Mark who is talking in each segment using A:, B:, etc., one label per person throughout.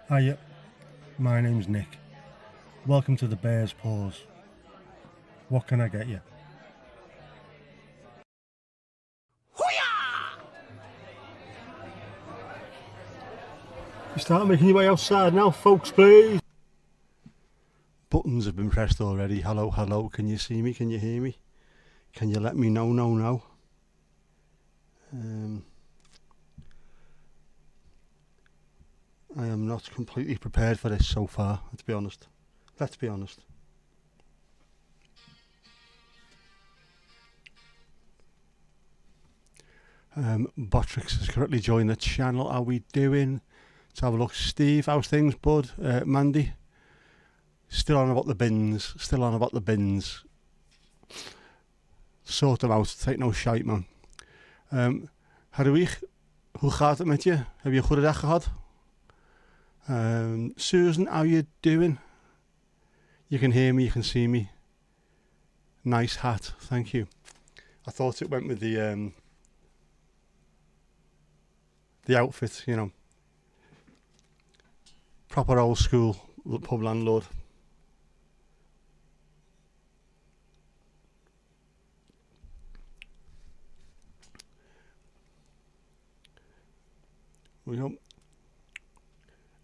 A: Hiya, my name's Nick. Welcome to the Bear's Paws. What can I get you? You start making your way outside now, folks, please. Buttons have been pressed already. Hello, hello. Can you see me? Can you hear me? Can you let me know? No. I am not completely prepared for this so far, let's be honest. Botrix has currently joined the channel. How are we doing? Let's have a look. Steve, how's things, bud? Mandy? Still on about the bins. Sort them out. Take no shite, man. Hadewig, hoe gaat het met je? Heb je een goede dag gehad? Susan, how you doing? You can hear me, you can see me. Nice hat, thank you. I thought it went with the outfit, you know. Proper old school pub landlord. We go.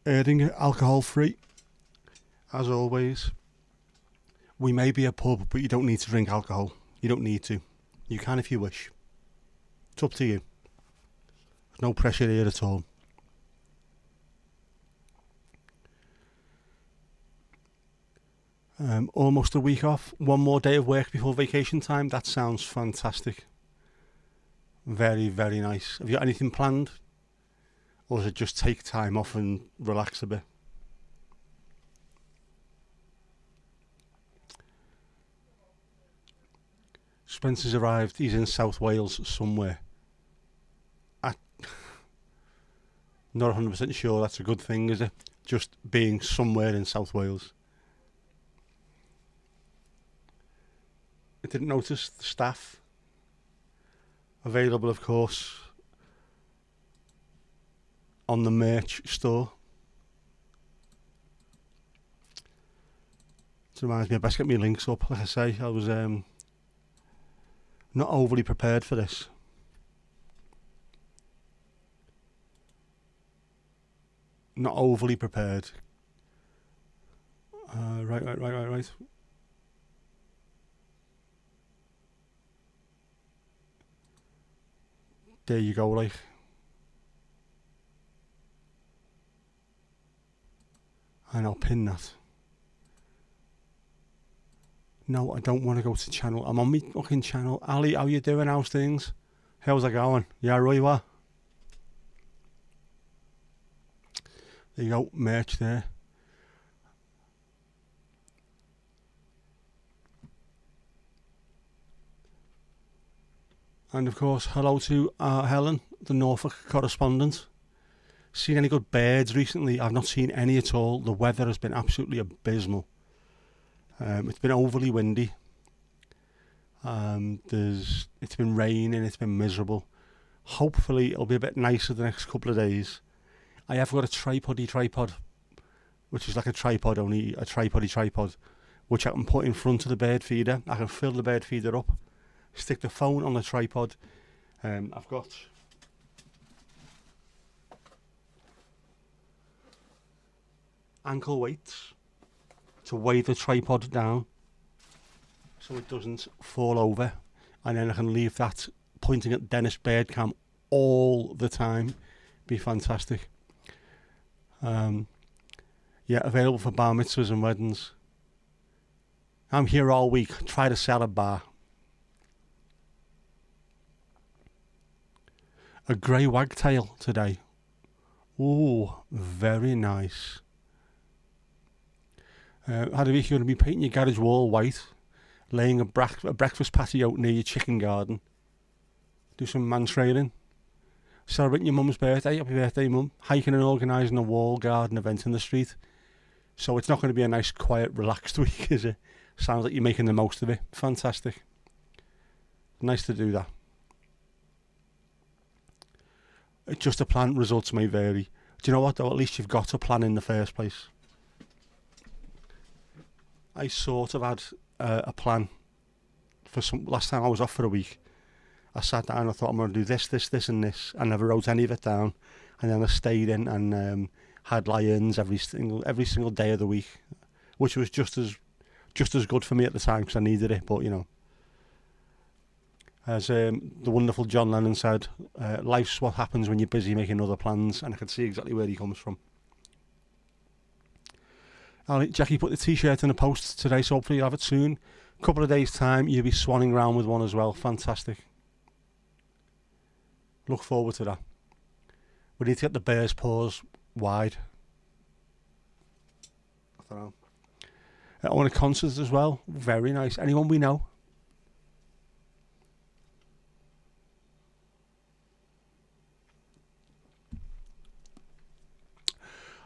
A: Erdingen, alcohol free, as always. We may be a pub, but you don't need to drink alcohol. You don't need to. You can if you wish. It's up to you. There's no pressure here at all. Almost a week off. One more day of work before vacation time. That sounds fantastic. Very, very nice. Have you got anything planned? Or does it just take time off and relax a bit? Spencer's arrived. He's in South Wales somewhere. Not 100% sure that's a good thing, is it? Just being somewhere in South Wales. I didn't notice the staff. Available, of course, on the merch store. It reminds me, I best get my links up. Like I say, I was not overly prepared for this. Not overly prepared. Right. There you go, like. And I'll pin that. No, I don't want to go to channel. I'm on my fucking channel. Ali, how you doing? How's things? How's it going? Yeah, right, what? There you go, merch there. And of course, hello to Helen, the Norfolk correspondent. Seen any good birds recently? I've not seen any at all. The weather has been absolutely abysmal. It's been overly windy. It's been raining, it's been miserable. Hopefully it'll be a bit nicer the next couple of days. I have got a tripod, which is like a tripod, only a tripod, which I can put in front of the bird feeder. I can fill the bird feeder up, stick the phone on the tripod. I've got ankle weights to weigh the tripod down so it doesn't fall over, and then I can leave that pointing at Dennis Birdcam all the time. Be fantastic. Yeah, available for bar mitzvahs and weddings. I'm here all week. Try to sell a bar. A grey wagtail today. Ooh, very nice. How do you going to be painting your garage wall white, laying a breakfast patio near your chicken garden, do some mansplaining, celebrating your mum's birthday, happy birthday mum, hiking and organising a wall garden event in the street. So it's not going to be a nice, quiet, relaxed week, is it? Sounds like you're making the most of it. Fantastic. Nice to do that. It's just a plan, results may vary. Do you know what though? At least you've got a plan in the first place. I sort of had a plan for some. Last time I was off for a week, I sat down and I thought I'm going to do this, this, this, and this. I never wrote any of it down, and then I stayed in and had lie-ins every single day of the week, which was just as good for me at the time because I needed it. But you know, as the wonderful John Lennon said, life's what happens when you're busy making other plans, and I could see exactly where he comes from. Jackie put the t-shirt in the post today, so hopefully you'll have it soon. Couple of days time, you'll be swanning round with one as well. Fantastic. Look forward to that. We need to get the bear's paws wide. I don't know. I want a concert as well. Very nice. Anyone we know?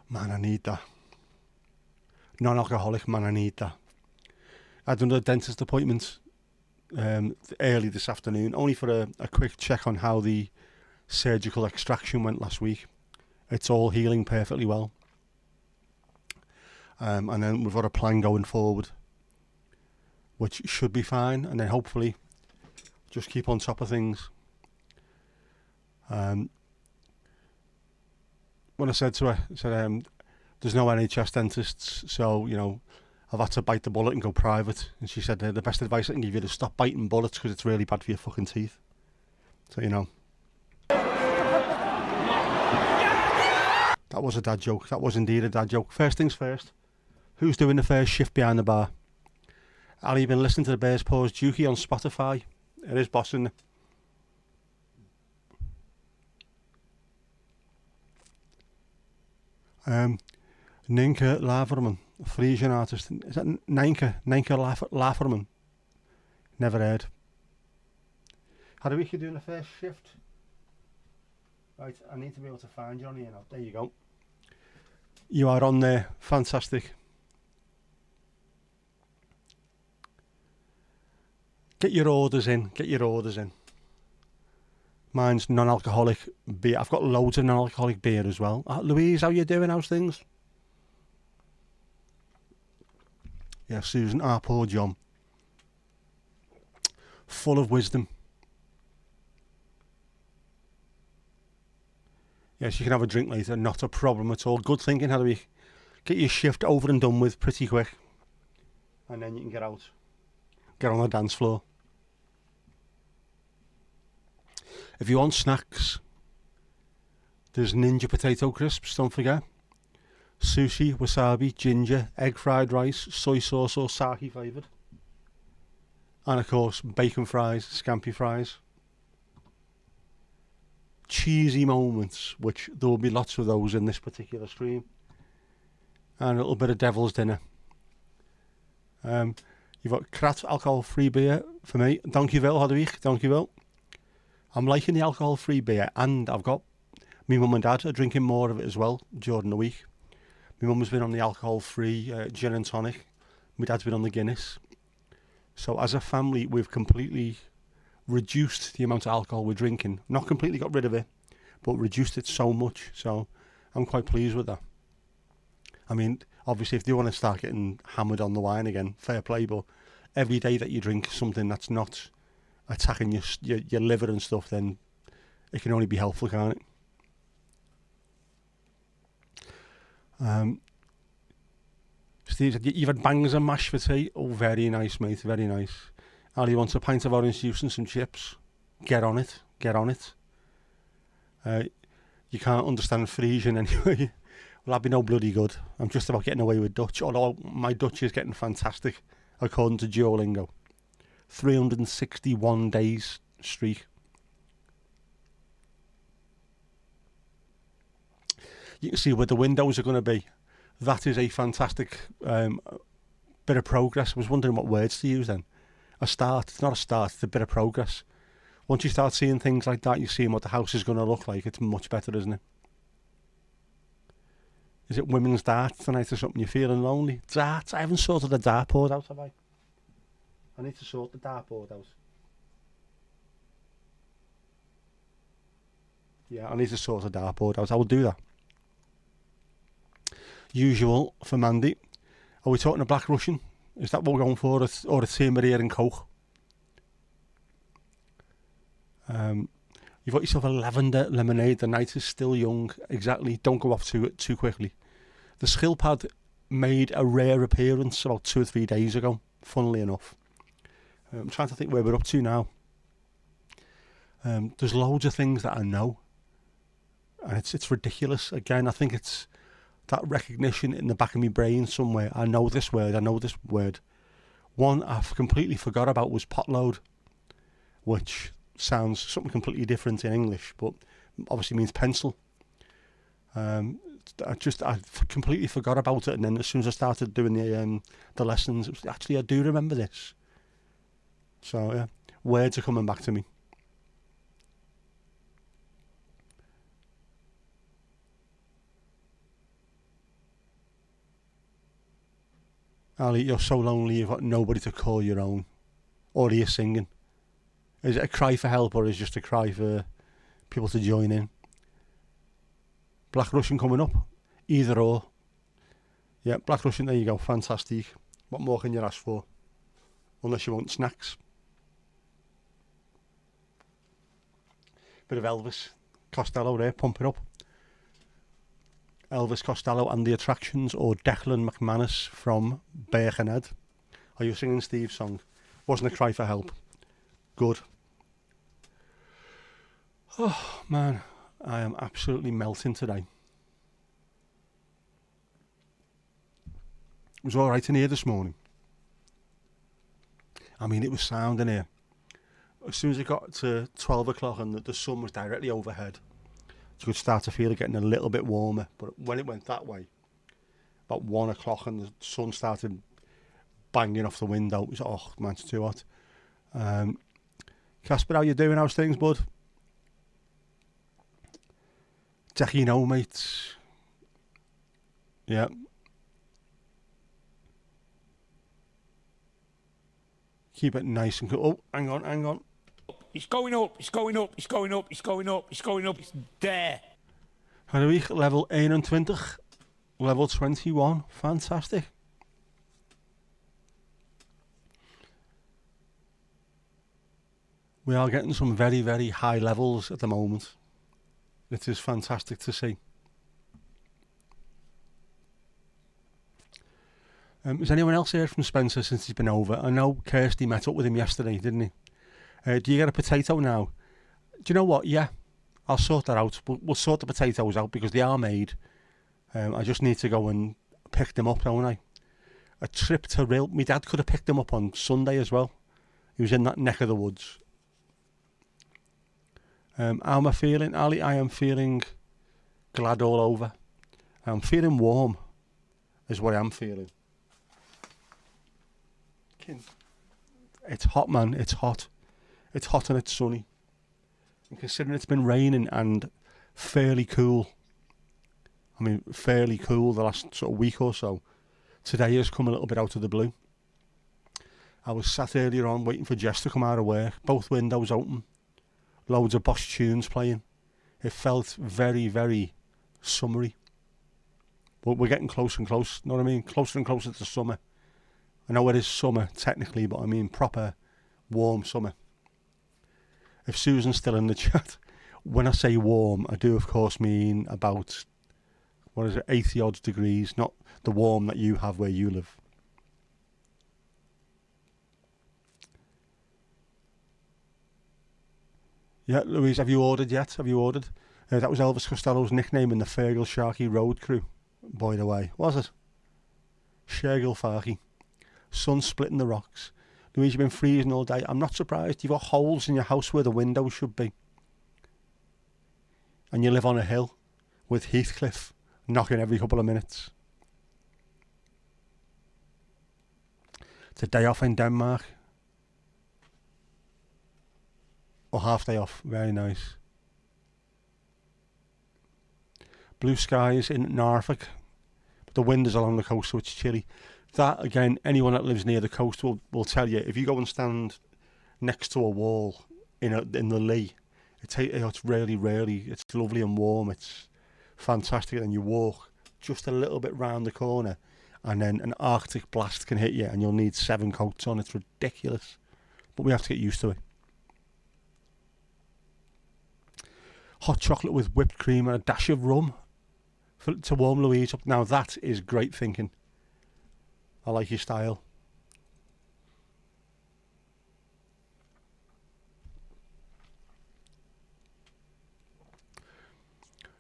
A: Man, I need that. Non-alcoholic, man, I need that. I had another dentist appointment early this afternoon, only for a quick check on how the surgical extraction went last week. It's all healing perfectly well. And then we've got a plan going forward, which should be fine, and then hopefully just keep on top of things. When I said to her, I said, there's no NHS dentists, so, you know, I've had to bite the bullet and go private. And she said, the best advice I can give you is stop biting bullets because it's really bad for your fucking teeth. So, you know. That was a dad joke. That was indeed a dad joke. First things first. Who's doing the first shift behind the bar? Ali, been listening to the Bears Paws Dukey on Spotify. It is bossing. Ninka Laverman, a Frisian artist. Is that Ninka Laverman? Never heard. How do we keep doing the first shift? Right, I need to be able to find you on here now. There you go. You are on there. Fantastic. Get your orders in. Get your orders in. Mine's non-alcoholic beer. I've got loads of non-alcoholic beer as well. Louise, how you doing? How's things? Yeah, Susan. Poor John. Full of wisdom. Yes, you can have a drink later. Not a problem at all. Good thinking. How do we get your shift over and done with pretty quick? And then you can get out. Get on the dance floor. If you want snacks, there's Ninja potato crisps, don't forget. Sushi, wasabi, ginger, egg fried rice, soy sauce or sake flavoured. And of course, bacon fries, scampi fries. Cheesy moments, which there will be lots of those in this particular stream. And a little bit of devil's dinner. You've got Krat alcohol-free beer for me. Dankjewel, Hadewig. Dankjewel. I'm liking the alcohol-free beer, and I've got my mum and dad are drinking more of it as well during the week. My mum's been on the alcohol-free gin and tonic. My dad's been on the Guinness. So as a family, we've completely reduced the amount of alcohol we're drinking. Not completely got rid of it, but reduced it so much. So I'm quite pleased with that. I mean, obviously, if they want to start getting hammered on the wine again, fair play. But every day that you drink something that's not attacking your liver and stuff, then it can only be helpful, can't it? Steve said, you've had bangs and mash for tea? Oh, very nice, mate, very nice. Ali wants a pint of orange juice and some chips. Get on it, get on it. You can't understand Frisian anyway. Well, that'd be no bloody good. I'm just about getting away with Dutch, although my Dutch is getting fantastic, according to Duolingo. 361 days streak. You can see where the windows are going to be. That is a fantastic bit of progress. I was wondering what words to use then. A start. It's not a start, it's a bit of progress. Once you start seeing things like that, you're seeing what the house is going to look like. It's much better, isn't it? Is it women's darts tonight or something? You're feeling lonely? Darts? I haven't sorted the dartboard out, have I? I need to sort the dartboard out. Yeah, I need to sort the dartboard out. I will do that. usual for Mandy. Are we talking a Black Russian? Is that what we're going for? Or a Teamer and Coke? You've got yourself a lavender lemonade. The night is still young. Exactly. Don't go off to it too quickly. The Schildpad made a rare appearance about 2 or 3 days ago, funnily enough. I'm trying to think where we're up to now. There's loads of things that I know, and it's ridiculous. Again, I think it's that recognition in the back of my brain somewhere. I know this word. One I've completely forgot about was potload, which sounds something completely different in English, but obviously means pencil. I completely forgot about it, and then as soon as I started doing the lessons, it was actually I do remember this. So yeah, words are coming back to me. Ali, you're so lonely. You've got nobody to call your own, or are you singing? Is it a cry for help, or is it just a cry for people to join in? Black Russian coming up. Either or. Yeah, Black Russian, there you go. Fantastic. What more can you ask for? Unless you want snacks. Bit of Elvis Costello there, pumping up. Elvis Costello and the Attractions, or Declan McManus from Birkenhead. Are you singing Steve's song? Wasn't a cry for help. Good. Oh, man. I am absolutely melting today. It was alright in here this morning. I mean, it was sound in here. As soon as it got to 12 o'clock and the sun was directly overhead, you could start to feel it getting a little bit warmer. But when it went that way, about 1 o'clock and the sun started banging off the window, it was, oh man, it's too hot. Casper, how you doing? How's things, bud? Jackie, no, mates. Yeah. Keep it nice and cool. Oh, hang on.
B: It's going up, it's going up, it's going up, it's going up, it's going up, it's there.
A: Had we level 21, level 21. Fantastic. We are getting some very, very high levels at the moment. It is fantastic to see. Has anyone else heard from Spencer since he's been over? I know Kirsty met up with him yesterday, didn't he? Do you get a potato now? Do you know what? Yeah, I'll sort that out. We'll sort the potatoes out because they are made. I just need to go and pick them up, don't I? A trip to Rill. My dad could have picked them up on Sunday as well. He was in that neck of the woods. How am I feeling, Ali? I am feeling glad all over. I'm feeling warm, is what I'm feeling. It's hot, man. It's hot. It's hot and it's sunny. And considering it's been raining and fairly cool, I mean, fairly cool the last sort of week or so, today has come a little bit out of the blue. I was sat earlier on waiting for Jess to come out of work, both windows open, loads of Bosch tunes playing. It felt very, very summery. But we're getting closer and closer, you know what I mean? Closer and closer to summer. I know it is summer technically, but I mean proper warm summer. If Susan's still in the chat, when I say warm, I do of course mean about, 80 odd degrees, not the warm that you have where you live. Yeah, Louise, have you ordered yet? Have you ordered? That was Elvis Costello's nickname in the Fergal Sharkey Road crew, by the way. Was it? Shergill Farkey. Sun splitting the rocks. Louise, you've been freezing all day. I'm not surprised. You've got holes in your house where the windows should be. And you live on a hill with Heathcliff knocking every couple of minutes. It's a day off in Denmark. Or half day off. Very nice. Blue skies in Norfolk. But the wind is along the coast, so it's chilly. That, again, anyone that lives near the coast will tell you, if you go and stand next to a wall in the lee, it's really, it's lovely and warm, it's fantastic, and you walk just a little bit round the corner, and then an Arctic blast can hit you and you'll need 7 coats on. It's ridiculous. But we have to get used to it. Hot chocolate with whipped cream and a dash of rum to warm Louise up. Now that is great thinking. I like your style.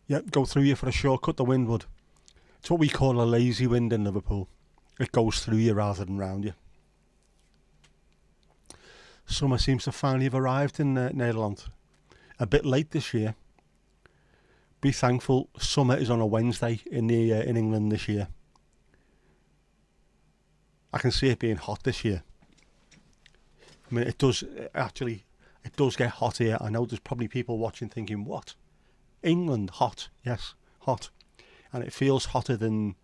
A: Yep, go through you for a shortcut, the wind would. It's what we call a lazy wind in Liverpool. It goes through you rather than round you. Summer seems to finally have arrived in Nederland. A bit late this year. Be thankful summer is on a Wednesday in England this year. I can see it being hot this year. I mean, it does get hot here. I know there's probably people watching thinking, what? England, hot? Yes, hot. And it feels hotter than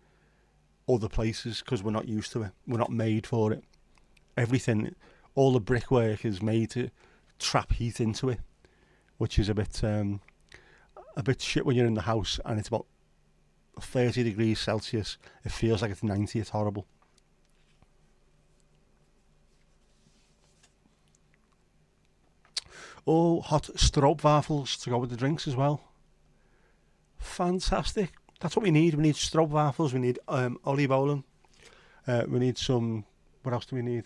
A: other places because we're not used to it. We're not made for it. Everything, all the brickwork is made to trap heat into it, which is a bit shit when you're in the house and it's about 30 degrees Celsius. It feels like it's 90. It's horrible. Oh, hot stroopwafels to go with the drinks as well. Fantastic. That's what we need. We need stroopwafels. We need oliebollen. We need some... What else do we need?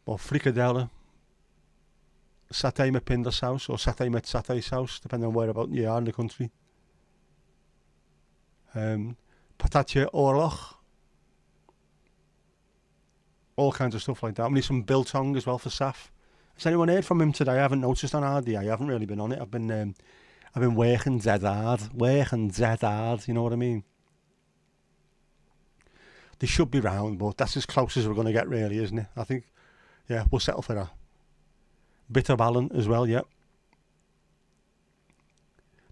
A: Well, frikadellen. Satay met pindasaus or satay met satay sauce, depending on whereabout you are in the country. Patatje oorlog. All kinds of stuff like that. We need some biltong as well for Saf. Has anyone heard from him today? I haven't noticed on RD. I haven't really been on it. I've been working dead hard. You know what I mean? They should be round, but that's as close as we're going to get, really, isn't it? I think, yeah, we'll settle for that. Bitterballen as well, yep.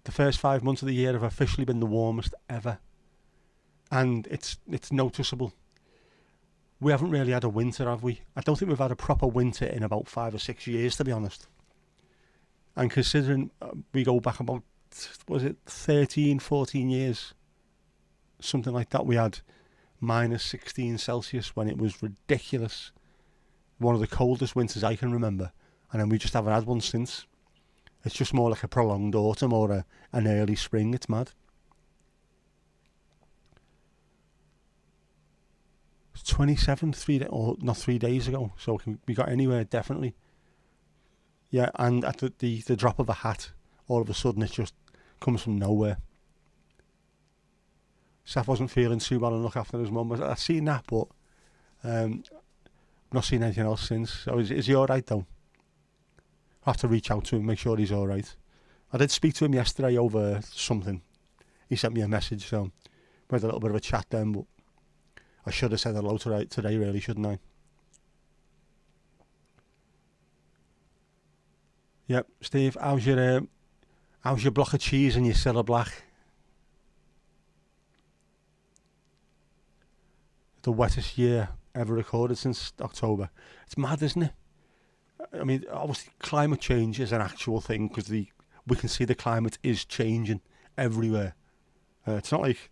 A: The first 5 months of the year have officially been the warmest ever. And it's noticeable. We haven't really had a winter, have we? I don't think we've had a proper winter in about 5 or 6 years, to be honest. And considering we go back about, was it 13, 14 years? Something like that. We had minus 16 Celsius when it was ridiculous. One of the coldest winters I can remember. And then we just haven't had one since. It's just more like a prolonged autumn or an early spring. It's mad. It's 27, not 3 days ago. So can we got anywhere, definitely. Yeah, and at the drop of a hat, all of a sudden it just comes from nowhere. Saf wasn't feeling too well and look after his mum. I've seen that, but I've not seen anything else since. So is he alright though? I'll have to reach out to him, make sure he's alright. I did speak to him yesterday over something. He sent me a message, so we had a little bit of a chat then, but I should have said hello today really, shouldn't I? Yep, Steve, how's your block of cheese and your Cilla Black? The wettest year ever recorded since October. It's mad, isn't it? I mean, obviously climate change is an actual thing because we can see the climate is changing everywhere. It's not like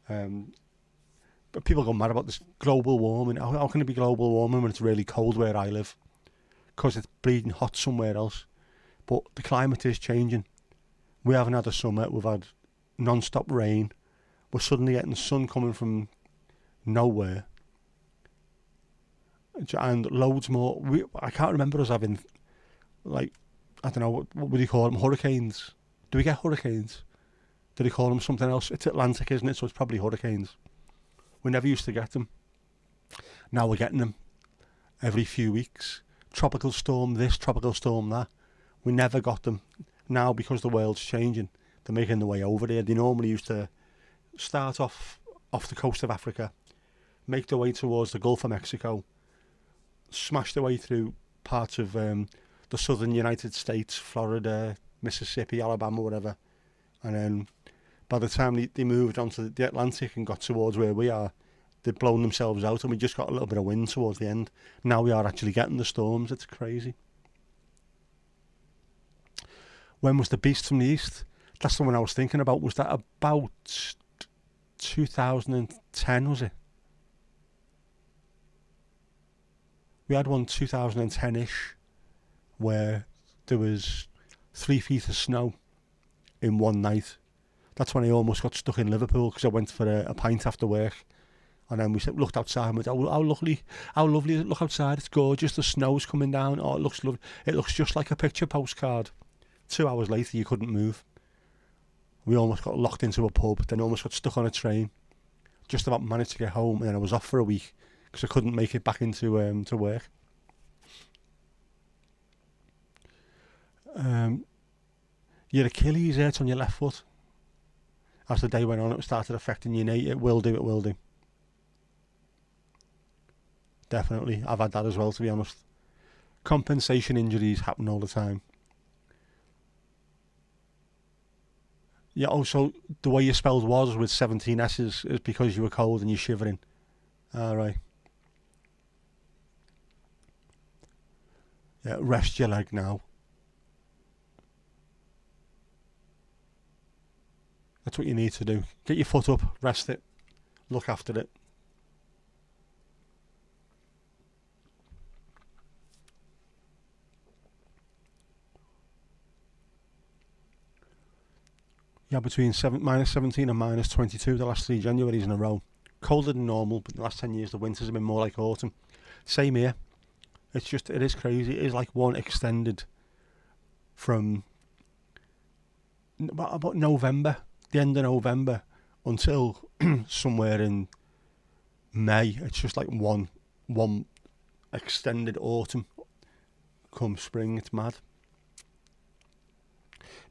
A: but people go mad about this global warming. How can it be global warming when it's really cold where I live? Because it's bleeding hot somewhere else. But the climate is changing. We haven't had a summer. We've had non-stop rain. We're suddenly getting the sun coming from nowhere. And loads more. I can't remember us having, like, I don't know, what would you call them? Hurricanes. Do we get hurricanes? Do they call them something else? It's Atlantic, isn't it? So it's probably hurricanes. We never used to get them. Now we're getting them every few weeks. Tropical storm this, tropical storm that. We never got them. Now, because the world's changing, they're making their way over there. They normally used to start off the coast of Africa, make their way towards the Gulf of Mexico, smash their way through parts of the southern United States, Florida, Mississippi, Alabama, whatever. And then by the time they moved onto the Atlantic and got towards where we are, they'd blown themselves out and we just got a little bit of wind towards the end. Now we are actually getting the storms. It's crazy. When was the beast from the east? That's the one I was thinking about. Was that about 2010, was it? We had one 2010-ish where there was 3 feet of snow in one night. That's when I almost got stuck in Liverpool because I went for a pint after work. And then we looked outside and went, oh, how lovely does it look outside? It's gorgeous, the snow's coming down. Oh, it looks lovely. It looks just like a picture postcard. 2 hours later, you couldn't move. We almost got locked into a pub, then almost got stuck on a train. Just about managed to get home, and then I was off for a week because I couldn't make it back into to work. Your Achilles hurt on your left foot. As the day went on, it started affecting your knee. It will do. Definitely. I've had that as well, to be honest. Compensation injuries happen all the time. Yeah, also, the way you spelled was with 17 S's is because you were cold and you're shivering. Alright. Yeah, rest your leg now. That's what you need to do. Get your foot up, rest it, look after it. Yeah, between minus 17 and minus 22 the last 3 Januaries in a row. Colder than normal, but in the last 10 years the winters have been more like autumn. Same here. It is crazy. It is like one extended from about November, the end of November, until somewhere in May. It's just like one extended autumn. Come spring, it's mad.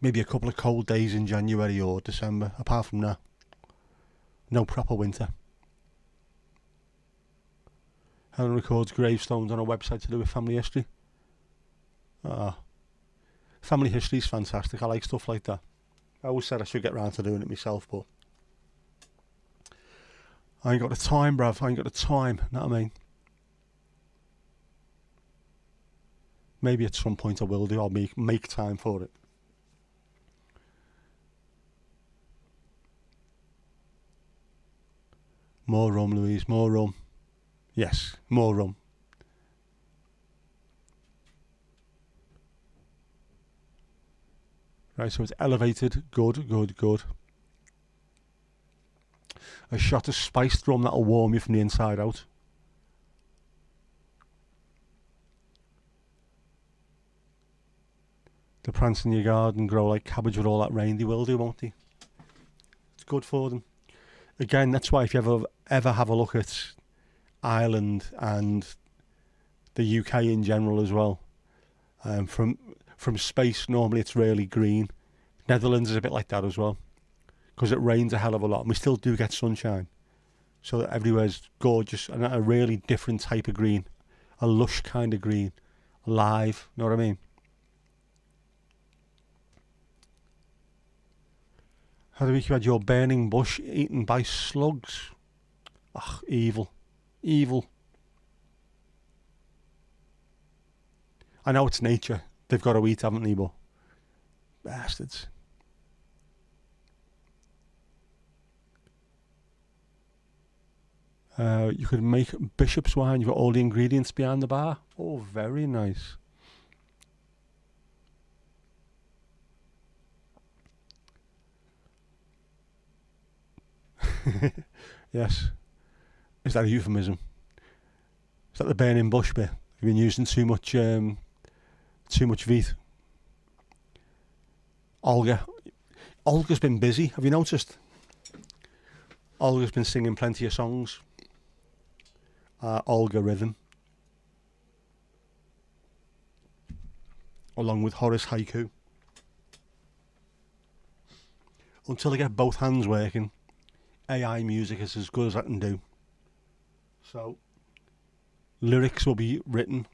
A: Maybe a couple of cold days in January or December. Apart from that, no proper winter. Helen records gravestones on a website to do with family history. Family history is fantastic. I like stuff like that. I always said I should get round to doing it myself, but I ain't got the time, bruv. I ain't got the time. Know what I mean? Maybe at some point I will do. I'll make time for it. More rum, Louise. More rum. Yes, more rum. Right, so it's elevated. Good. A shot of spiced rum that'll warm you from the inside out. The plants in your garden grow like cabbage with all that rain. They will do, won't they? It's good for them. Again, that's why if you ever have a look at Ireland and the UK in general as well, from space normally it's really green. Netherlands is a bit like that as well, because it rains a hell of a lot and we still do get sunshine, so that everywhere's gorgeous and a really different type of green, a lush kind of green, live, know what I mean? How do you had your burning bush eaten by slugs? Ugh, evil. I know it's nature. They've got to eat, haven't they, but bastards. You could make bishop's wine. You've got all the ingredients behind the bar. Oh, very nice. Yes. Is that a euphemism? Is that the burning bush bit? You've been using too much wheat. Olga's been busy. Have you noticed? Olga's been singing plenty of songs. Olga Rhythm, along with Horace Haiku. Until I get both hands working, AI music is as good as I can do. So lyrics will be written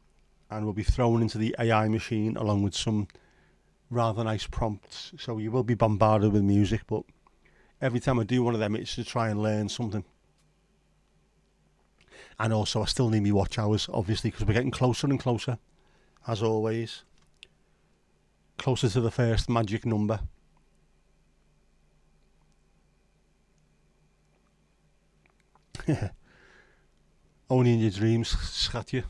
A: and will be thrown into the AI machine along with some rather nice prompts. So you will be bombarded with music, but every time I do one of them, it's to try and learn something. And also, I still need me watch hours, obviously, because we're getting closer and closer, as always. Closer to the first magic number. Only in your dreams, schatje.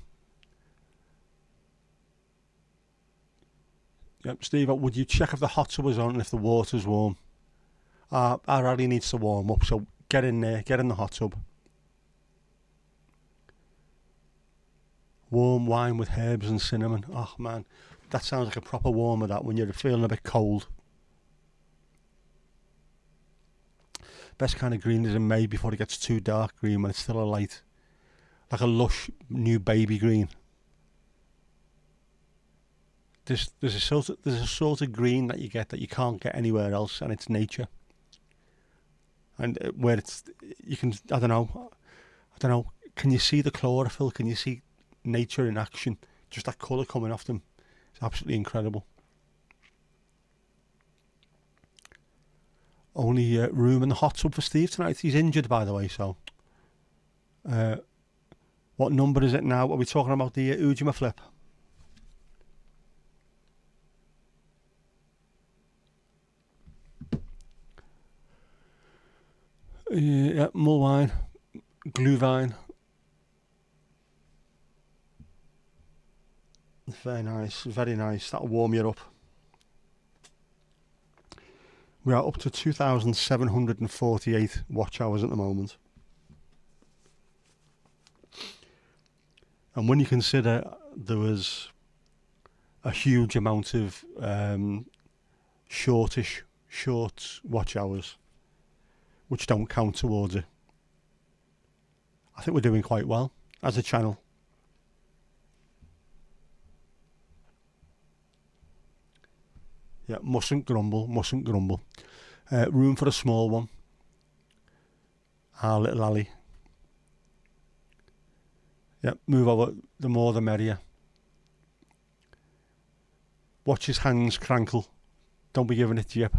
A: Yep, Steve, would you check if the hot tub is on and if the water's warm? Our Ali needs to warm up, so get in there, get in the hot tub. Warm wine with herbs and cinnamon. Oh man, that sounds like a proper warmer, that, when you're feeling a bit cold. Best kind of green is in May before it gets too dark green, when it's still a light. Like a lush new baby green. There's a sort of green that you get that you can't get anywhere else, and it's nature. And where you can, I don't know, can you see the chlorophyll? Can you see nature in action? Just that colour coming off them. It's absolutely incredible. Only room in the hot tub for Steve tonight. He's injured, by the way, so. What number is it now? Are we talking about the Ujima flip? Yeah, mull wine, glühwein. Very nice, very nice. That'll warm you up. We are up to 2,748 watch hours at the moment. And when you consider there was a huge amount of short watch hours, which don't count towards it, I think we're doing quite well as a channel. Yeah, mustn't grumble, mustn't grumble. Room for a small one. Our little Ali. Yeah, move over, the more the merrier. Watch his hands crankle. Don't be giving it jip.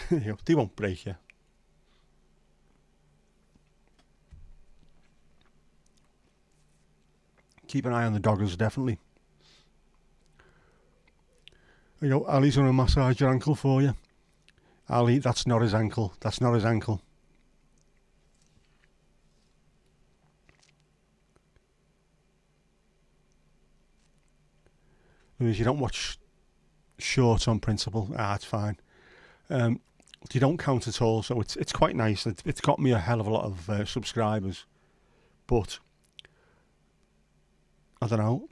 A: They won't break you. Keep an eye on the doggers, definitely. You know, Ali's going to massage your ankle for you. Ali, that's not his ankle. That's not his ankle. Because you don't watch shorts on principle. It's fine. They don't count at all, so it's quite nice. It's got me a hell of a lot of subscribers, but I don't know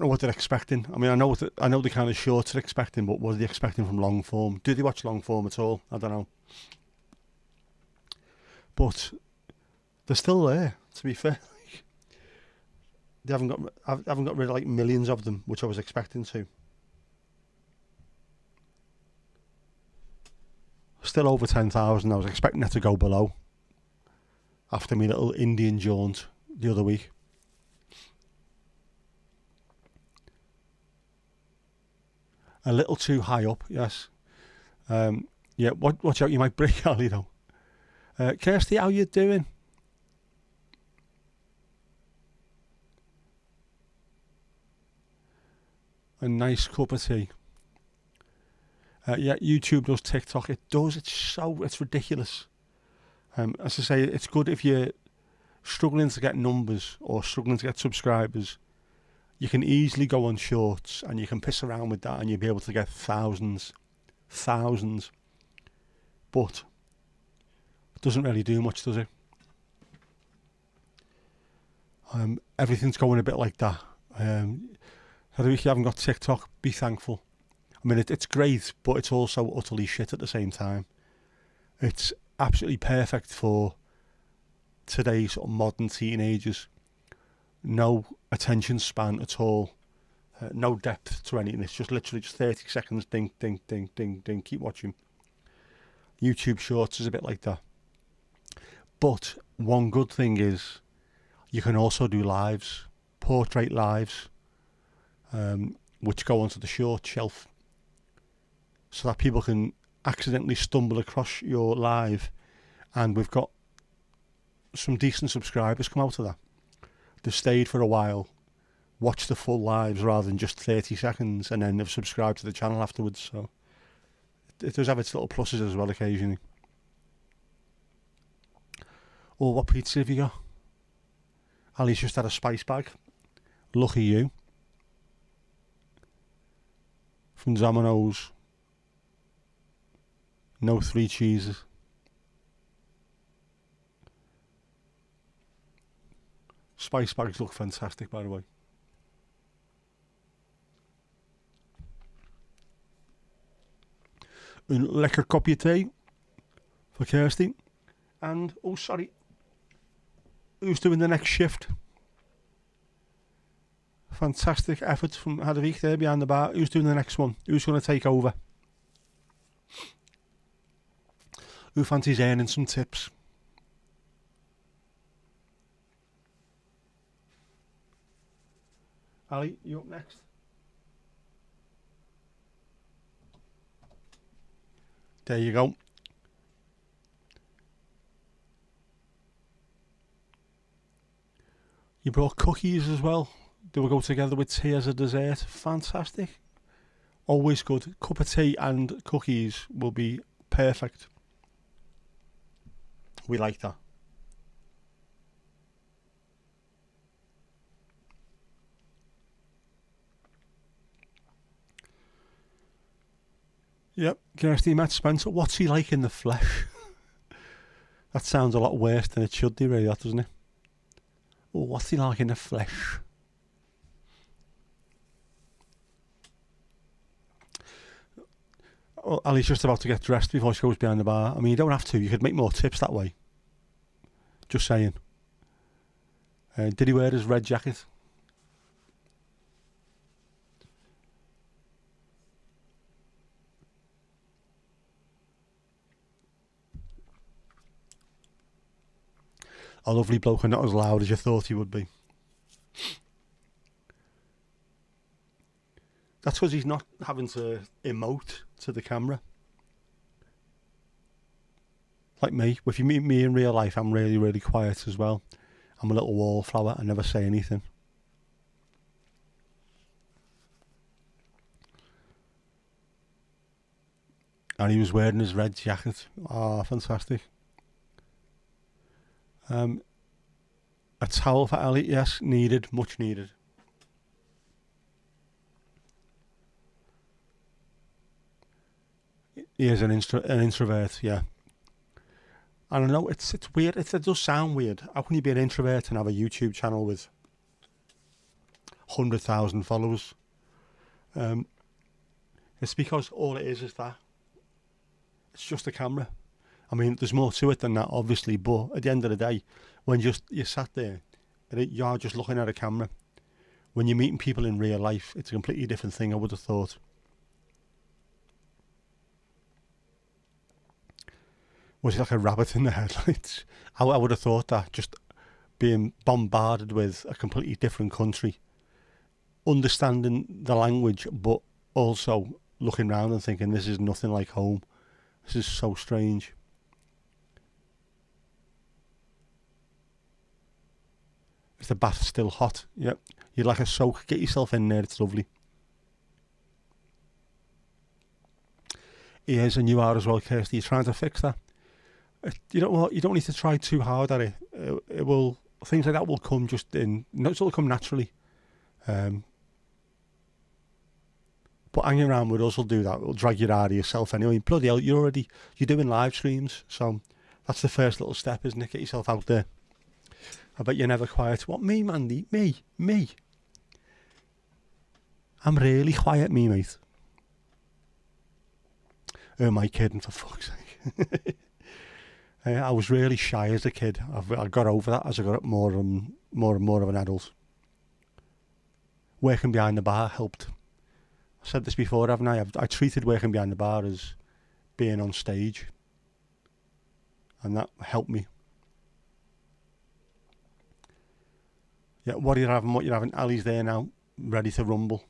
A: what they're expecting. I mean, I know the kind of shorts they're expecting, but what are they expecting from long form? Do they watch long form at all? I don't know. But they're still there, to be fair. I haven't got rid of like millions of them, which I was expecting to. Still over 10,000. I was expecting it to go below after my little Indian jaunt the other week. A little too high up, yes. Yeah, watch out, you might break Ali though. Kirsty, how you doing? A nice cup of tea. Yeah, YouTube does TikTok. It does. It's ridiculous. As I say, it's good if you're struggling to get numbers or struggling to get subscribers. You can easily go on shorts and you can piss around with that and you'll be able to get thousands. But it doesn't really do much, does it? Everything's going a bit like that. If you haven't got TikTok, be thankful. I mean, it's great, but it's also utterly shit at the same time. It's absolutely perfect for today's sort of modern teenagers. No attention span at all. No depth to anything. It's just literally just 30 seconds, ding, ding, ding, ding, ding, keep watching. YouTube Shorts is a bit like that. But one good thing is you can also do lives, portrait lives, which go onto the short shelf, so that people can accidentally stumble across your live, and we've got some decent subscribers come out of that. They've stayed for a while, watched the full lives rather than just 30 seconds, and then they've subscribed to the channel afterwards. So it does have its little pluses as well occasionally. Oh, what pizza have you got? Ali's just had a spice bag. Lucky you. From Domino's. No 3 cheeses. Spice bags look fantastic, by the way. Een lekker kopje thee for Kirsty. And, oh sorry, who's doing the next shift? Fantastic effort from Hadvig there behind the bar. Who's doing the next one? Who's going to take over? Who fancies earning some tips? Ali, you up next? There you go. You brought cookies as well. They will go together with tea as a dessert. Fantastic. Always good. Cup of tea and cookies will be perfect. We like that. Yep, Kirsty met Spencer. What's he like in the flesh? That sounds a lot worse than it should do, really, that, doesn't it? Oh, what's he like in the flesh? Oh, Ali's just about to get dressed before she goes behind the bar. I mean, you don't have to. You could make more tips that way. Just saying. Did he wear his red jacket? A lovely bloke and not as loud as you thought he would be. That's because he's not having to emote to the camera. Like me. If you meet me in real life, I'm really, really quiet as well. I'm a little wallflower. I never say anything. And he was wearing his red jacket. Ah, fantastic. A towel for Ali, yes, needed, much needed. He is an introvert, yeah. I don't know, it's weird, it does sound weird. How can you be an introvert and have a YouTube channel with 100,000 followers? It's because all it is that. It's just a camera. I mean, there's more to it than that, obviously, but at the end of the day, when you're sat there, you're just looking at a camera. When you're meeting people in real life, it's a completely different thing, I would have thought. Was he like a rabbit in the headlights? I would have thought that, just being bombarded with a completely different country, understanding the language, but also looking around and thinking, this is nothing like home. This is so strange. Is the bath still hot? Yep. You'd like a soak. Get yourself in there. It's lovely. He is, and you are as well, Kirsty. You're trying to fix that. You don't need to try too hard at it. It will. Things like that will come just in. It'll come naturally. But hanging around with us will do that. It'll drag you out of yourself anyway. Bloody hell, you're doing live streams, so that's the first little step, isn't it? Get yourself out there. I bet you're never quiet. What, me, Mandy? Me. I'm really quiet, me, mate. Who am I kidding, for fuck's sake? I was really shy as a kid. I got over that as I got more and more of an adult. Working behind the bar helped. I said this before, haven't I? I treated working behind the bar as being on stage. And that helped me. Yeah, what you're having. Ali's there now, ready to rumble.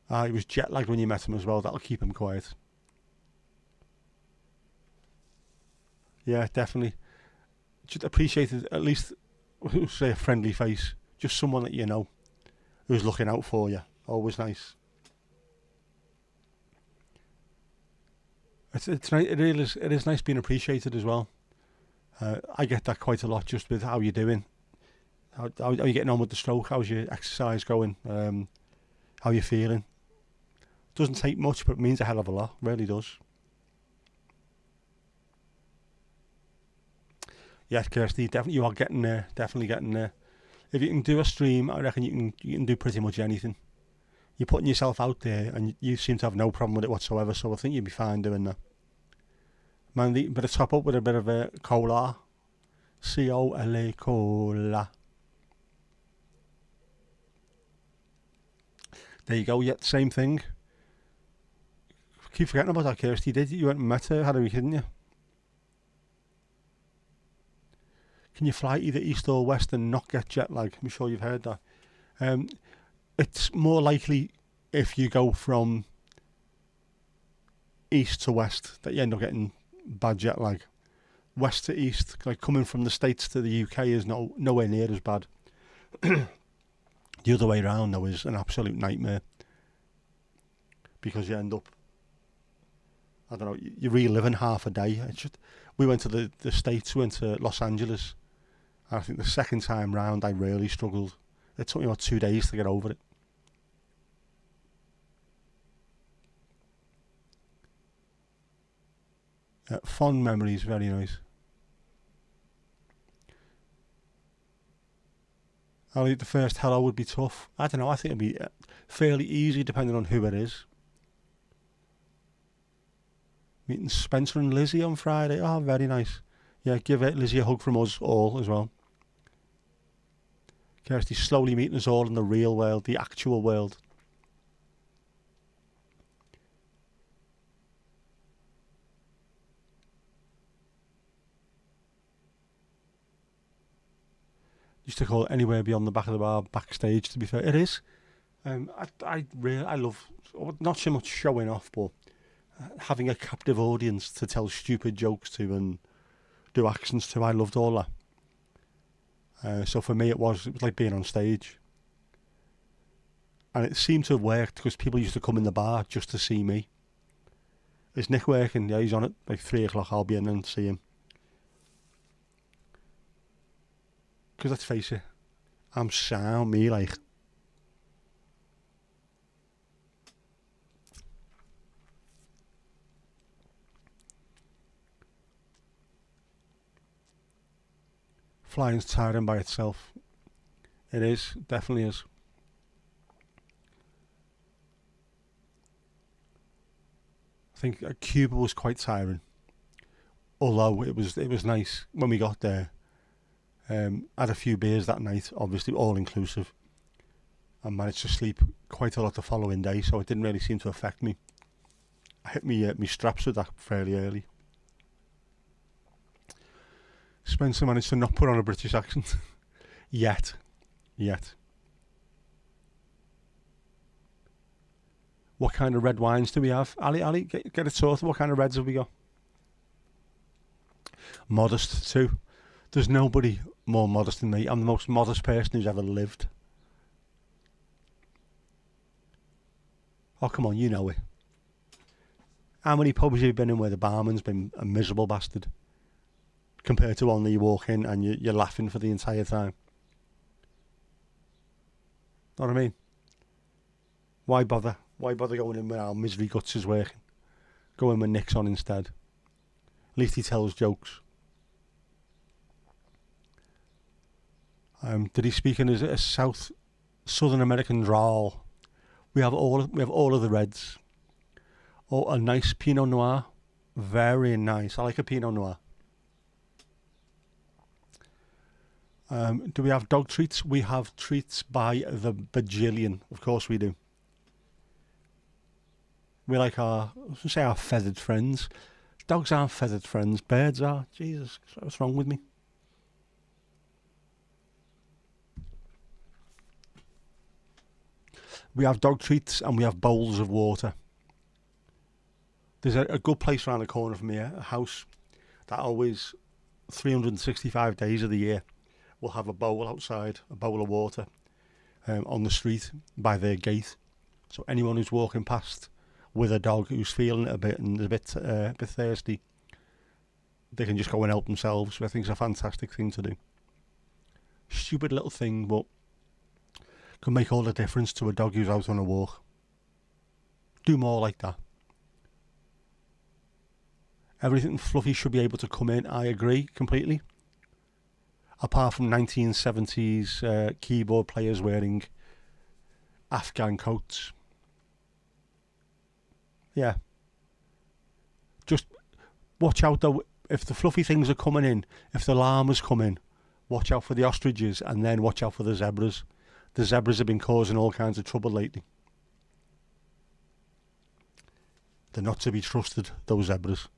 A: He was jet lagged when you met him as well. That'll keep him quiet. Yeah, definitely. Just appreciated at least, say, a friendly face. Just someone that you know who's looking out for you. Always nice. It's nice. It is nice being appreciated as well. I get that quite a lot just with how you're doing. How are you getting on with the stroke? How's your exercise going? How you feeling? Doesn't take much, but it means a hell of a lot. Really does. Yeah, Kirsty, definitely you are getting there. Definitely getting there. If you can do a stream, I reckon you can do pretty much anything. You're putting yourself out there, and you seem to have no problem with it whatsoever. So I think you'll be fine doing that. Man, you better top up with a bit of a cola. Cola, cola. There you go. Yet same thing. Keep forgetting about that, Kirsty. You went and met her, had a week, didn't you? Can you fly either east or west and not get jet lag? I'm sure you've heard that. It's more likely if you go from east to west that you end up getting bad jet lag. West to east, like coming from the States to the UK, is nowhere near as bad. The other way around, though, is an absolute nightmare because you end up, I don't know, you're reliving half a day. We went to the States, we went to Los Angeles. I think the second time round, I really struggled. It took me about 2 days to get over it. Fond memories, very nice. The first hello would be tough. I don't know, I think it'd be fairly easy depending on who it is. Meeting Spencer and Lizzie on Friday. Oh, very nice. Yeah, give Lizzie a hug from us all as well. Kirsty's slowly meeting us all in the real world, the actual world. Used to call it anywhere beyond the back of the bar backstage, to be fair. It is. I love, not so much showing off, but having a captive audience to tell stupid jokes to and do accents to. I loved all that. So for me it was like being on stage. And it seemed to have worked because people used to come in the bar just to see me. Is Nick working? Yeah, he's on at like 3 o'clock. I'll be in and see him. Because let's face it, I'm sound me like. Flying's tiring by itself. It is, definitely is. I think Cuba was quite tiring. Although it was nice when we got there. Had a few beers that night, obviously all inclusive. I managed to sleep quite a lot the following day, so it didn't really seem to affect me. I hit me straps with that fairly early. Spencer managed to not put on a British accent. Yet. What kind of red wines do we have? Ali, get it sorted. What kind of reds have we got? Modest too. There's nobody more modest than me. I'm the most modest person who's ever lived. Oh, come on, you know it. How many pubs have you been in where the barman's been a miserable bastard? Compared to one that you walk in and you're laughing for the entire time. Know what I mean? Why bother? Why bother going in when our misery guts is working? Go in when Nick's on instead. At least he tells jokes. Did he speak in a Southern American drawl? We have all of the reds. Oh, a nice Pinot Noir. Very nice. I like a Pinot Noir. Do we have dog treats? We have treats by the bajillion. Of course we do. We like our feathered friends. Dogs aren't feathered friends. Birds are. Jesus, what's wrong with me? We have dog treats and we have bowls of water. There's a good place around the corner from here, a house that always 365 days of the year will have a bowl outside, a bowl of water on the street by their gate. So anyone who's walking past with a dog who's feeling it a bit and is a bit thirsty, they can just go and help themselves, which I think is a fantastic thing to do. Stupid little thing, but can make all the difference to a dog who's out on a walk. Do more like that. Everything fluffy should be able to come in, I agree completely. Apart from 1970s keyboard players wearing Afghan coats. Yeah. Just watch out though, if the fluffy things are coming in, if the llamas come in, watch out for the ostriches and then watch out for the zebras. The zebras have been causing all kinds of trouble lately. They're not to be trusted, those zebras.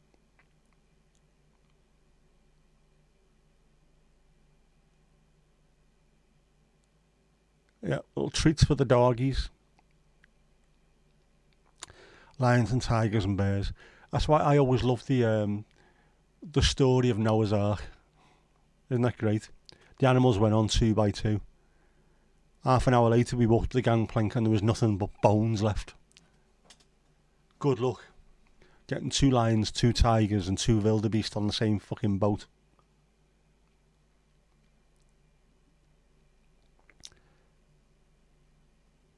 A: Yeah, little treats for the doggies. Lions and tigers and bears. That's why I always love the story of Noah's Ark. Isn't that great? The animals went on 2 by 2. Half an hour later we walked the gangplank and there was nothing but bones left. Good luck getting 2 lions, 2 tigers and 2 wildebeest on the same fucking boat.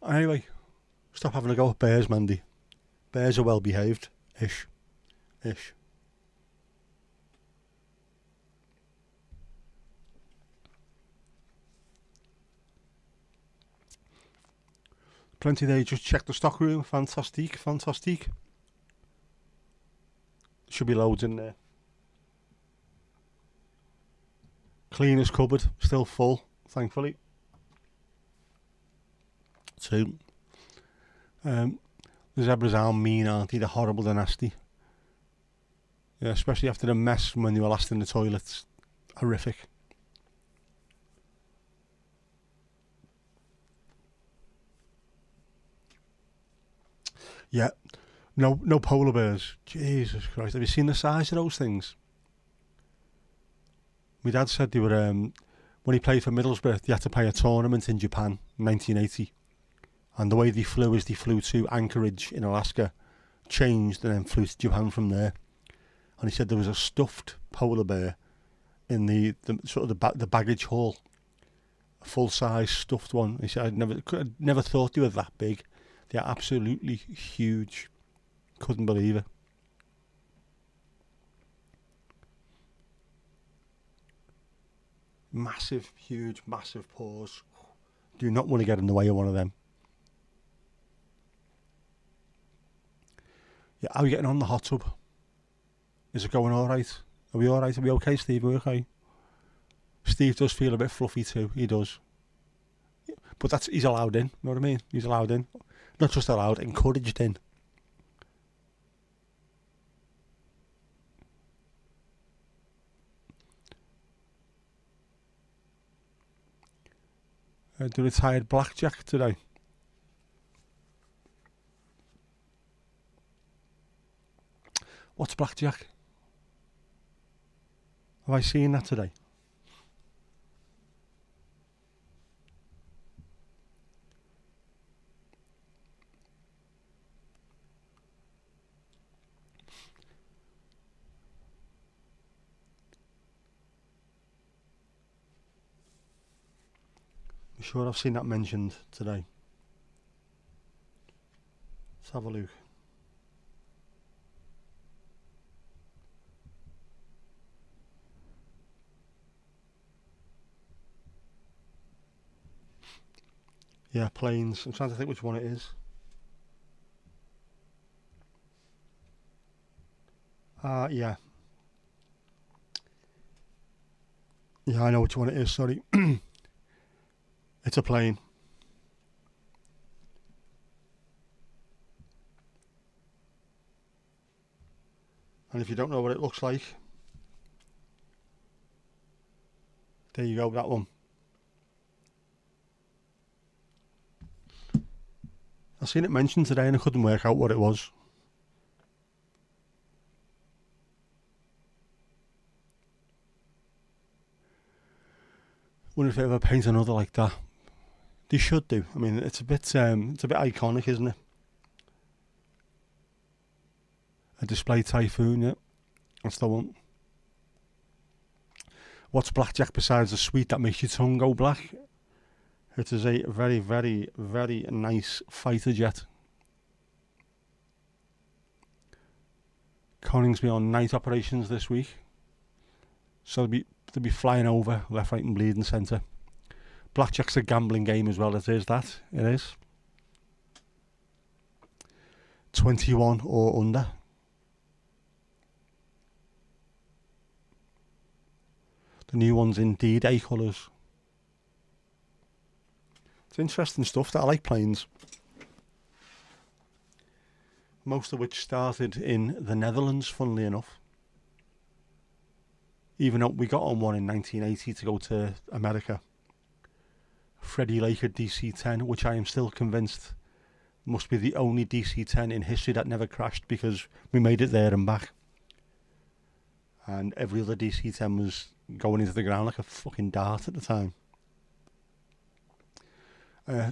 A: Anyway, stop having a go at bears, Mandy. Bears are well behaved. Ish. Plenty there, just check the stock room. Fantastic. Should be loads in there. Cleaner's cupboard, still full, thankfully. 2. The zebras are mean, aren't they? They're horrible, they're nasty. Yeah, especially after the mess when they were last in the toilets. Horrific. Yeah, no polar bears. Jesus Christ, have you seen the size of those things? My dad said they were, when he played for Middlesbrough, they had to play a tournament in Japan in 1980. And the way they flew is they flew to Anchorage in Alaska, changed and then flew to Japan from there. And he said there was a stuffed polar bear in the sort of the baggage hall, a full size stuffed one. He said I'd never thought they were that big. They're absolutely huge. Couldn't believe it. Massive, huge, massive paws. Do not want to get in the way of one of them. Yeah, how are we getting on the hot tub? Is it going alright? Are we alright? Are we okay, Steve? Are we okay? Steve does feel a bit fluffy too, he does. Yeah, but he's allowed in, you know what I mean? He's allowed in. Not just allowed, encouraged in. The retired blackjack today. What's blackjack? Have I seen that today? I'm sure I've seen that mentioned today. Let's have a look. Yeah, planes. I'm trying to think which one it is. Yeah. Yeah, I know which one it is, sorry. It's a plane. And if you don't know what it looks like, there you go, that one. I seen it mentioned today and I couldn't work out what it was. Wonder if they ever paint another like that. They should do. I mean, it's a bit iconic, isn't it? A display typhoon, yeah. That's the one. What's blackjack besides the sweet that makes your tongue go black? It is a very, very, very nice fighter jet. Coningsby on night operations this week. So they'll be flying over left, right and bleeding centre. Blackjack's a gambling game as well. It is that. It is. 21 or under. The new one's indeed A colours. It's interesting stuff that I like planes. Most of which started in the Netherlands, funnily enough. Even though we got on one in 1980 to go to America. Freddie Laker DC-10, which I am still convinced must be the only DC-10 in history that never crashed because we made it there and back. And every other DC-10 was going into the ground like a fucking dart at the time.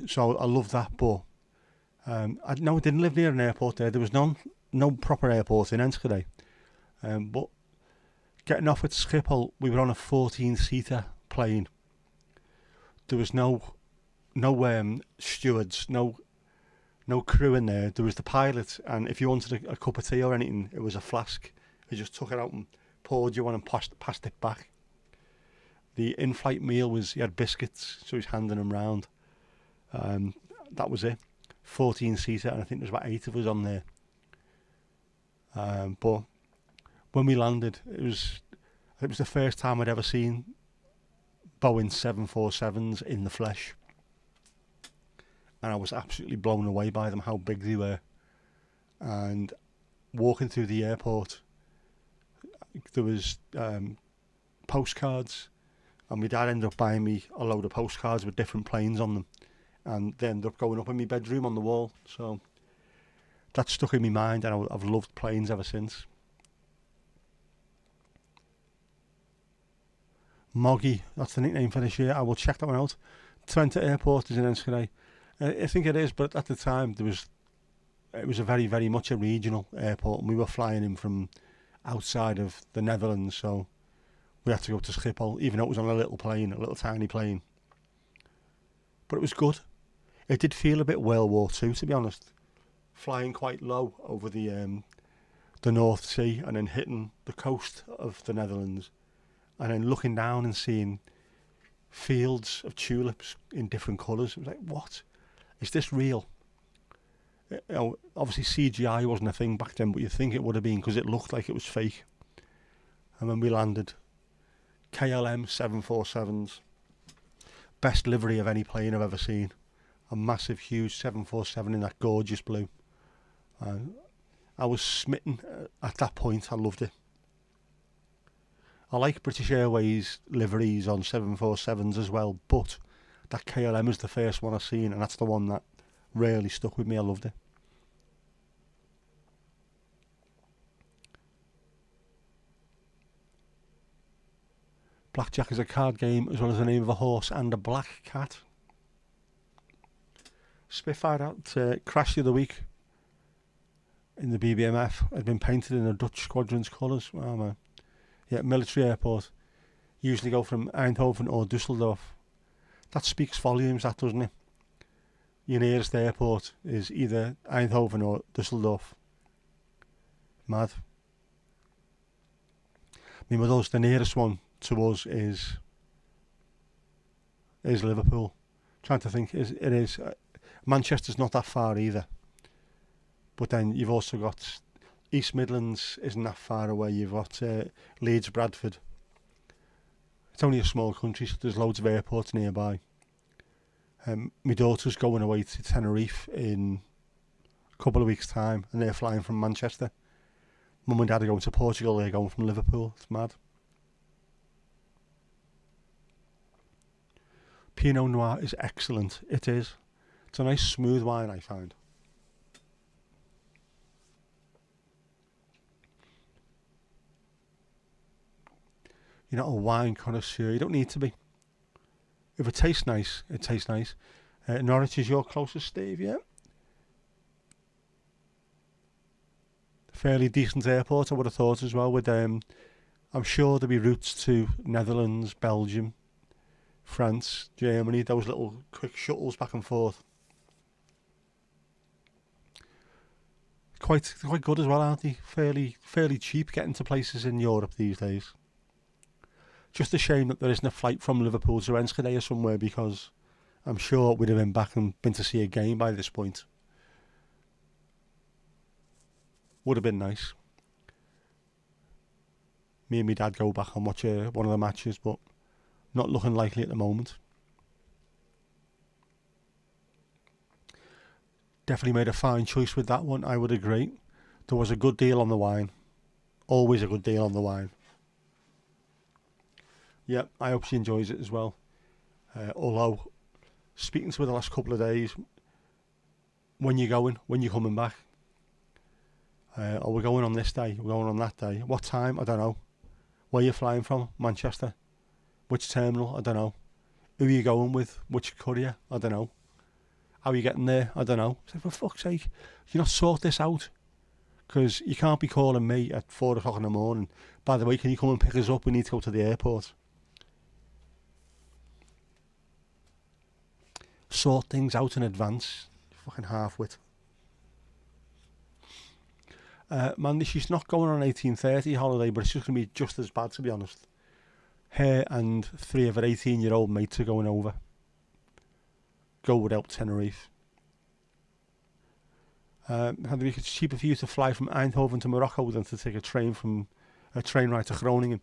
A: So I love that, but I didn't live near an airport there. There was no proper airport in Enschede. But getting off at Schiphol, we were on a 14-seater plane. There was no stewards, no crew in there. There was the pilot, and if you wanted a cup of tea or anything, it was a flask. He just took it out and poured you one and passed it back. The in-flight meal was, he had biscuits, so he was handing them round. That was it. 14-seater, and I think there's about 8 of us on there. But when we landed, it was the first time I'd ever seen Boeing 747s in the flesh. And I was absolutely blown away by them, how big they were. And walking through the airport, there was postcards, and my dad ended up buying me a load of postcards with different planes on them, and they ended up going up in my bedroom on the wall. So that stuck in my mind, and I've loved planes ever since. Moggy, that's the nickname for this year. I will check that one out. Twente Airport is in Enschede. I think it is, but at the time it was a very, very much a regional airport, and we were flying in from outside of the Netherlands, so we had to go to Schiphol, even though it was on a little tiny plane. But it was good. It did feel a bit World War II, to be honest. Flying quite low over the North Sea and then hitting the coast of the Netherlands, and then looking down and seeing fields of tulips in different colours. It was like, what? Is this real? Obviously CGI wasn't a thing back then, but you'd think it would have been because it looked like it was fake. And when we landed, KLM 747s, best livery of any plane I've ever seen. A massive, huge 747 in that gorgeous blue. I was smitten at that point. I loved it. I like British Airways liveries on 747s as well, but that KLM is the first one I've seen, and that's the one that really stuck with me. I loved it. Blackjack is a card game as well as the name of a horse and a black cat. Spitfire out crashed the other week in the BBMF. Had been painted in the Dutch squadron's colours. Oh man. Yeah, military airport. Usually go from Eindhoven or Düsseldorf. That speaks volumes, that, doesn't it? Your nearest airport is either Eindhoven or Düsseldorf. Mad. I mean, with us, the nearest one to us is Liverpool. Trying to think, it is Manchester's not that far either. But then you've also got East Midlands isn't that far away. You've got Leeds, Bradford. It's only a small country, so there's loads of airports nearby. My daughter's going away to Tenerife in a couple of weeks' time, and they're flying from Manchester. Mum and Dad are going to Portugal, they're going from Liverpool. It's mad. Pinot Noir is excellent. It is. It's a nice smooth wine, I find. You're not a wine connoisseur. You don't need to be. If it tastes nice, it tastes nice. Norwich is your closest, Steve, yeah? Fairly decent airport, I would have thought as well. With I'm sure there'll be routes to Netherlands, Belgium, France, Germany. Those little quick shuttles back and forth. Quite good as well, aren't they? Fairly cheap getting to places in Europe these days. Just a shame that there isn't a flight from Liverpool to Enschede or somewhere, because I'm sure we'd have been back and been to see a game by this point. Would have been nice. Me and my dad go back and watch one of the matches, but not looking likely at the moment. Definitely made a fine choice with that one, I would agree. There was a good deal on the wine. Always a good deal on the wine. Yeah, I hope she enjoys it as well. Although, speaking to her the last couple of days, when you going? When you coming back? Are we going on this day? We're going on that day. What time? I don't know. Where you flying from? Manchester. Which terminal? I don't know. Who are you going with? Which courier? I don't know. How are you getting there? I don't know. So for fuck's sake, you not sort this out? Because you can't be calling me at 4 o'clock in the morning. By the way, can you come and pick us up? We need to go to the airport. Sort things out in advance. Fucking half-wit. Mandy, she's not going on an 1830 holiday, but it's just going to be just as bad, to be honest. Her and 3 of her 18-year-old mates are going over. Go without Tenerife. It's cheaper for you to fly from Eindhoven to Morocco than to take a train ride to Groningen.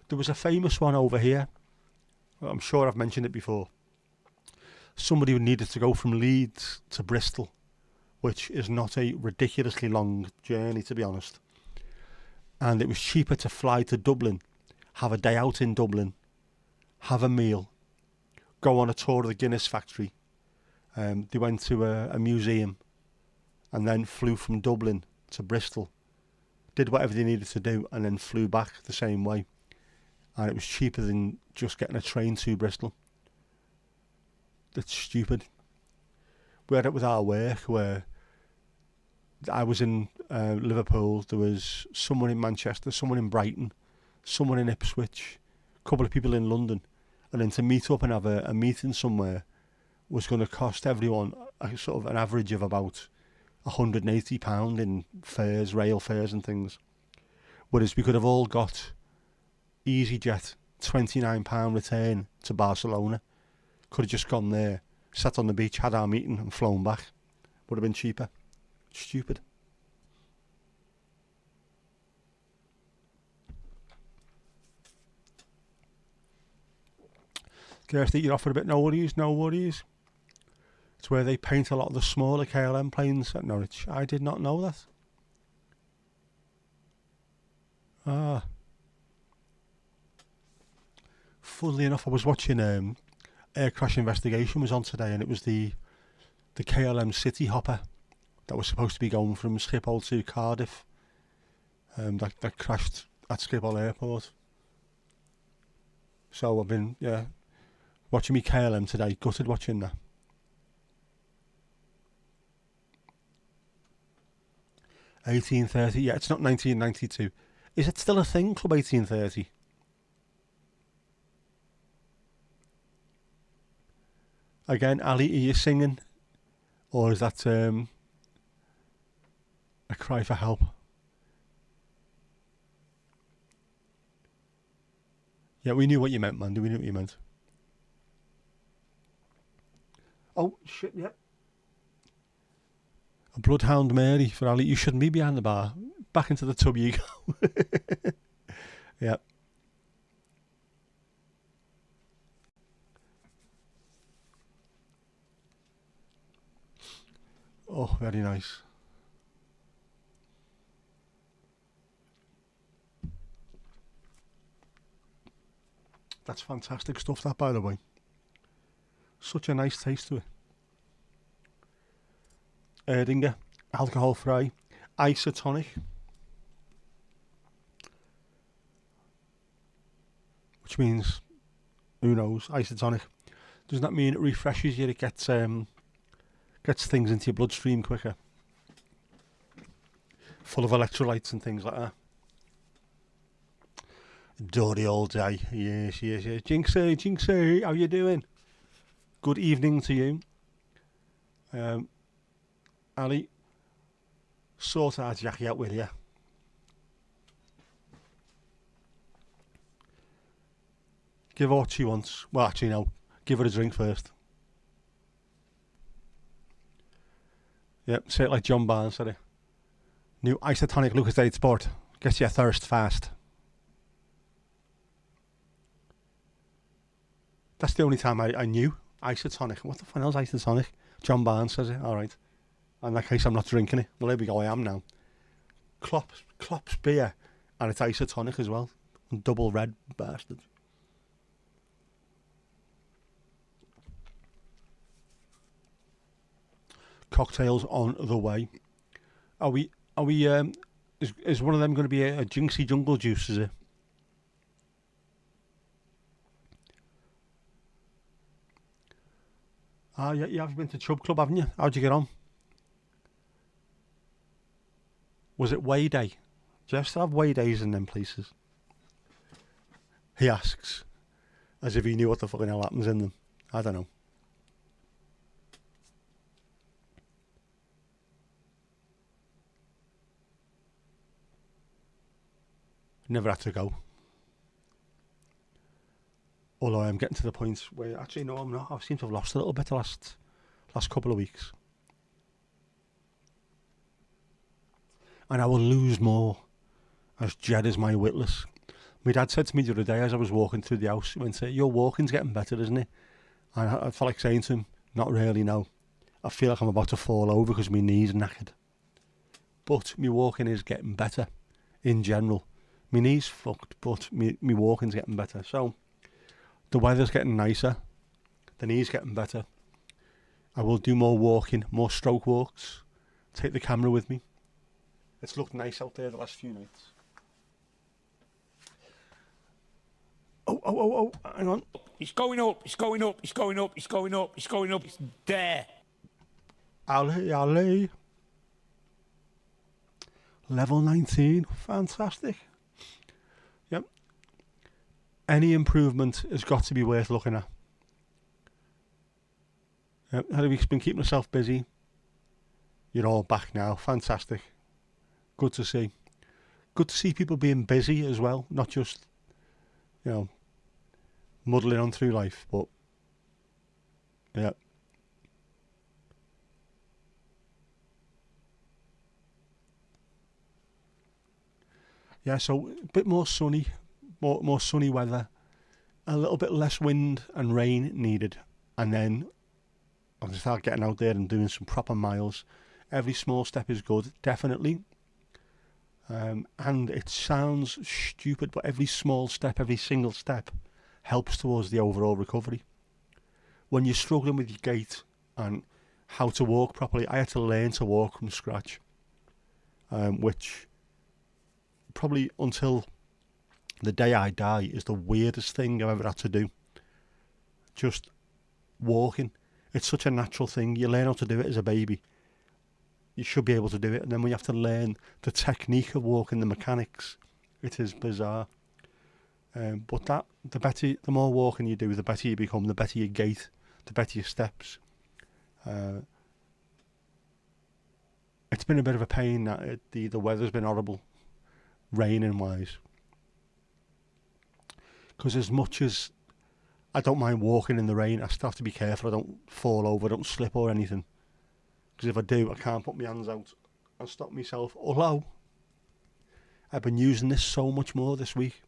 A: There was a famous one over here. I'm sure I've mentioned it before. Somebody who needed to go from Leeds to Bristol, which is not a ridiculously long journey, to be honest. And it was cheaper to fly to Dublin, have a day out in Dublin, have a meal, go on a tour of the Guinness factory. They went to a museum and then flew from Dublin to Bristol, did whatever they needed to do, and then flew back the same way. And it was cheaper than just getting a train to Bristol. That's stupid. We had it with our work where I was in Liverpool, there was someone in Manchester, someone in Brighton, someone in Ipswich, a couple of people in London, and then to meet up and have a meeting somewhere was going to cost everyone a sort of an average of about £180 in fares, rail fares and things. Whereas we could have all got EasyJet, £29 return to Barcelona. Could have just gone there, sat on the beach, had our meeting and flown back. Would have been cheaper. Stupid. Kirsty, you're offered a bit. No worries, no worries. It's where they paint a lot of the smaller KLM planes at Norwich. I did not know that. Ah. Funnily enough, I was watching Air Crash Investigation was on today, and it was the KLM City Hopper that was supposed to be going from Schiphol to Cardiff. That crashed at Schiphol Airport. So I've been watching me KLM today. Gutted watching that. $18.30. Yeah, it's not 1992. Is it still a thing, Club 1830? Again, Ali, are you singing? Or is that a cry for help? Yeah, we knew what you meant, Mandy. We knew what you meant. Oh, shit, yeah. A Bloodhound Mary for Ali. You shouldn't be behind the bar. Back into the tub you go. Yeah. Oh, very nice. That's fantastic stuff, that, by the way. Such a nice taste to it. Erdinger, alcohol free, isotonic. Which means, who knows, isotonic. Doesn't that mean it refreshes you? It gets things into your bloodstream quicker. full of electrolytes and things like that. Dirty all day. Yes. Jinxie, how you doing? Good evening to you. Ali, sort our Jackie out with you. Give her what she wants. Well, actually, no. Give her a drink first. Yep, say it like John Barnes said it. New isotonic Lucozade Sport. Gets your thirst fast. That's the only time I knew isotonic. What the fuck else isotonic? John Barnes says it. Alright. In that case, I'm not drinking it. Well, there we go. I am now. Klopp's beer. And it's isotonic as well. And double red bastard. Cocktails on the way. Are we is one of them going to be a Jinxie Jungle Juice, is it? Yeah, you have been to Chub Club, haven't you? How'd you get on? Was it Way Day? Do you still have Way Days in them places? He asks, as if he knew what the fucking hell happens in them. I don't know. Never had to go. Although I'm getting to the point where actually no, I'm not. I seem to have lost a little bit the last couple of weeks, and I will lose more as Jed is my witness. My dad said to me the other day as I was walking through the house, he went, "Your walking's getting better, isn't it?" And I felt like saying to him, "Not really, no. I feel like I'm about to fall over because my knee's knackered. But my walking is getting better in general. My knee's fucked, but my walking's getting better. So the weather's getting nicer. The knee's getting better. I will do more walking, more stroke walks. Take the camera with me. It's looked nice out there the last few nights." Oh, hang on.
B: It's going up, it's going up, it's going up, it's going up, it's going up, it's there.
A: Ali. Level 19. Fantastic. Yep. Any improvement has got to be worth looking at. Yep. Have been keeping yourself busy? You're all back now. Fantastic. Good to see. Good to see people being busy as well, not just, muddling on through life, but yeah. Yeah, so a bit more sunny, more sunny weather, a little bit less wind and rain needed, and then I'll start getting out there and doing some proper miles. Every small step is good, definitely. And it sounds stupid, but every small step, every single step helps towards the overall recovery. When you're struggling with your gait and how to walk properly, I had to learn to walk from scratch, which probably until the day I die is the weirdest thing I've ever had to do. Just walking. It's such a natural thing. You learn how to do it as a baby. You should be able to do it, and then when you have to learn the technique of walking, the mechanics, it is bizarre. But the more walking you do, the better you become, the better your gait, the better your steps. It's been a bit of a pain that the weather's been horrible, raining wise. Because as much as I don't mind walking in the rain, I still have to be careful I don't fall over, I don't slip or anything. Because if I do, I can't put my hands out and stop myself. Although, I've been using this so much more this week.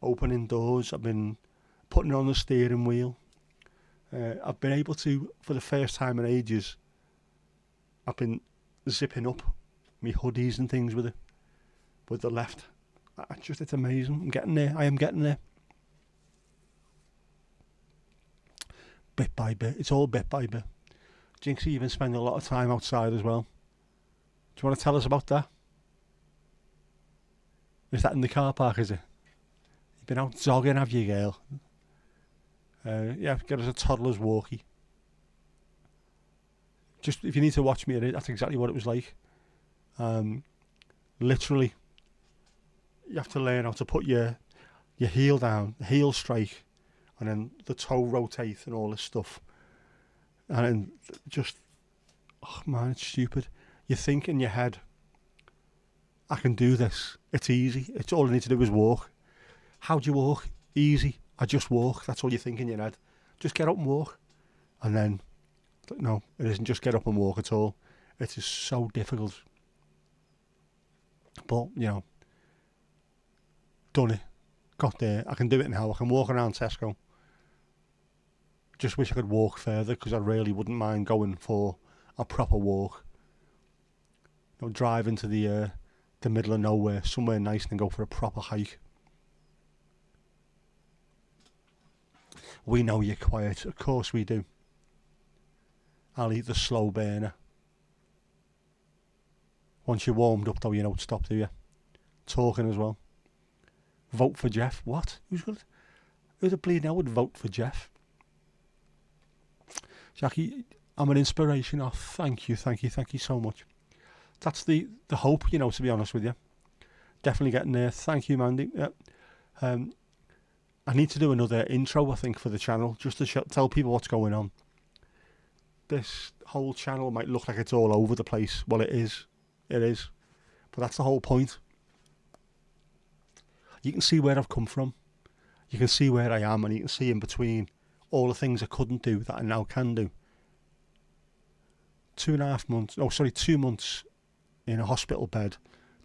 A: Opening doors, I've been putting on the steering wheel. I've been able to, for the first time in ages, I've been zipping up my hoodies and things with it, with the left. It's amazing. I'm getting there. I am getting there. Bit by bit. It's all bit by bit. Jinxie, you've been spending a lot of time outside as well. Do you want to tell us about that? Is that in the car park, is it? You've been out jogging, have you, girl? Yeah, get us a toddler's walkie. Just if you need to watch me, that's exactly what it was like. Literally, you have to learn how to put your heel down, heel strike, and then the toe rotate and all this stuff. And then just, oh man, it's stupid. You think in your head, I can do this. It's easy. It's all I need to do is walk. How do you walk? Easy. I just walk. That's all you think in your head. Just get up and walk. And then, no, it isn't just get up and walk at all. It is so difficult. But, you know, done it. Got there. I can do it now. I can walk around Tesco. Just wish I could walk further, because I really wouldn't mind going for a proper walk. You know, drive into the middle of nowhere, somewhere nice, and then go for a proper hike. We know you're quiet. Of course we do. I'll eat the slow burner. Once you're warmed up, though, you don't stop, do you? Talking as well. Vote for Jeff. What? Who the bleeding hell would vote for Jeff? Jackie, I'm an inspiration. Oh, thank you so much. That's the hope, you know, to be honest with you. Definitely getting there. Thank you, Mandy. Yep. I need to do another intro, I think, for the channel, just to tell people what's going on. This whole channel might look like it's all over the place. Well, it is. It is. But that's the whole point. You can see where I've come from. You can see where I am, and you can see in between all the things I couldn't do that I now can do. 2 months in a hospital bed,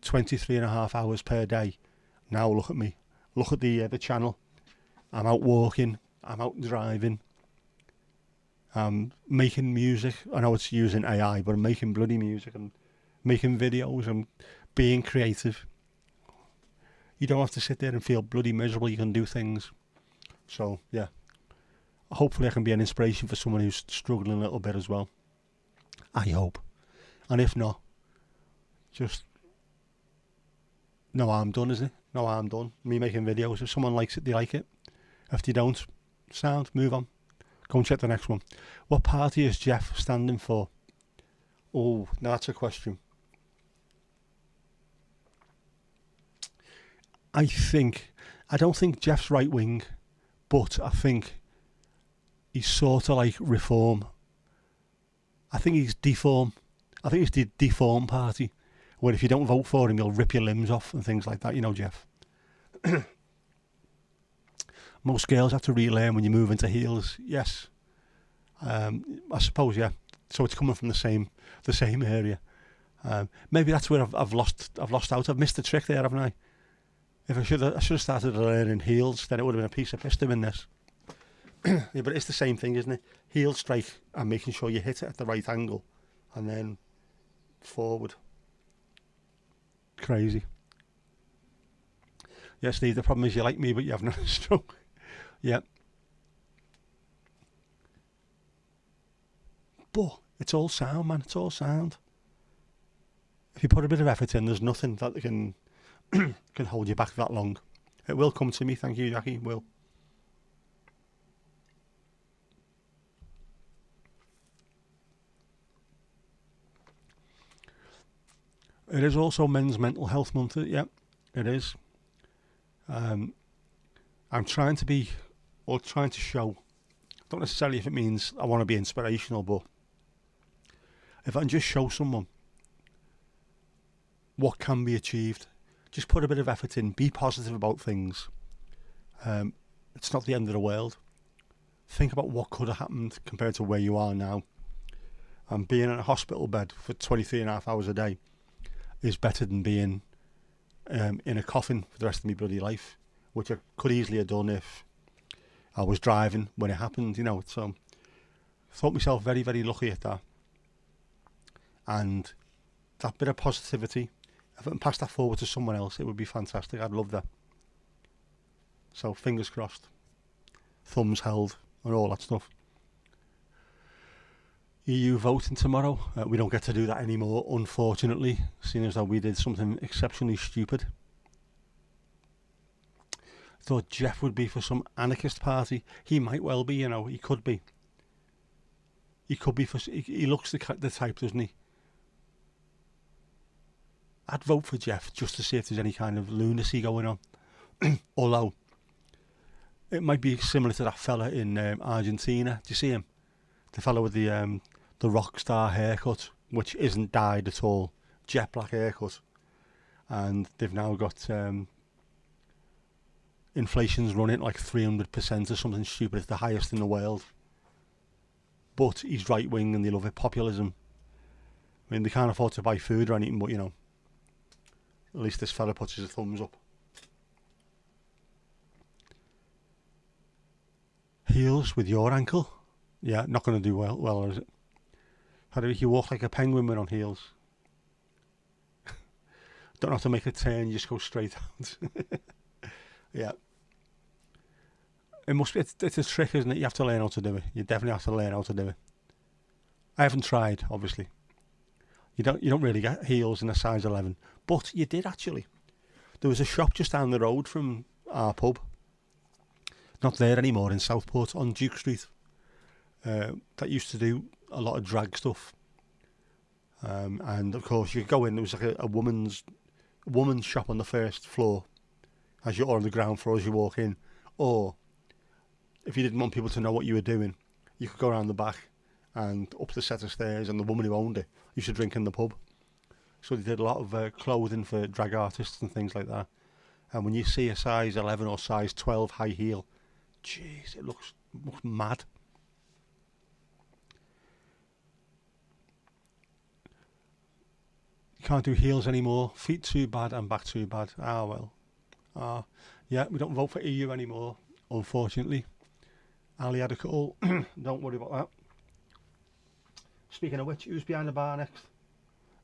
A: 23.5 hours per day. Now look at me. Look at the channel. I'm out walking. I'm out driving. I'm making music. I know it's using AI, but I'm making bloody music and making videos and being creative. You don't have to sit there and feel bloody miserable. You can do things. So, yeah. Hopefully I can be an inspiration for someone who's struggling a little bit as well. I hope. And if not, just no harm done, isn't it? No harm done. Me making videos. If someone likes it, they like it. If they don't, sound, move on. Go and check the next one. What party is Jeff standing for? Oh, now that's a question. I don't think Jeff's right wing, but I think he's sort of like reform. I think he's deform. I think it's the deform party, where if you don't vote for him, he'll rip your limbs off and things like that, you know, Jeff. Most girls have to relearn when you move into heels. Yes. I suppose, yeah. So it's coming from the same area. Maybe that's where I've lost out. I've missed the trick there, haven't I? If I should have started learning heels, then it would have been a piece of piss doing this. Yeah, but it's the same thing, isn't it? Heel strike and making sure you hit it at the right angle, and then forward. Crazy. Yeah, Steve, the problem is you like me, but you haven't had a stroke. Yeah. But it's all sound, man. It's all sound. If you put a bit of effort in, there's nothing that can can hold you back that long. It will come to me. Thank you, Jackie. It will. It is also Men's Mental Health Month. Yeah, it is. I'm trying to show, not necessarily if it means I want to be inspirational, but if I can just show someone what can be achieved, just put a bit of effort in, be positive about things. It's not the end of the world. Think about what could have happened compared to where you are now. And being in a hospital bed for 23.5 hours a day is better than being in a coffin for the rest of my bloody life, which I could easily have done if I was driving when it happened, you know. So I thought myself very, very lucky at that. And that bit of positivity, if I can pass that forward to someone else, it would be fantastic. I'd love that. So fingers crossed, thumbs held, and all that stuff. EU voting tomorrow. We don't get to do that anymore, unfortunately, seeing as though we did something exceptionally stupid. Thought Jeff would be for some anarchist party. He might well be, you know. He could be. He could be for. He looks the type, doesn't he? I'd vote for Jeff just to see if there's any kind of lunacy going on. Although, it might be similar to that fella in Argentina. Do you see him? The fella with the rock star haircut, which isn't dyed at all. Jet black haircut. And they've now got inflation's running like 300% or something stupid. It's the highest in the world. But he's right wing and they love it. Populism. I mean, they can't afford to buy food or anything, but you know, at least this fella puts his thumbs up. Heels with your ankle? Yeah, not going to do well, is it? How do you walk like a penguin when on heels? Don't have to make a turn, you just go straight out. Yeah. It must be, it's a trick, isn't it? You have to learn how to do it. You definitely have to learn how to do it. I haven't tried, obviously. You don't really get heels in a size 11. But you did actually. There was a shop just down the road from our pub. Not there anymore, in Southport on Duke Street. That used to do a lot of drag stuff. And of course you could go in, there was like a woman's shop on the first floor as you're on the ground floor as you walk in. Or if you didn't want people to know what you were doing, you could go around the back and up the set of stairs, and the woman who owned it used to drink in the pub. So they did a lot of clothing for drag artists and things like that. And when you see a size 11 or size 12 high heel, jeez, it looks mad. You can't do heels anymore. Feet too bad and back too bad. Ah, well. Yeah, we don't vote for EU anymore, unfortunately. Ali had a call. Don't worry about that. Speaking of which, who's behind the bar next?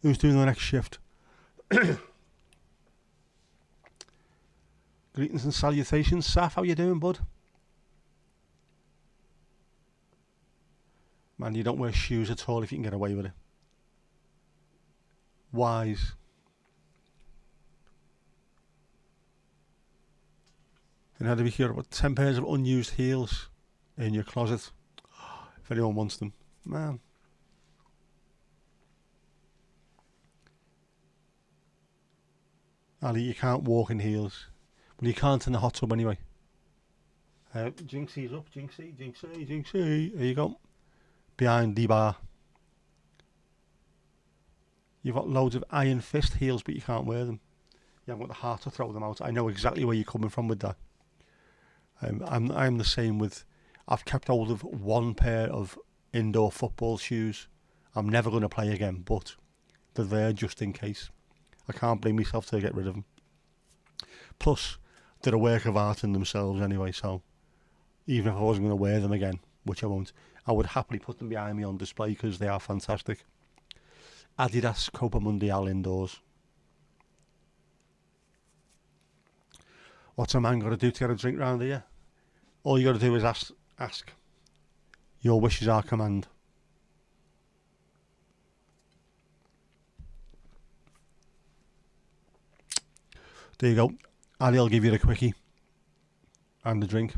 A: Who's doing the next shift? Greetings and salutations. Saf, how you doing, bud? Man, you don't wear shoes at all if you can get away with it. Wise. And how do we hear about 10 pairs of unused heels in your closet? If anyone wants them. Man. Ali, you can't walk in heels. Well, you can't in the hot tub anyway. Jinxie's up. Jinxie. There you go. Behind the bar. You've got loads of iron fist heels, but you can't wear them. You haven't got the heart to throw them out. I know exactly where you're coming from with that. I'm the same with... I've kept hold of one pair of indoor football shoes. I'm never going to play again, but they're there just in case. I can't bring myself to get rid of them. Plus, they're a work of art in themselves anyway, so even if I wasn't going to wear them again, which I won't, I would happily put them behind me on display because they are fantastic. Adidas Copa Mundial indoors. What's a man got to do to get a drink round here? All you got to do is ask. Your wishes are command. There you go. Ali will give you the quickie and the drink.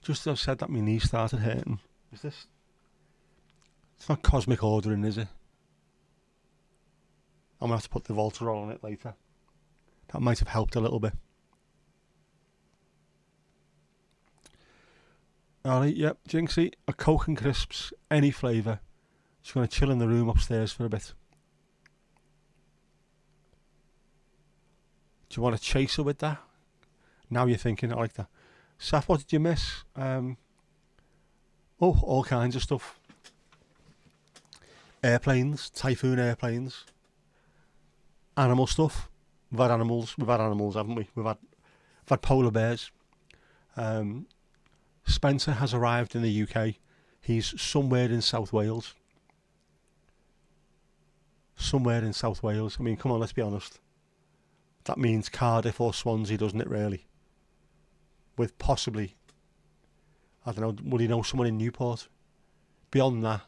A: Just as I've said that, my knee started hurting. Is this? It's not cosmic ordering, is it? I'm going to have to put the Voltarol on it later. That might have helped a little bit. Alright, yep, Jinxie, a Coke and crisps, any flavour. Just going to chill in the room upstairs for a bit. Do you want a chaser with that? Now you're thinking, I like that. Saf, what did you miss? All kinds of stuff. Airplanes, typhoon airplanes. Animal stuff. We've had animals, haven't we? We've had polar bears. Spencer has arrived in the UK. He's somewhere in South Wales. I mean, come on, let's be honest. That means Cardiff or Swansea, doesn't it, really? With possibly, I don't know, would he know someone in Newport? Beyond that,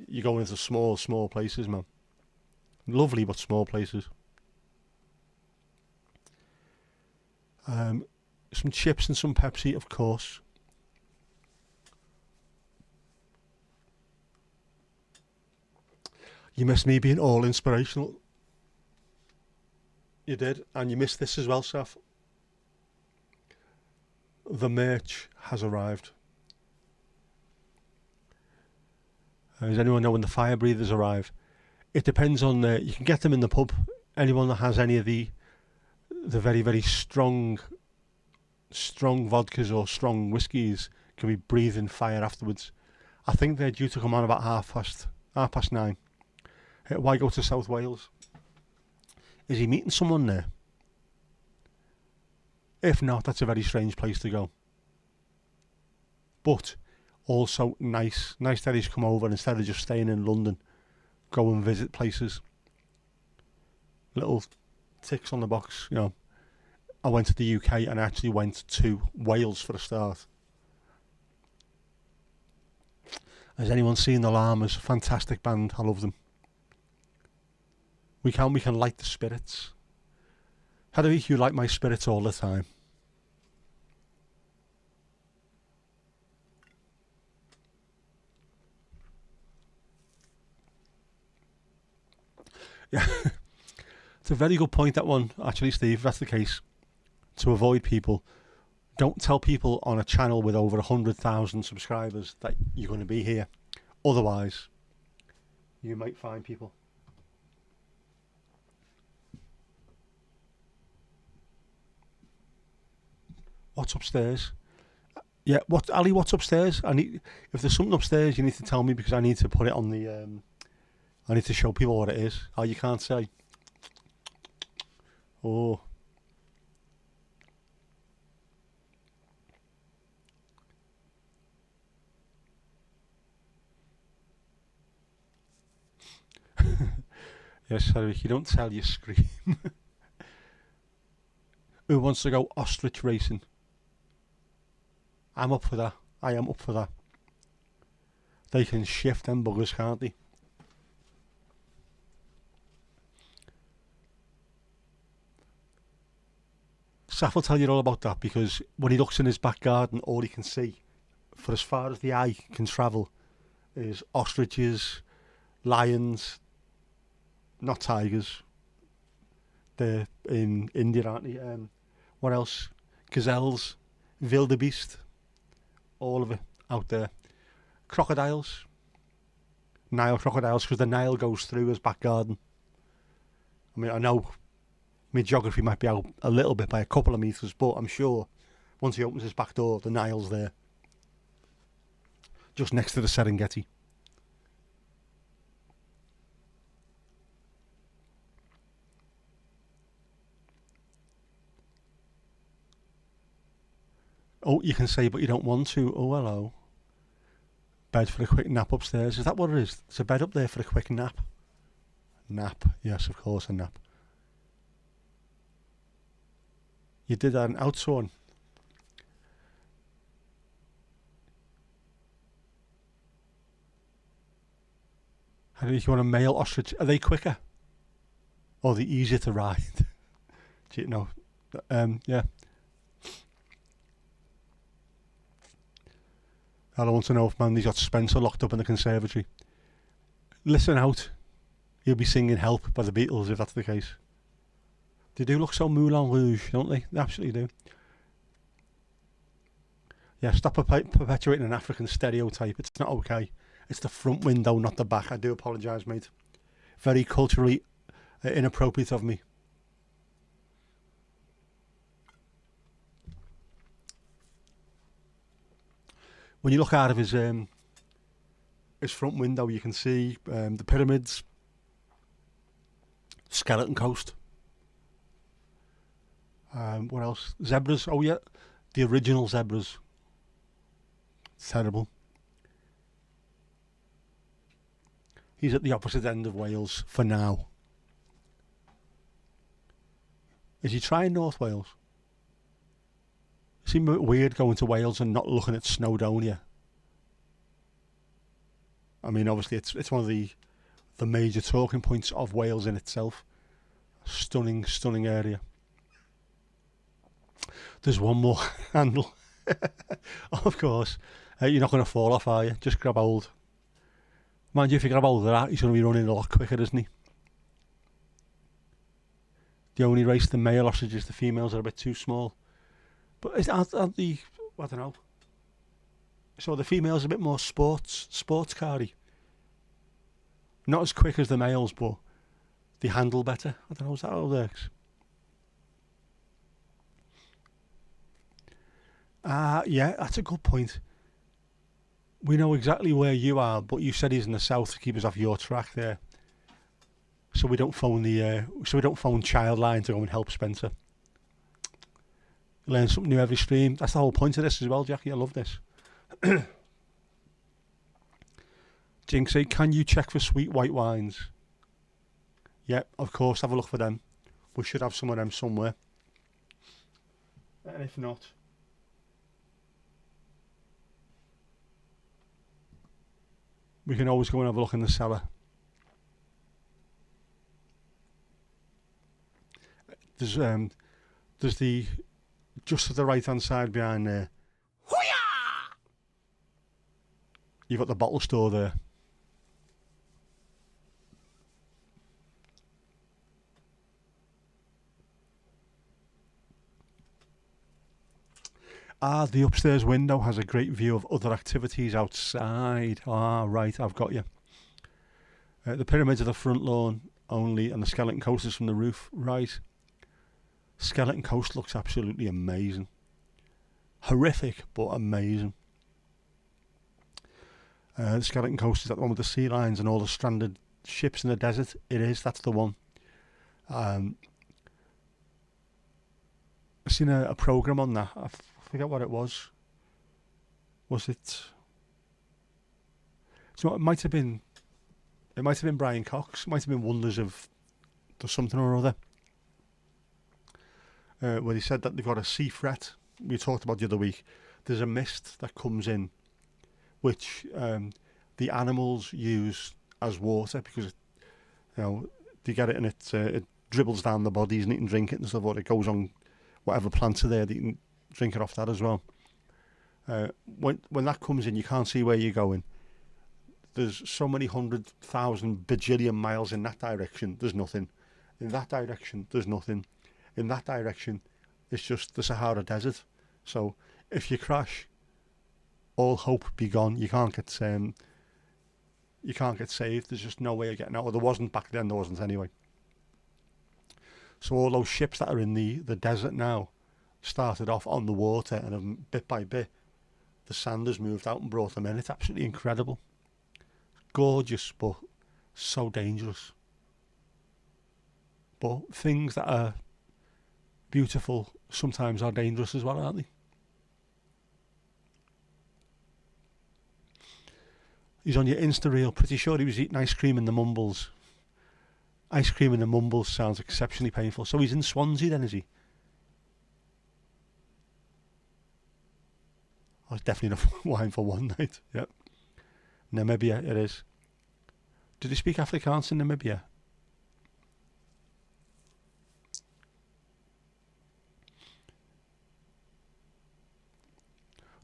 A: you're going into small places, man. Lovely, but small places. Some chips and some Pepsi, of course. You missed me being all inspirational. You did, and you missed this as well, Seth. The merch has arrived. Does anyone know when the fire breathers arrive? It depends on you can get them in the pub. Anyone that has any of the very, very strong vodkas or strong whiskies can be breathing fire afterwards. I think they're due to come on about 9:30. Why go to South Wales? Is he meeting someone there? If not, that's a very strange place to go. But also nice that he's come over instead of just staying in London. Go and visit places. Little ticks on the box, you know. I went to the UK and I actually went to Wales for a start. Has anyone seen the Llamas? Fantastic band, I love them. We can light the spirits. How do you light my spirits all the time? Yeah, it's a very good point, that one, actually, Steve. If that's the case, to avoid people, don't tell people on a channel with over 100,000 subscribers that you're going to be here. Otherwise, you might find people. What's upstairs? Yeah, Ali, what's upstairs? If there's something upstairs, you need to tell me, because I need to put it on the I need to show people what it is. Oh, you can't say. Oh. Yes, sorry, if you don't tell, you scream. Who wants to go ostrich racing? I'm up for that. I am up for that. They can shift them buggers, can't they? Saf will tell you all about that, because when he looks in his back garden, all he can see, for as far as the eye can travel, is ostriches, lions, not tigers. They're in India, aren't they? What else? Gazelles, wildebeest, all of it out there. Crocodiles, Nile crocodiles, because the Nile goes through his back garden. I mean, I know my geography might be out a little bit by a couple of metres, but I'm sure once he opens his back door, the Nile's there. Just next to the Serengeti. Oh, you can say, but you don't want to. Oh, hello. Bed for a quick nap upstairs. Is that what it is? There's a bed up there for a quick nap. Nap. Yes, of course, a nap. You did an outsourcing. How do you want a male ostrich? Are they quicker? Or are they easier to ride? Do you know? Yeah. I want to know if Mandy's got Spencer locked up in the conservatory. Listen out. He'll be singing Help by the Beatles if that's the case. They do look so Moulin Rouge, don't they? They absolutely do. Yeah, stop perpetuating an African stereotype. It's not okay. It's the front window, not the back. I do apologise, mate. Very culturally inappropriate of me. When you look out of his front window, you can see the pyramids, Skeleton Coast. What else? Zebras. Oh yeah, the original zebras. It's terrible. He's at the opposite end of Wales for now. Is he trying North Wales? It seems weird going to Wales and not looking at Snowdonia. I mean, obviously it's one of the major talking points of Wales in itself. Stunning, stunning area. There's one more handle. Of course. You're not going to fall off, are you? Just grab hold. Mind you, if you grab hold of that, he's going to be running a lot quicker, isn't he? The only race the male ostriches, the females are a bit too small. But aren't the, I don't know. So the females are a bit more sports car-y. Not as quick as the males, but they handle better. I don't know, is that how it works? Yeah, that's a good point. We know exactly where you are, but you said he's in the south to keep us off your track there. So we don't phone Childline to go and help Spencer. Learn something new every stream. That's the whole point of this as well, Jackie. I love this. Jinx say, can you check for sweet white wines? Yep, of course, have a look for them. We should have some of them somewhere. And if not, we can always go and have a look in the cellar. There's the, just to the right hand side behind there. Hoo-yah! You've got the bottle store there. The upstairs window has a great view of other activities outside. Right, I've got you. The pyramids are the front lawn only, and the skeleton coast is from the roof. Right. Skeleton Coast looks absolutely amazing. Horrific, but amazing. The Skeleton Coast is that one with the sea lions and all the stranded ships in the desert. It is, that's the one. I've seen a programme on that. I forget what it was. Was it? So it might have been Brian Cox. It might have been Wonders of something or other. Where he said that they've got a sea fret. We talked about the other week. There's a mist that comes in, which the animals use as water because they get it and it dribbles down the bodies and you can drink it and stuff. Or it goes on whatever plants are there. That you can drink it off that as well. When that comes in, you can't see where you're going. There's so many 100,000 bajillion miles in that direction. There's nothing. In that direction, there's nothing. In that direction, it's just the Sahara Desert. So if you crash, all hope be gone. You can't get saved. There's just no way of getting out. Or there wasn't back then. There wasn't anyway. So all those ships that are in the desert now started off on the water, and bit by bit, the sand has moved out and brought them in. It's absolutely incredible. Gorgeous, but so dangerous. But things that are beautiful sometimes are dangerous as well, aren't they? He's on your Insta reel. Pretty sure he was eating ice cream in the Mumbles. Ice cream in the Mumbles sounds exceptionally painful. So he's in Swansea then, is he? Oh, it's definitely enough wine for one night. Yep. Namibia, it is. Do they speak Afrikaans in Namibia?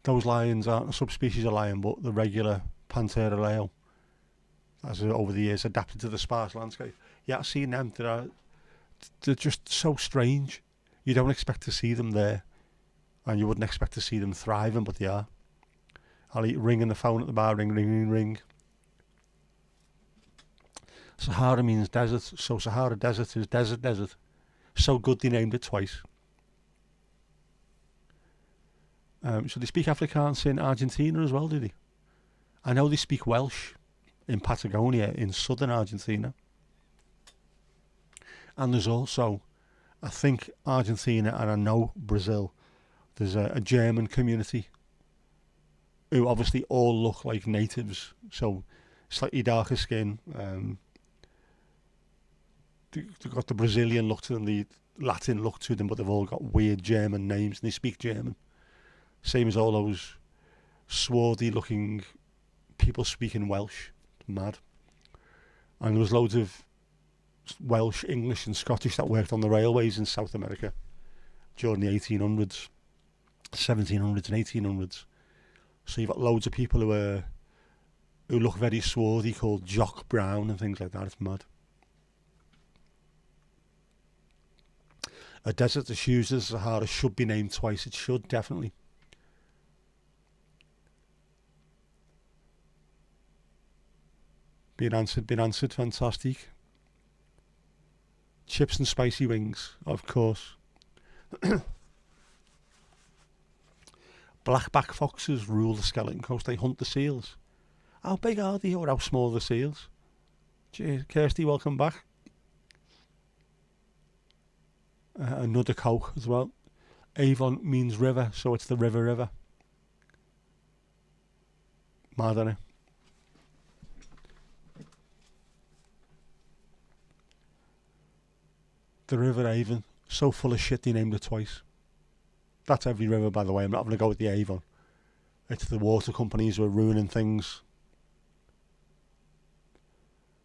A: Those lions aren't a subspecies of lion, but the regular Panthera leo, as over the years adapted to the sparse landscape. Yeah, I've seen them. They're just so strange. You don't expect to see them there, and you wouldn't expect to see them thriving, but they are. I'll eat ringing the phone at the bar, ring, ring, ring, ring. Sahara means desert, so Sahara Desert is desert. So good they named it twice. So they speak Afrikaans in Argentina as well, do they? I know they speak Welsh in Patagonia in southern Argentina. And there's also, I think, Argentina and I know Brazil. There's a German community who obviously all look like natives. So slightly darker skin. They've got the Brazilian look to them, the Latin look to them, but they've all got weird German names and they speak German. Same as all those swarthy looking people speaking Welsh. Mad. And there was loads of Welsh, English and Scottish that worked on the railways in South America during the 1800s, 1700s and 1800s. So you've got loads of people who are who look very swarthy called Jock Brown and things like that. It's mad. A desert as huge as the Sahara should be named twice. It should, definitely. Been answered, fantastic. Chips and spicy wings, of course. Blackback foxes rule the Skeleton Coast. They hunt the seals. How big are they, or how small are the seals? Cheers. Kirsty, welcome back. Another coke as well. Avon means river, so it's the river. Mad, innit? The River Avon, so full of shit they named it twice. That's every river, by the way. I'm not having a go with the Avon. It's the water companies who are ruining things.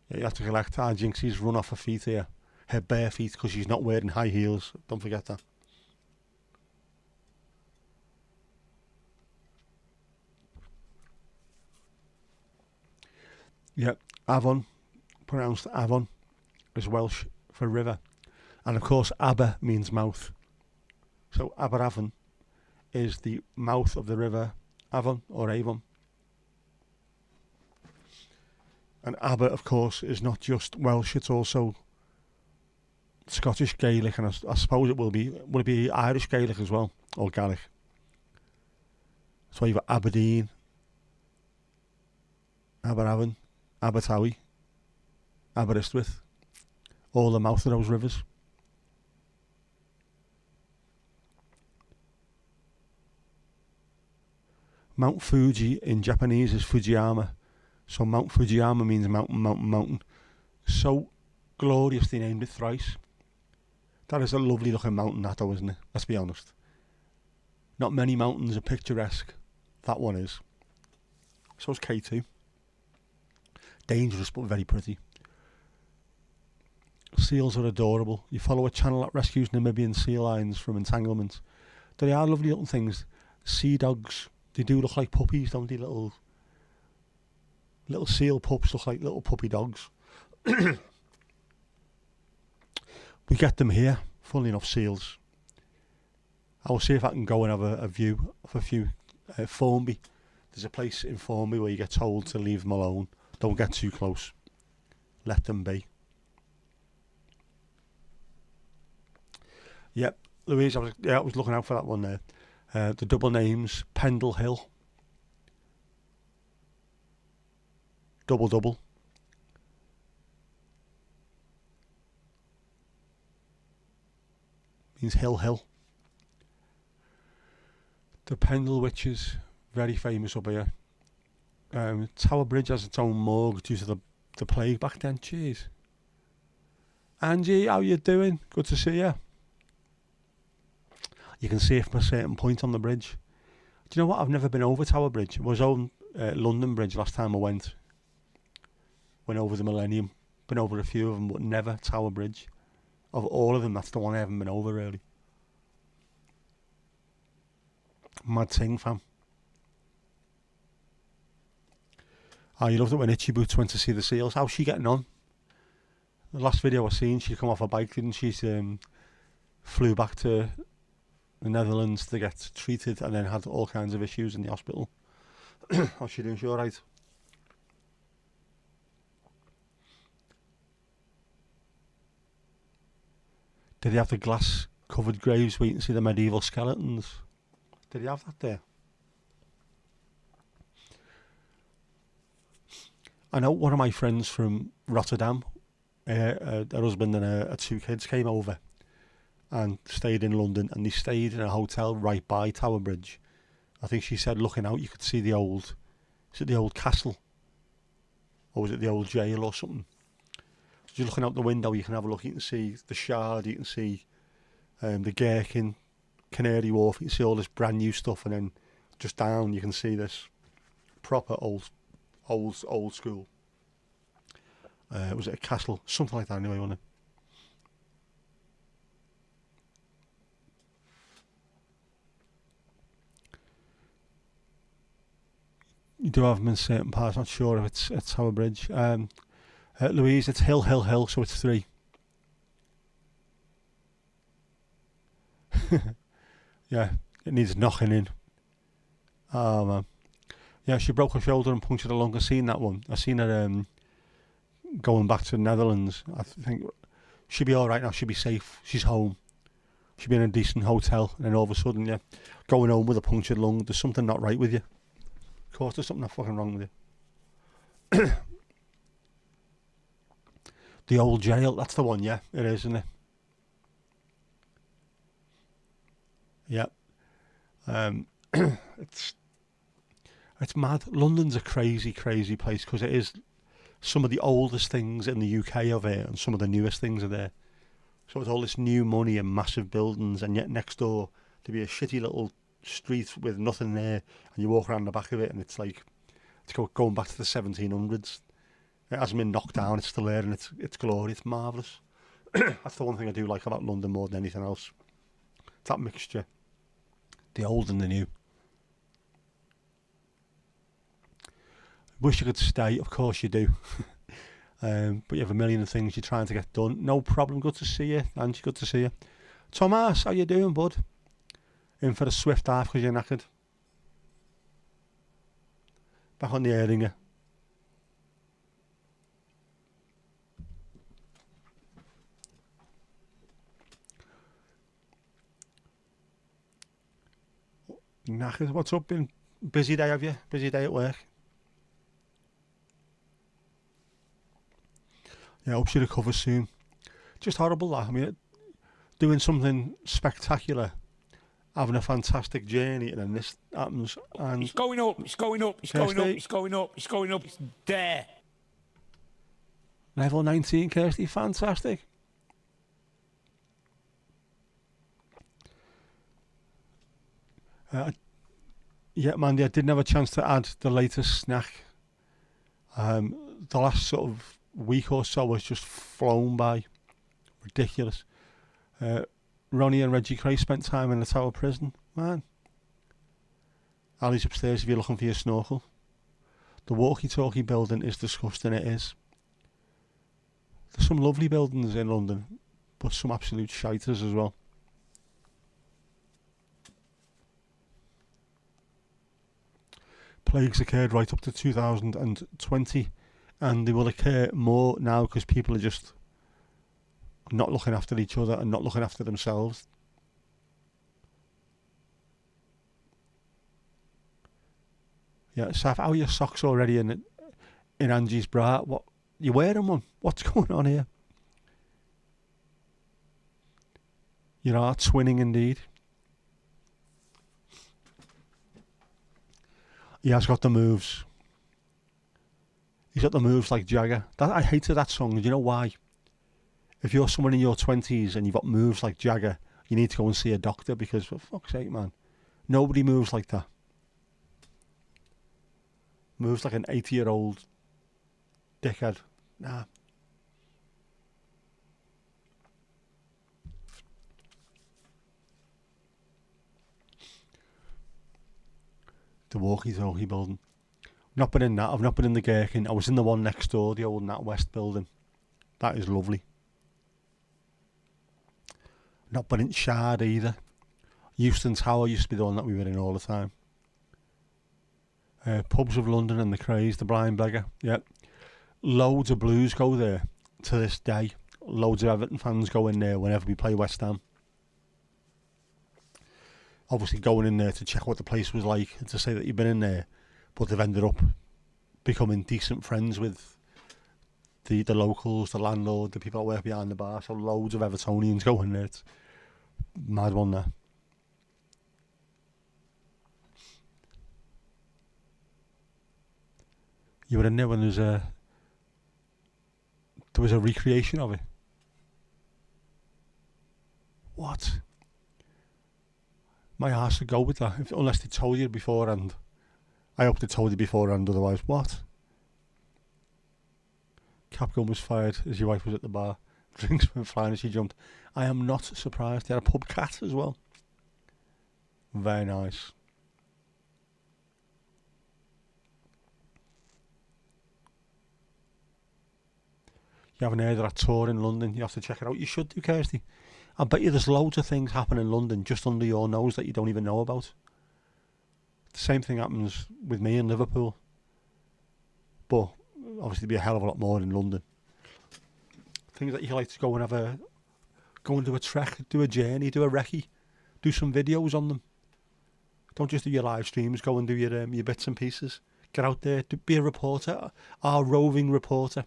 A: Yeah, you have to collect Jinxie's run off her feet here. Her bare feet, because she's not wearing high heels. Don't forget that. Yeah, Avon, pronounced Avon, is Welsh for river. And of course, Aber means mouth. So Aberavon is the mouth of the river Avon or Avon. And Aber, of course, is not just Welsh, it's also Scottish Gaelic, and I suppose will it be Irish Gaelic as well, or Gaelic. So you've got Aberdeen, Aberavon, Abertawe, Aberystwyth, all the mouth of those rivers. Mount Fuji in Japanese is Fujiyama. So Mount Fujiyama means mountain. So glorious they named it thrice. That is a lovely looking mountain, that though, isn't it? Let's be honest. Not many mountains are picturesque. That one is. So is K2. Dangerous but very pretty. Seals are adorable. You follow a channel that rescues Namibian sea lions from entanglement. They are lovely little things. Sea dogs. They do look like puppies, don't they? Little seal pups look like little puppy dogs. We get them here, funnily enough, seals. I'll see if I can go and have a view of a few. Formby. There's a place in Formby where you get told to leave them alone. Don't get too close. Let them be. Yep, Louise, I was looking out for that one there. The double names, Pendle Hill. Double. Means hill. The Pendle Witches, very famous up here. Tower Bridge has its own morgue due to the plague back then. Cheers. Angie, how you doing? Good to see you. You can see it from a certain point on the bridge. Do you know what? I've never been over Tower Bridge. It was on London Bridge last time I went. Went over the Millennium. Been over a few of them, but never Tower Bridge. Of all of them, that's the one I haven't been over, really. Mad thing, fam. Oh, you loved it when Itchy Boots went to see the seals. How's she getting on? The last video I seen, she come off a bike, didn't she? She flew back to the Netherlands to get treated and then had all kinds of issues in the hospital. How's she doing? She alright? Did he have the glass covered graves where you can see the medieval skeletons? Did he have that there? I know one of my friends from Rotterdam, her husband and her two kids came over and stayed in London, and they stayed in a hotel right by Tower Bridge. I think she said looking out you could see the old, is it the old castle? Or was it the old jail or something? So you're looking out the window, you can have a look, you can see the Shard, you can see the Gherkin, Canary Wharf, you can see all this brand new stuff, and then just down you can see this proper old school. Was it a castle? Something like that anyway, wasn't it? You do have them in certain parts. Not sure if it's at Tower Bridge. Louise, it's Hill, Hill, Hill, so it's 3. Yeah, it needs knocking in. Oh man. Yeah, she broke her shoulder and punctured her lung. I've seen that one. I've seen her going back to the Netherlands. I think she'll be alright now. She'll be safe. She's home. She'll be in a decent hotel. And then all of a sudden, yeah, going home with a punctured lung. There's something not right with you. Of course, there's something not fucking wrong with you. The old jail. That's the one, yeah. It is, isn't it? Yeah. It's mad. London's a crazy, crazy place because it is some of the oldest things in the UK are there and some of the newest things are there. So it's all this new money and massive buildings, and yet next door to be a shitty little street with nothing there, and you walk around the back of it and it's like it's going back to the 1700s. It hasn't been knocked down, it's still there, and it's glory, it's marvellous. That's the one thing I do like about London more than anything else. It's that mixture. The old and the new. Wish you could stay, of course you do. But you have a million things you're trying to get done. No problem, good to see you. Angie, good to see you. Thomas, how you doing, bud? In for a swift half because you're knackered. Back on the air, ringer. Knackered, what's up? Been busy day, have you? Busy day at work? Yeah, I hope she recovers soon. Just horrible that. I mean, doing something spectacular, having a fantastic journey, and then this happens. And
B: It's going up, it's going up, it's going up, it's going up, it's going up, it's there.
A: Level 19, Kirsty, fantastic. Yeah, Mandy, I didn't have a chance to add the latest snack. The last sort of week or so has just flown by. Ridiculous. Ronnie and Reggie Cray spent time in the Tower prison. Man. Ali's upstairs if you're looking for your snorkel. The walkie-talkie building is disgusting, it is. There's some lovely buildings in London, but some absolute shiters as well. Plagues occurred right up to 2020, and they will occur more now because people are just not looking after each other and not looking after themselves. Yeah, Saf, how are your socks already in Angie's bra? What, you wearing one? What's going on here? You are twinning indeed. He has got the moves. He's got the moves like Jagger. I hated that song. Do you know why? If you're someone in your 20s and you've got moves like Jagger, you need to go and see a doctor because, for fuck's sake, man, nobody moves like that. Moves like an 80-year-old dickhead. Nah. The walkie-talkie building. I've not been in that. I've not been in the Gherkin. I was in the one next door, the old NatWest building. That is lovely. Not been in Shard either. Euston Tower used to be the one that we were in all the time. Pubs of London and the Craze, the Blind Beggar. Yep. Loads of Blues go there to this day. Loads of Everton fans go in there whenever we play West Ham. Obviously going in there to check what the place was like and to say that you've been in there, but they've ended up becoming decent friends with the locals, the landlord, the people that work behind the bar. So loads of Evertonians go in there. It's mad one there. You were in there when there was a recreation of it. What? My arse would go with that, unless they told you beforehand. I hope they told you beforehand, otherwise, what? Capgun was fired as your wife was at the bar. Drinks went flying as she jumped. I am not surprised. They had a pub cat as well. Very nice. You haven't heard of that tour in London, you have to check it out. You should do, Kirsty. I bet you there's loads of things happening in London just under your nose that you don't even know about. The same thing happens with me in Liverpool. But obviously there'd be a hell of a lot more in London. Things that you like to go and do a trek, do a journey, do a recce, do some videos on them. Don't just do your live streams, go and do your bits and pieces. Get out there, be a reporter, our roving reporter,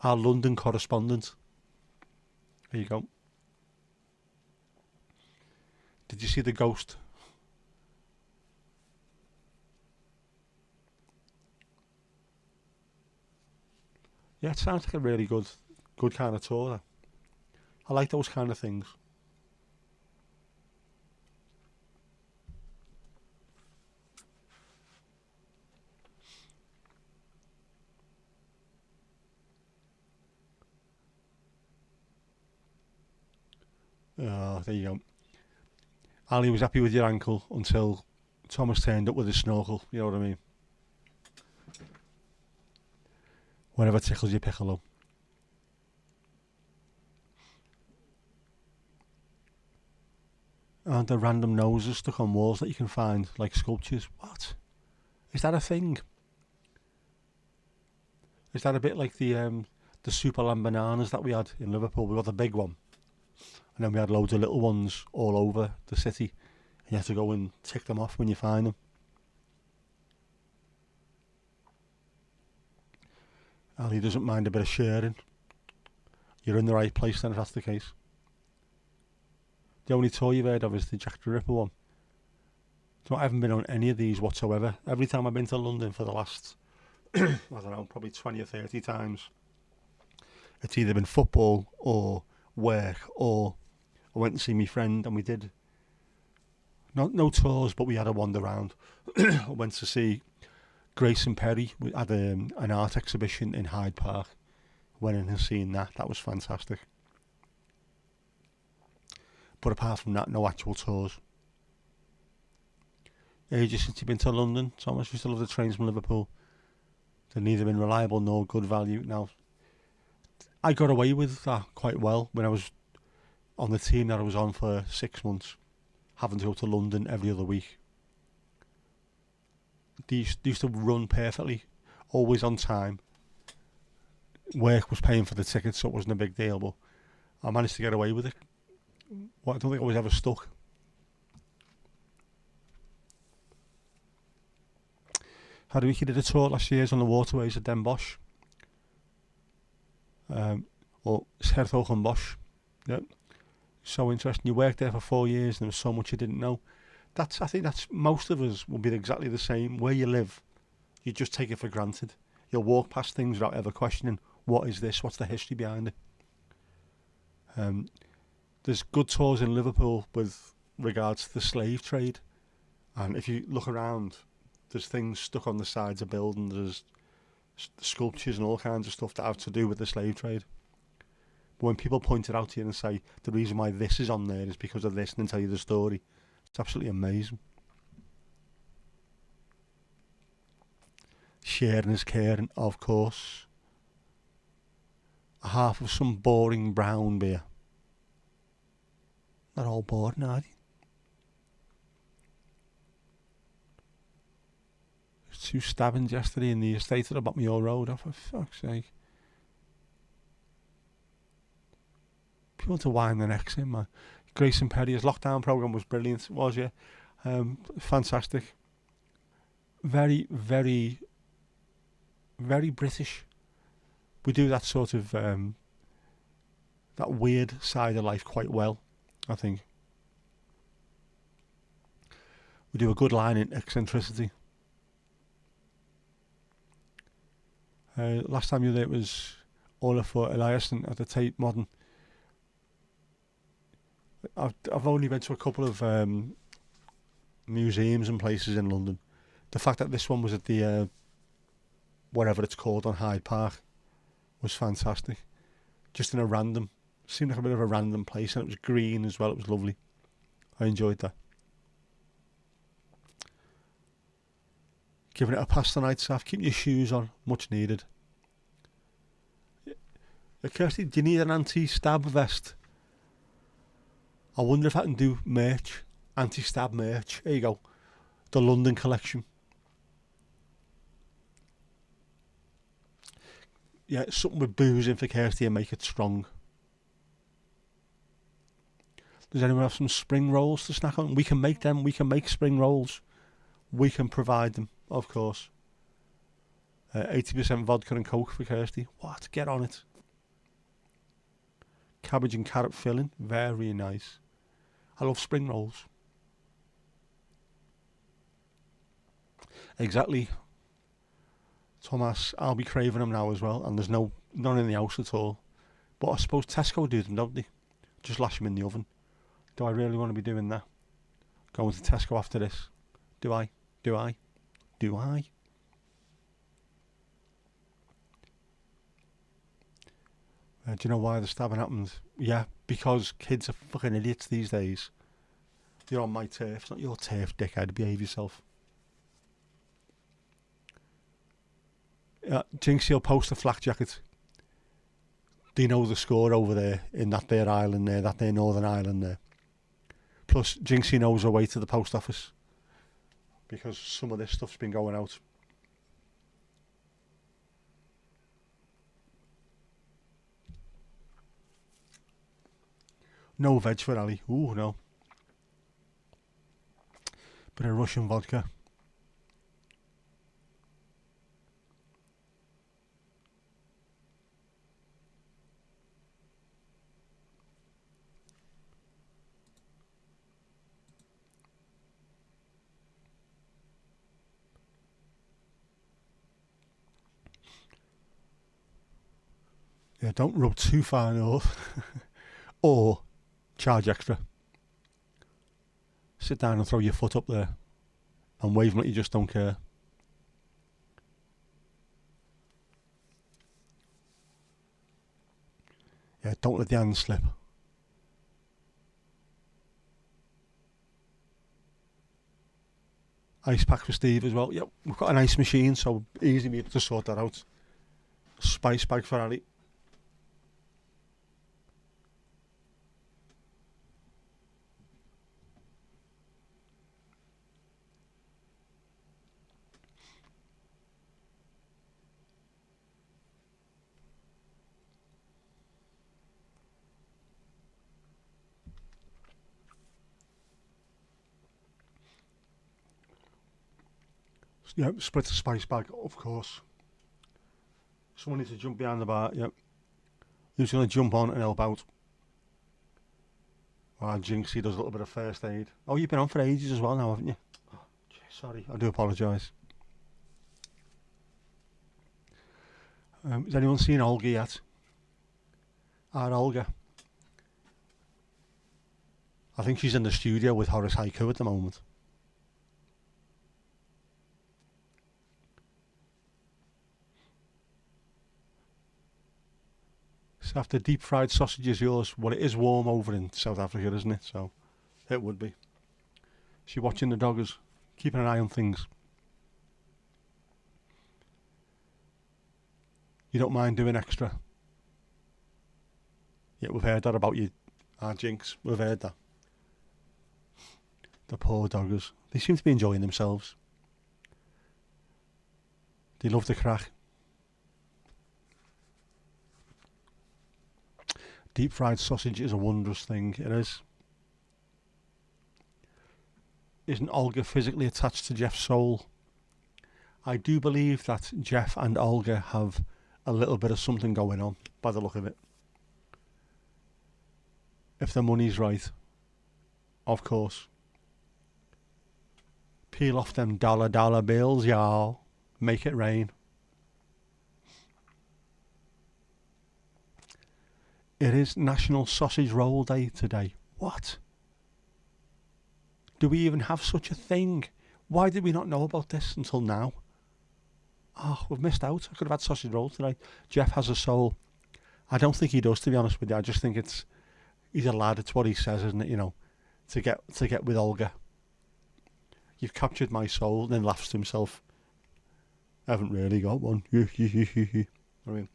A: our London correspondent. There you go. Did you see the ghost? Yeah, it sounds like a really good kind of tour. I like those kind of things. Oh, there you go. Ali was happy with your ankle until Thomas turned up with his snorkel. You know what I mean? Whatever tickles your piccolo. And the random noses stuck on walls that you can find, like sculptures. What? Is that a thing? Is that a bit like the Superland bananas that we had in Liverpool? We got the big one, and then we had loads of little ones all over the city. And you have to go and tick them off when you find them. Ali doesn't mind a bit of sharing. You're in the right place then if that's the case. The only tour you've heard of is the Jack the Ripper one. So I haven't been on any of these whatsoever. Every time I've been to London for the last, I don't know, probably 20 or 30 times, it's either been football or work, or I went to see my friend and we did no tours, but we had a wander around. I went to see Grayson Perry. We had an art exhibition in Hyde Park. Went in and seen that. That was fantastic. But apart from that, no actual tours. Ages since you've been to London. Thomas used to love the trains from Liverpool. They've neither been reliable nor good value. Now, I got away with that quite well when I was on the team that I was on for 6 months, having to go to London every other week. They used to run perfectly, always on time. Work was paying for the tickets, so it wasn't a big deal, but I managed to get away with it. Well, I don't think I was ever stuck. Had a week, did a tour last year on the waterways of Den Bosch. Or Bosch. Yep. So interesting. You worked there for 4 years and there was so much you didn't know. I think that's most of us will be exactly the same. Where you live, you just take it for granted. You'll walk past things without ever questioning, what is this? What's the history behind it? There's good tours in Liverpool with regards to the slave trade. And if you look around, there's things stuck on the sides of buildings, there's sculptures and all kinds of stuff that have to do with the slave trade. But when people point it out to you and say, the reason why this is on there is because of this, and then tell you the story, it's absolutely amazing. Sharing is caring, of course. A half of some boring brown beer. Not all boring, are they? There's 2 stabbings yesterday in the estate at the bottom of your road. Oh, for fuck's sake. People to wind their necks in, man. Grayson Perry's lockdown programme was brilliant, was yeah. Fantastic. Very, very, very British. We do that sort of, that weird side of life quite well, I think. We do a good line in eccentricity. Last time you were there, it was Olafur Eliasson at the Tate Modern. I've only been to a couple of museums and places in London. The fact that this one was at the whatever it's called on Hyde Park was fantastic. Just in a random, seemed like a bit of a random place, and it was green as well. It was lovely. I enjoyed that. Giving it a pass tonight, Saf. Keep your shoes on, much needed. Kirsty, do you need an anti-stab vest? I wonder if I can do merch. Anti-stab merch. There you go. The London collection. Yeah, something with booze in for Kirsty and make it strong. Does anyone have some spring rolls to snack on? We can make them. We can make spring rolls. We can provide them, of course. 80% vodka and coke for Kirsty. What? Get on it. Cabbage and carrot filling. Very nice. I love spring rolls. Exactly. Thomas, I'll be craving them now as well. And there's none in the house at all. But I suppose Tesco do them, don't they? Just lash them in the oven. Do I really want to be doing that? Going to Tesco after this? Do I? Do I? Do I? Do you know why the stabbing happens? Yeah, because kids are fucking idiots these days. You're on my turf. It's not your turf, dickhead. Behave yourself. Jinxie will post a flak jacket. Do you know the score over there in that there island there, that there Northern Ireland there? Plus, Jinxie knows her way to the post office because some of this stuff's been going out. No veg for Ali. Ooh, no. Bit of Russian vodka. Yeah, don't rub too far north. Or charge extra. Sit down and throw your foot up there and wave like you just don't care. Yeah, don't let the hand slip. Ice pack for Steve as well. Yep, we've got an ice machine, so easy me to sort that out. Spice bag for Ali. Yep, split the spice bag, of course. Someone needs to jump behind the bar, yep. Who's going to jump on and help out? While Jinxie does a little bit of first aid. Oh, you've been on for ages as well now, haven't you? Oh, sorry, I do apologise. Has anyone seen Olga yet? Our Olga. I think she's in the studio with Horace Haiku at the moment. So after deep fried sausage is yours. Well, it is warm over in South Africa, isn't it? So it would be. She watching the doggers, keeping an eye on things. You don't mind doing extra? Yeah, we've heard that about you, Jinx. We've heard that. The poor doggers. They seem to be enjoying themselves. They love the crack. Deep fried sausage is a wondrous thing. It is. Isn't Olga physically attached to Jeff's soul? I do believe that Jeff and Olga have a little bit of something going on, by the look of it. If the money's right, of course. Peel off them dollar bills, y'all. Make it rain. It is National Sausage Roll Day today. What? Do we even have such a thing? Why did we not know about this until now? Oh, we've missed out. I could have had sausage rolls today. Jeff has a soul. I don't think he does, to be honest with you. I just think he's a lad. It's what he says, isn't it? You know, to get with Olga. You've captured my soul. Then laughs to himself. I haven't really got one. I mean,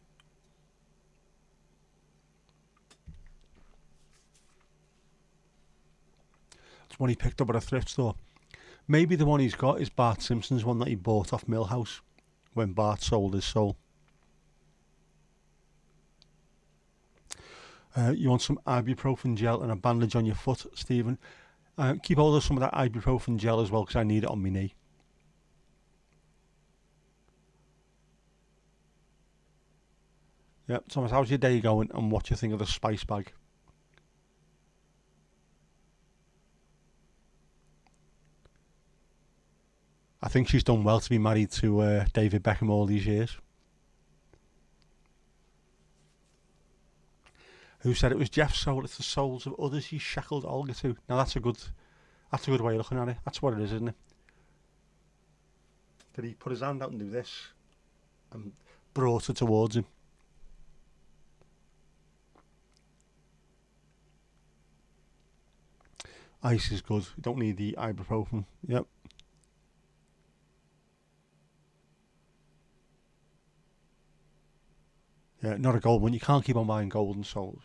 A: one he picked up at a thrift store. Maybe the one he's got is Bart Simpson's one that he bought off Millhouse when Bart sold his soul. You want some ibuprofen gel and a bandage on your foot, Stephen? Keep hold of some of that ibuprofen gel as well, because I need it on my knee. Yep, Thomas, how's your day going, and what do you think of the spice bag? I think she's done well to be married to David Beckham all these years. Who said it was Jeff's soul? It's the souls of others he's shackled Olga to. Now that's a good way of looking at it. That's what it is, isn't it? Did he put his hand out and do this and brought her towards him? Ice is good. You don't need the ibuprofen. Yep. Yeah, not a gold one. You can't keep on buying golden souls.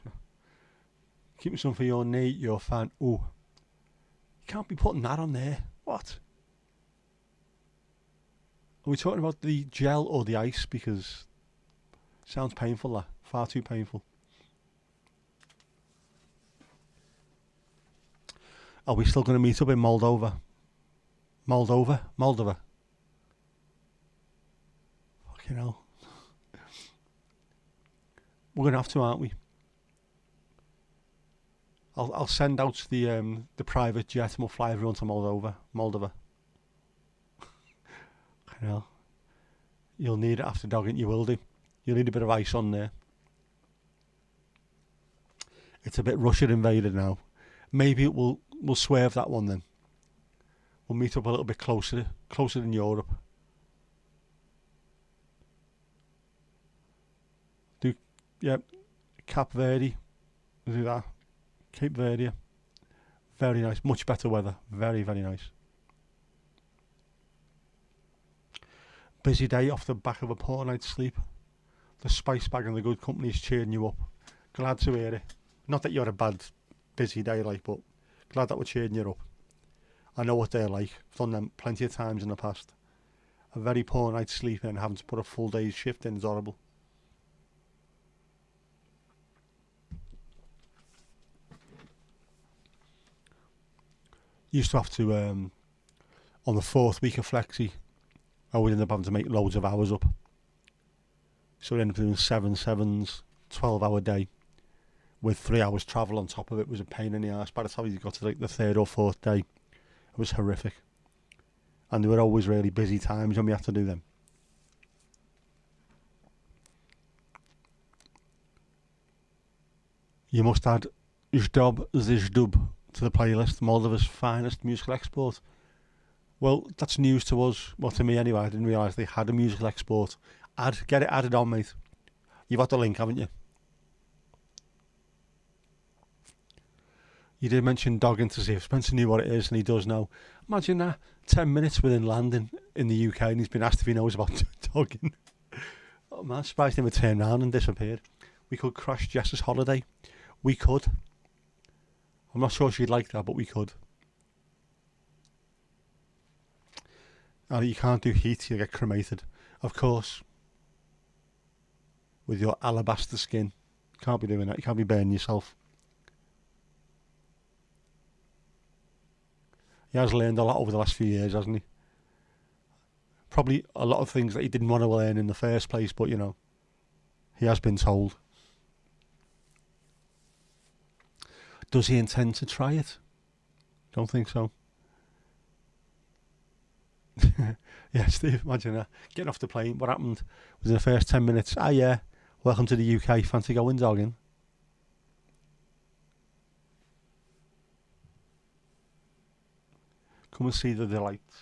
A: Keep me some for your knee, your fan. Ooh. You can't be putting that on there. What? Are we talking about the gel or the ice? Because it sounds painful, that. Far too painful. Are we still going to meet up in Moldova? Moldova. Fucking hell. We're going to have to, aren't we? I'll send out the private jet and we'll fly everyone to Moldova. Fucking hell. You'll need it after dogging. You will do. You'll need a bit of ice on there. It's a bit Russia invaded now. Maybe we'll swerve that one then. We'll meet up a little bit closer than Europe. Yep, Cape Verde. We'll do that. Cape Verde. Very nice. Much better weather. Very, very nice. Busy day off the back of a poor night's sleep. The spice bag and the good company is cheering you up. Glad to hear it. Not that you're a bad, busy day, like, but glad that we're cheering you up. I know what they're like. I've done them plenty of times in the past. A very poor night's sleep and having to put a full day's shift in is horrible. Used to have to, on the 4th week of flexi, I would end up having to make loads of hours up. So we ended up doing 7 sevens, 12-hour day, with 3 hours travel on top of it. Was a pain in the arse. By the time you got to like the 3rd or 4th day, it was horrific. And there were always really busy times when we had to do them. You must add Zdob Zizdub to the playlist, Moldova's finest musical export. Well, that's news to us. Well, to me anyway. I didn't realise they had a musical export. Get it added on, mate. You've got the link, haven't you? You did mention dogging to see if Spencer knew what it is, and he does now. Imagine that. 10 minutes within landing in the UK, and he's been asked if he knows about dogging. Oh man, surprised he never turned around and disappeared. We could crash Jess's holiday. We could. I'm not sure she'd like that, but we could. And you can't do heat, you'll get cremated. Of course. With your alabaster skin. You can't be doing that. You can't be burning yourself. He has learned a lot over the last few years, hasn't he? Probably a lot of things that he didn't want to learn in the first place, but you know, he has been told. Does he intend to try it? Don't think so. Yeah, Steve, imagine that. Getting off the plane, what happened? Within the first 10 minutes, yeah, welcome to the UK, fancy going dogging? Come and see the delights.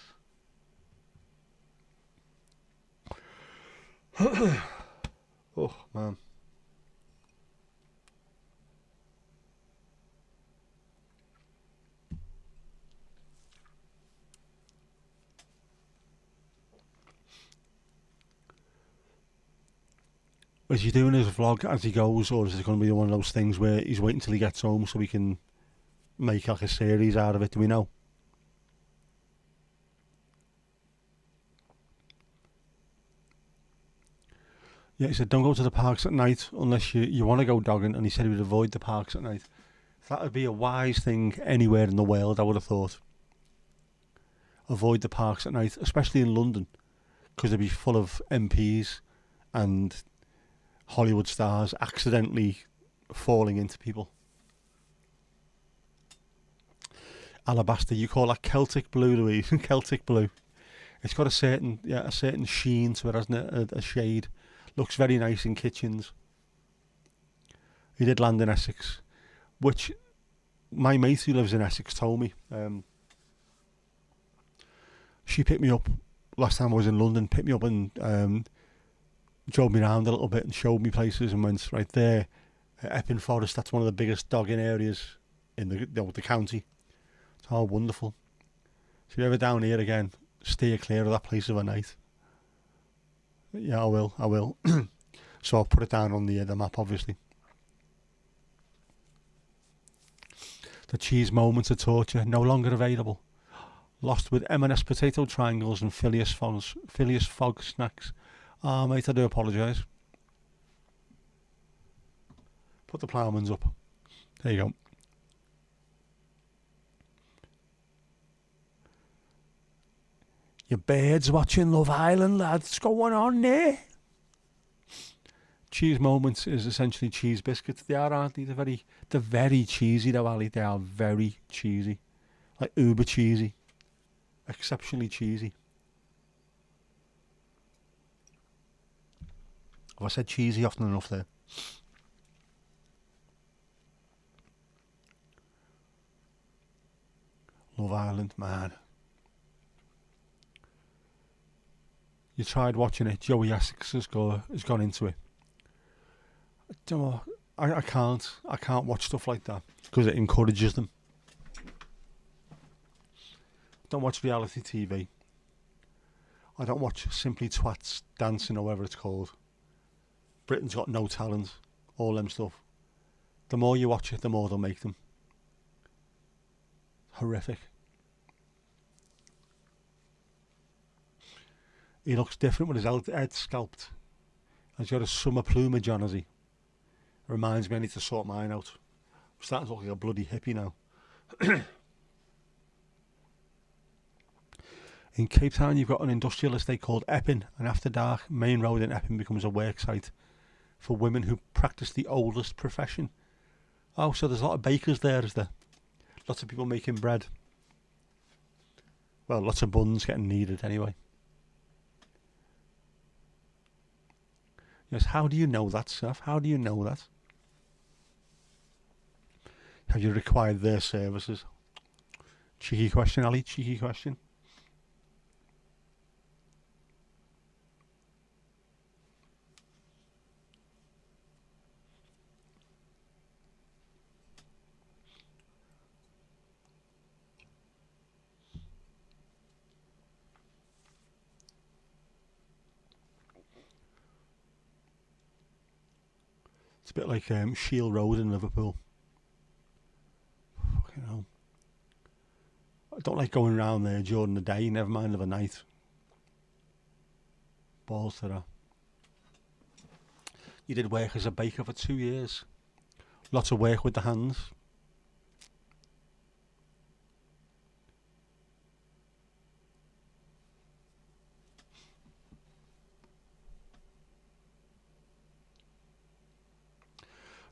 A: Oh, man. Is he doing his vlog as he goes, or is it going to be one of those things where he's waiting till he gets home so he can make like a series out of it, do we know? Yeah, he said don't go to the parks at night unless you want to go dogging, and he said he would avoid the parks at night. That would be a wise thing anywhere in the world, I would have thought. Avoid the parks at night, especially in London, because they'd be full of MPs and Hollywood stars accidentally falling into people. Alabaster, you call that Celtic blue, Louise? Celtic blue. It's got a certain sheen to it, hasn't it? A shade. Looks very nice in kitchens. He did land in Essex, which my mate who lives in Essex told me. She picked me up last time I was in London, picked me up and drove me around a little bit and showed me places, and went right there. Epping Forest, that's one of the biggest dogging areas in the county. It's all wonderful. So if you're ever down here again, steer clear of that place overnight. Yeah, I will. So I'll put it down on the map, obviously. The cheese moments of torture, no longer available. Lost with M&S potato triangles and Phileas Fogg snacks. Ah, mate, I do apologise. Put the ploughmans up. There you go. Your birds watching Love Island, lads. What's going on there? Cheese moments is essentially cheese biscuits. They are, aren't they? They're very cheesy though, Ali. They are very cheesy. Like uber cheesy. Exceptionally cheesy. Have I said cheesy often enough there? Love Island, man. You tried watching it. Joey Essex has gone into it. I don't know. I can't watch stuff like that because it encourages them. Don't watch reality TV. I don't watch Simply Twats Dancing or whatever it's called. Britain's Got No Talent. All them stuff. The more you watch it, the more they'll make them. Horrific. He looks different with his head scalped. He's got a summer plumage on, has he? Reminds me I need to sort mine out. I'm starting to look like a bloody hippie now. In Cape Town, you've got an industrial estate called Epping, and after dark, Main Road in Epping becomes a work site for women who practice the oldest profession. Oh, so there's a lot of bakers there, is there? Lots of people making bread. Well, lots of buns getting kneaded anyway. Yes, how do you know that, Seth? How do you know that? Have you required their services? Cheeky question, Ali. Cheeky question. It's a bit like Shield Road in Liverpool. Fucking hell. I don't like going around there during the day, never mind of a night. Balls to that. You did work as a baker for 2 years. Lots of work with the hands.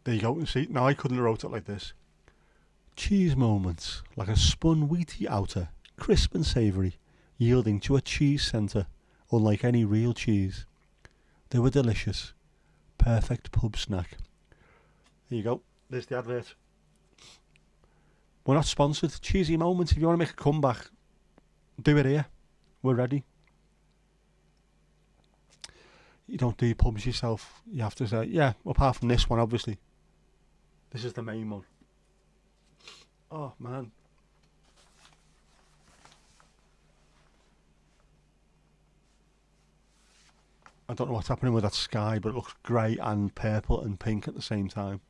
A: There you go. See, now I couldn't have wrote it like this. Cheese moments, like a spun wheaty outer, crisp and savoury, yielding to a cheese centre, unlike any real cheese. They were delicious. Perfect pub snack. There you go. There's the advert. We're not sponsored. Cheesy moments. If you want to make a comeback, do it here. We're ready. You don't do your pubs yourself. You have to say, yeah, apart from this one, obviously. This is the main one. Oh, man. I don't know what's happening with that sky, but it looks grey and purple and pink at the same time.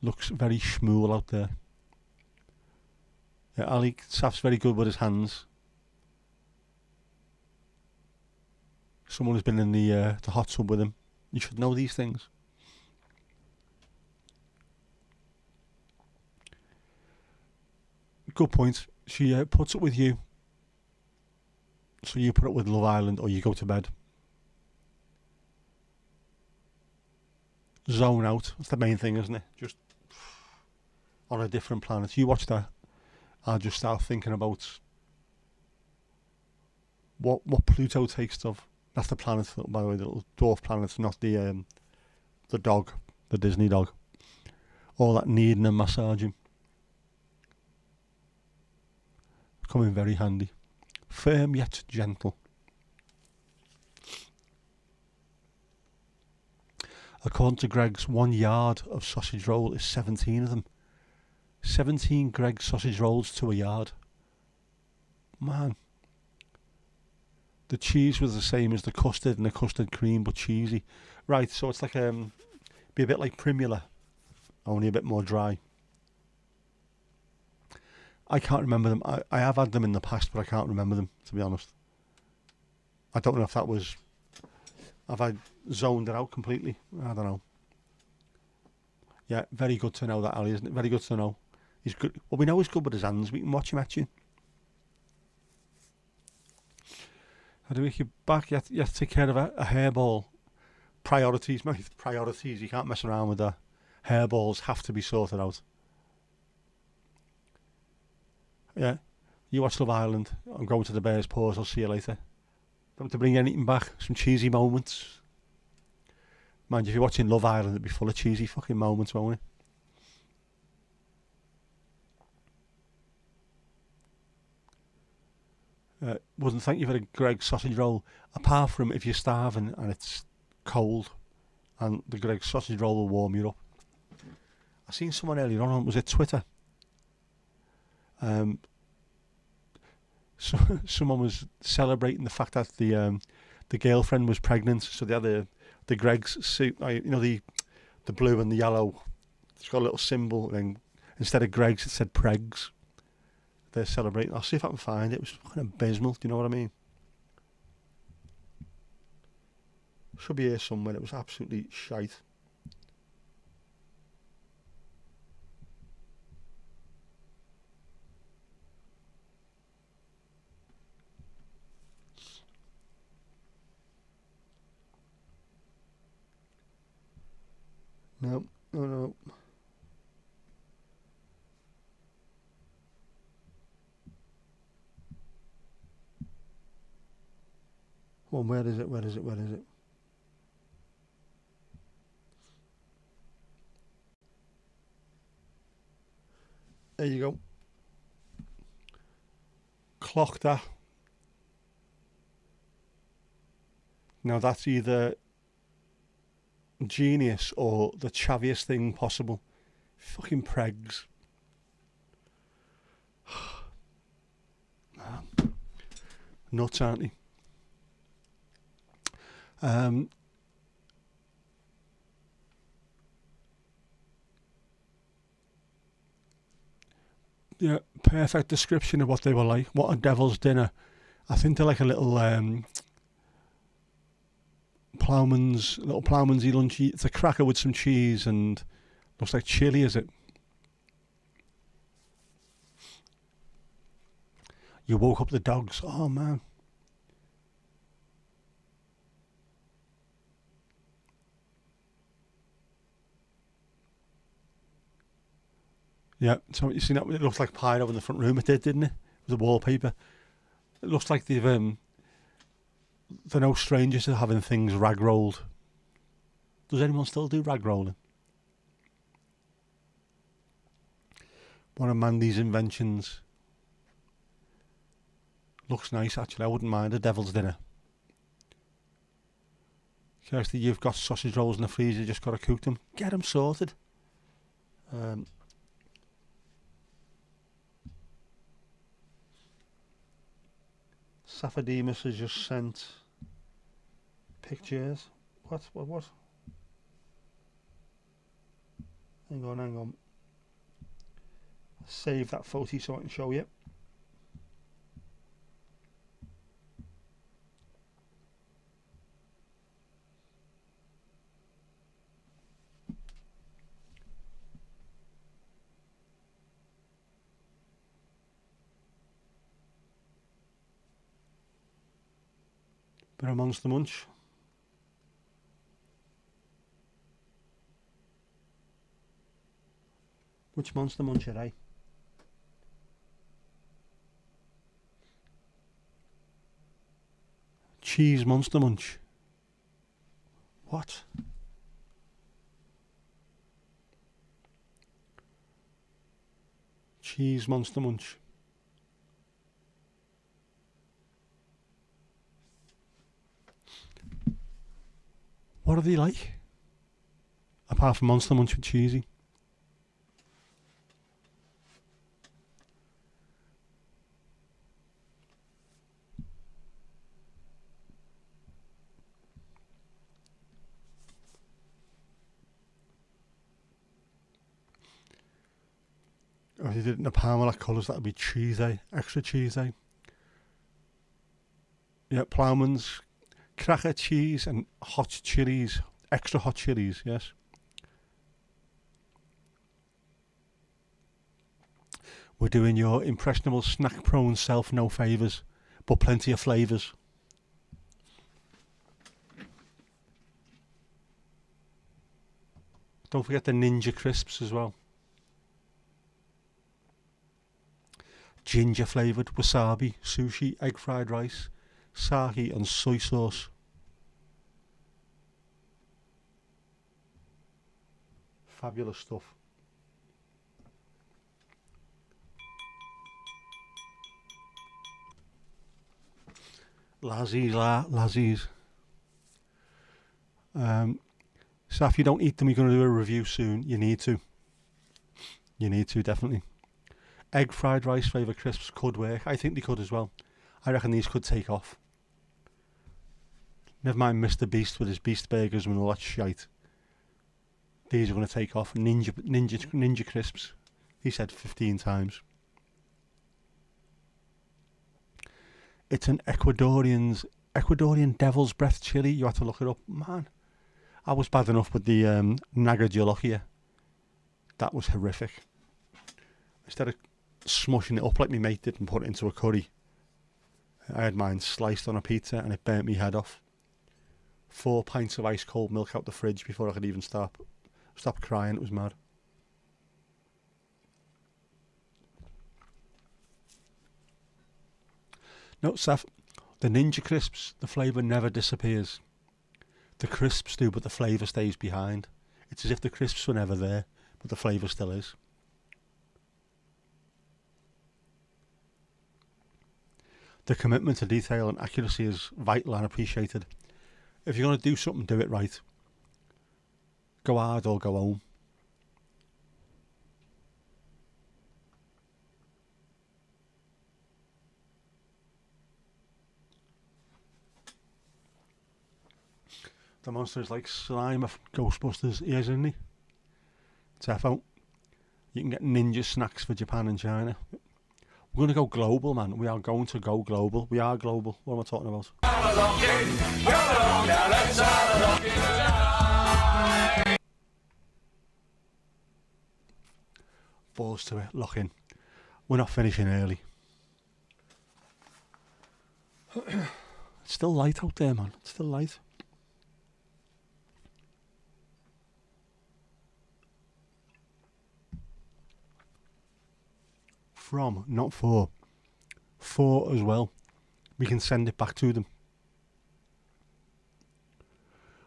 A: Looks very schmool out there. Yeah, Ali Saf's very good with his hands. Someone who's been in the hot tub with him. You should know these things. Good point. She puts up with you. So you put up with Love Island or you go to bed. Zone out. That's the main thing, isn't it? Just on a different planet. You watch that, I'll just start thinking about what Pluto takes of. That's the planet, by the way, the little dwarf planet, not the dog, the Disney dog. All that needing and massaging. Come in very handy. Firm yet gentle. According to Greg's, 1 yard of sausage roll is 17 of them. 17 Greg's sausage rolls to a yard. Man. The cheese was the same as the custard and the custard cream, but cheesy. Right, so it's like be a bit like Primula, only a bit more dry. I can't remember them. I have had them in the past, but I can't remember them, to be honest. I don't know if that was... Have I zoned it out completely? I don't know. Yeah, very good to know that, Ali, isn't it? Very good to know. He's good. Well, we know he's good with his hands. We can watch him etching. How do we get back? You have to take care of a hairball. Priorities, mate. Priorities. You can't mess around with that. Hairballs have to be sorted out. Yeah. You watch Love Island. I'm going to the Bears Paws. I'll see you later. Don't to bring anything back. Some cheesy moments. Mind you, if you're watching Love Island, it'll be full of cheesy fucking moments, won't it? Wouldn't thank you for a Greg's sausage roll, apart from if you're starving and it's cold, and the Greg's sausage roll will warm you up. I seen someone earlier on, was it Twitter? So someone was celebrating the fact that the girlfriend was pregnant, so they had the Greg's suit, you know, the blue and the yellow. It's got a little symbol, and instead of Greg's it said Pregs. They're celebrating. I'll see if I can find it. It was fucking abysmal. Do you know what I mean? Should be here somewhere. It was absolutely shite. No. Come on, where is it? There you go. Clock that. Now that's either genius or the chaviest thing possible. Fucking Pregs. Nuts, aren't they? Yeah, perfect description of what they were like. What a devil's dinner. I think they're like a little ploughman's lunch. It's a cracker with some cheese and looks like chili, is it? You woke up the dogs. Oh man. Yeah, so you seen that? It looks like pie over in the front room. It did, didn't it? With the wallpaper. It looks like they're no strangers to having things rag rolled. Does anyone still do rag rolling? One of Mandy's inventions. Looks nice, actually. I wouldn't mind a devil's dinner. Kirsty, you've got sausage rolls in the freezer. You just got to cook them. Get them sorted. Saphodimus has just sent pictures. What? Hang on, hang on. Save that photo so I can show you. Bit of Monster Munch. Which Monster Munch are they? Cheese Monster Munch. What? Cheese Monster Munch. What are they like? Apart from Monster Munch with cheesy. If you did it in the Parmalat colours, that would be cheesy, extra cheesy. Yeah, Ploughman's, cracker cheese and hot chilies, extra hot chilies, yes. We're doing your impressionable snack prone self no favours, but plenty of flavours. Don't forget the Ninja Crisps as well. Ginger flavoured wasabi, sushi, egg fried rice, sake and soy sauce. Fabulous stuff. Lazzies. So if you don't eat them, you're going to do a review soon. You need to. You need to, definitely. Egg fried rice flavour crisps could work. I think they could as well. I reckon these could take off. Never mind Mr. Beast with his Beast Burgers and all that shite. These are going to take off. Ninja Crisps. He said 15 times. It's an Ecuadorian Devil's Breath chili. You have to look it up. Man, I was bad enough with the Nagadjolokia. That was horrific. Instead of smushing it up like my mate did and put it into a curry, I had mine sliced on a pizza and it burnt me head off. 4 pints of ice cold milk out the fridge before I could even stop crying. It was mad. No, Saf, the Ninja Crisps, the flavour never disappears. The crisps do, but the flavour stays behind. It's as if the crisps were never there, but the flavour still is. The commitment to detail and accuracy is vital and appreciated. If you're going to do something, do it right. Go hard or go home. The monster is like slime of Ghostbusters, he is, isn't he? Tough out. You can get ninja snacks for Japan and China. We're going to go global, man. We are going to go global. We are global. What am I talking about? Balls to it. Lock in. We're not finishing early. It's still light out there, man. It's still light. From, not for. For as well. We can send it back to them.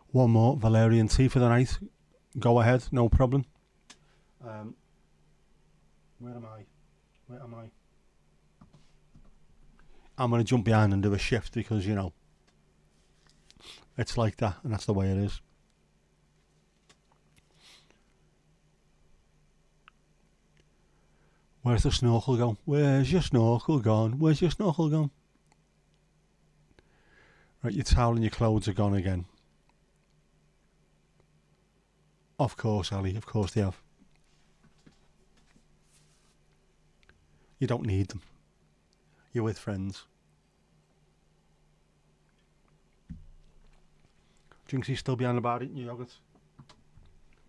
A: One more Valerian tea for the night. Go ahead, no problem. Where am I? I'm going to jump behind and do a shift because, you know, it's like that and that's the way it is. Where's the snorkel gone? Where's your snorkel gone? Where's your snorkel gone? Right, your towel and your clothes are gone again. Of course, Ali, of course they have. You don't need them. You're with friends. Jinxie's still behind about eating your yogurt.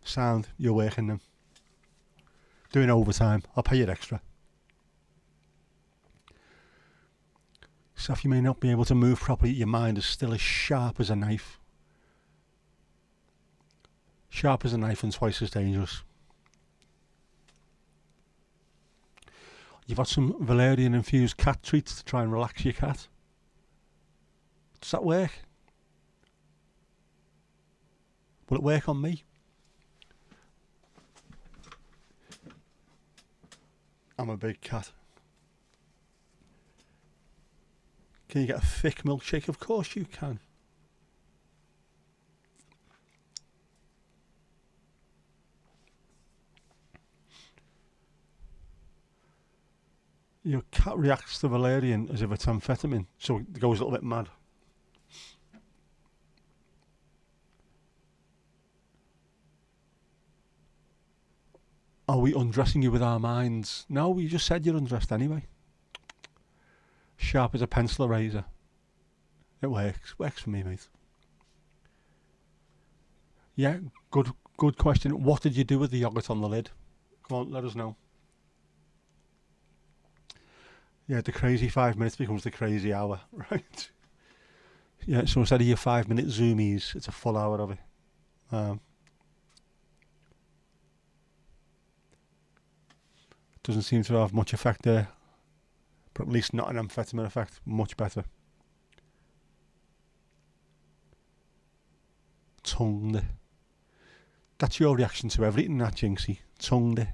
A: Sound, you're working them. Doing overtime. I'll pay you extra. Seth, you may not be able to move properly. Your mind is still as sharp as a knife. Sharp as a knife and twice as dangerous. You've got some valerian infused cat treats to try and relax your cat. Does that work? Will it work on me? I'm a big cat. Can you get a thick milkshake? Of course you can. Your cat reacts to valerian as if it's amphetamine, so it goes a little bit mad. Are we undressing you with our minds? No, we just said you're undressed anyway. Sharp as a pencil eraser. It works. Works for me, mate. Yeah, good question. What did you do with the yogurt on the lid? Come on, let us know. Yeah, the crazy 5 minutes becomes the crazy hour, right? Yeah, so instead of your 5-minute zoomies, it's a full hour of it. Doesn't seem to have much effect there. But at least not an amphetamine effect. Much better. Tongued. That's your reaction to everything, that Jinxie. Tongued.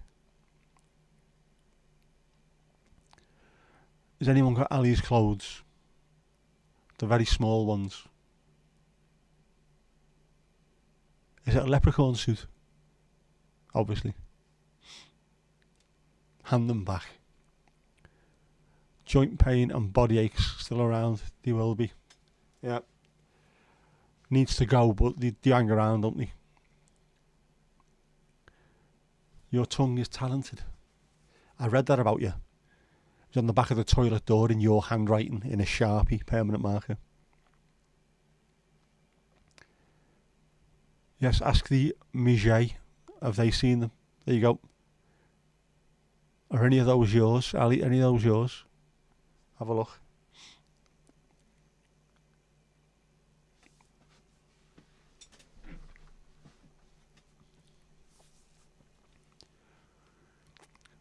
A: Has anyone got Ali's clothes? The very small ones. Is it a leprechaun suit? Obviously. Hand them back. Joint pain and body aches still around. They will be. Yeah. Needs to go, but they hang around, don't they? Your tongue is talented. I read that about you. It was on the back of the toilet door in your handwriting in a Sharpie permanent marker. Yes, ask the Miget. Have they seen them? There you go. Are any of those yours, Ali? Any of those yours? Have a look.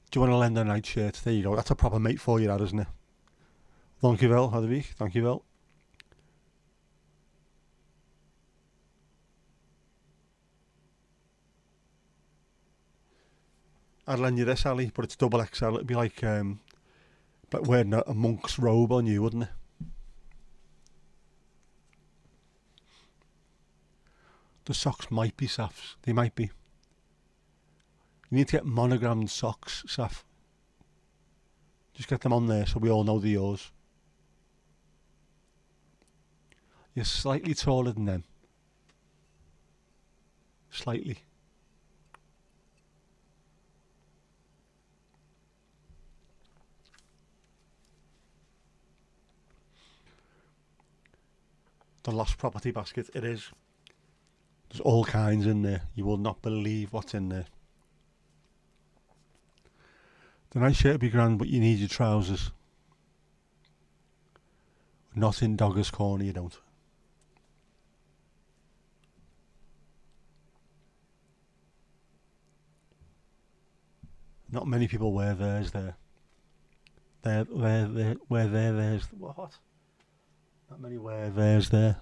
A: Do you want to lend a nightshirt? There you go. That's a proper mate for you, that, isn't it? Dankjewel, Hadewig. Dankjewel. I'd lend you this, Ali, but it's double XL. It'd be like wearing a monk's robe on you, wouldn't it? The socks might be Saf's. They might be. You need to get monogrammed socks, Saf. Just get them on there so we all know they're yours. You're slightly taller than them. Slightly. The lost property basket, it is. There's all kinds in there. You will not believe what's in there. The night shirt would be grand, but you need your trousers. Not in Dogger's Corner, you don't. Not many people wear theirs there. Wear theirs. What? Not many wear theirs there.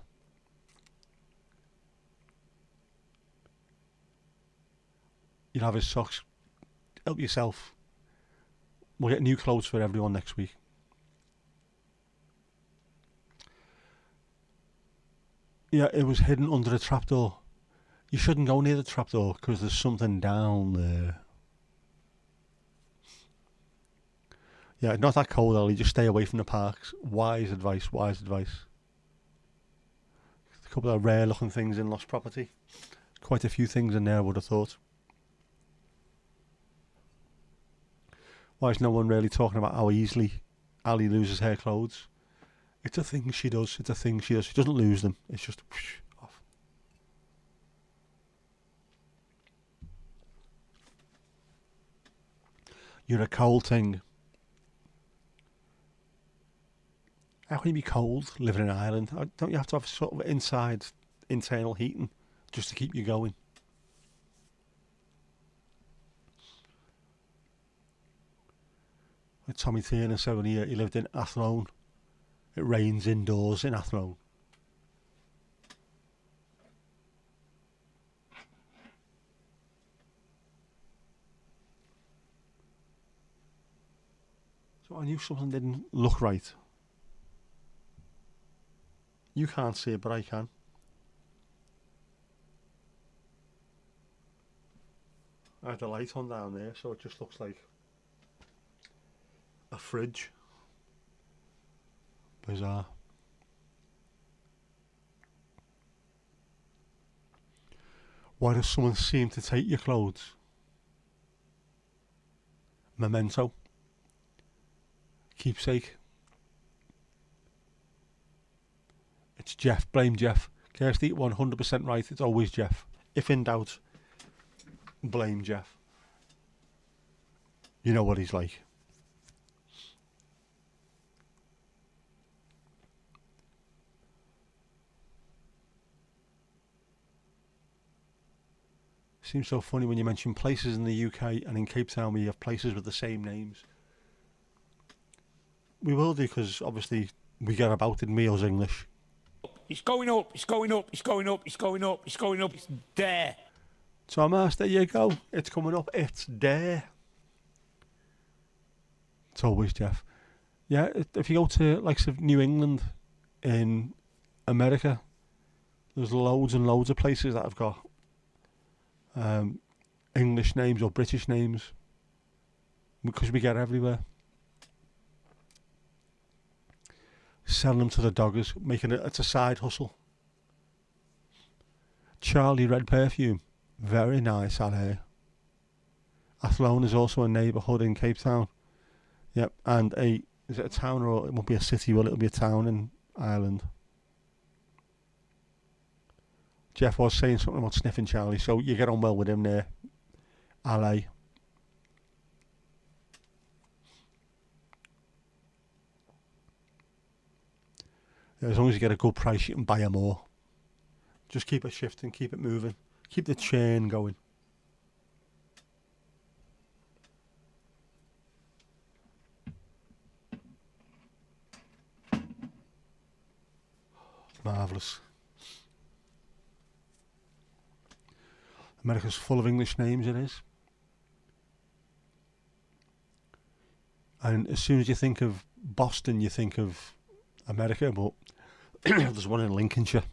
A: You'll have his socks. Help yourself. We'll get new clothes for everyone next week. Yeah, it was hidden under the trapdoor. You shouldn't go near the trapdoor because there's something down there. Yeah, not that cold, Ollie. Just stay away from the parks. Wise advice, wise advice. A couple of rare looking things in lost property. Quite a few things in there, I would have thought. Why is no one really talking about how easily Ali loses her clothes? It's a thing she does. It's a thing she does. She doesn't lose them. It's just whoosh, off. You're a cold thing. How can you be cold living in Ireland? Don't you have to have sort of internal heating just to keep you going? Like Tommy Tiernan said when he lived in Athlone. It rains indoors in Athlone. So I knew something didn't look right. You can't see it, but I can. I had the light on down there, so it just looks like a fridge. Bizarre. Why does someone seem to take your clothes? Memento. Keepsake. It's Jeff. Blame Jeff. Kirsty, 100% right. It's always Jeff. If in doubt, blame Jeff. You know what he's like. Seems so funny when you mention places in the UK and in Cape Town where you have places with the same names. We will do, because obviously we get about in Meals English.
B: It's going up, it's going up, it's going up, it's going up, it's going up, it's there.
A: Thomas, there you go. It's coming up. It's there. It's always Jeff. Yeah, if you go to like New England in America, there's loads and loads of places that have got English names or British names, because we get everywhere. Selling them to the doggers, making it's a side hustle. Charlie Red Perfume, very nice out here. Athlone is also a neighbourhood in Cape Town. Yep, and is it a town, or it won't be a city? Well, it'll be a town in Ireland. Jeff was saying something about sniffing Charlie, so you get on well with him there. LA. As long as you get a good price, you can buy more. Just keep it shifting, keep it moving, keep the chain going. Marvellous. America's full of English names, it is. And as soon as you think of Boston, you think of America, but there's one in Lincolnshire,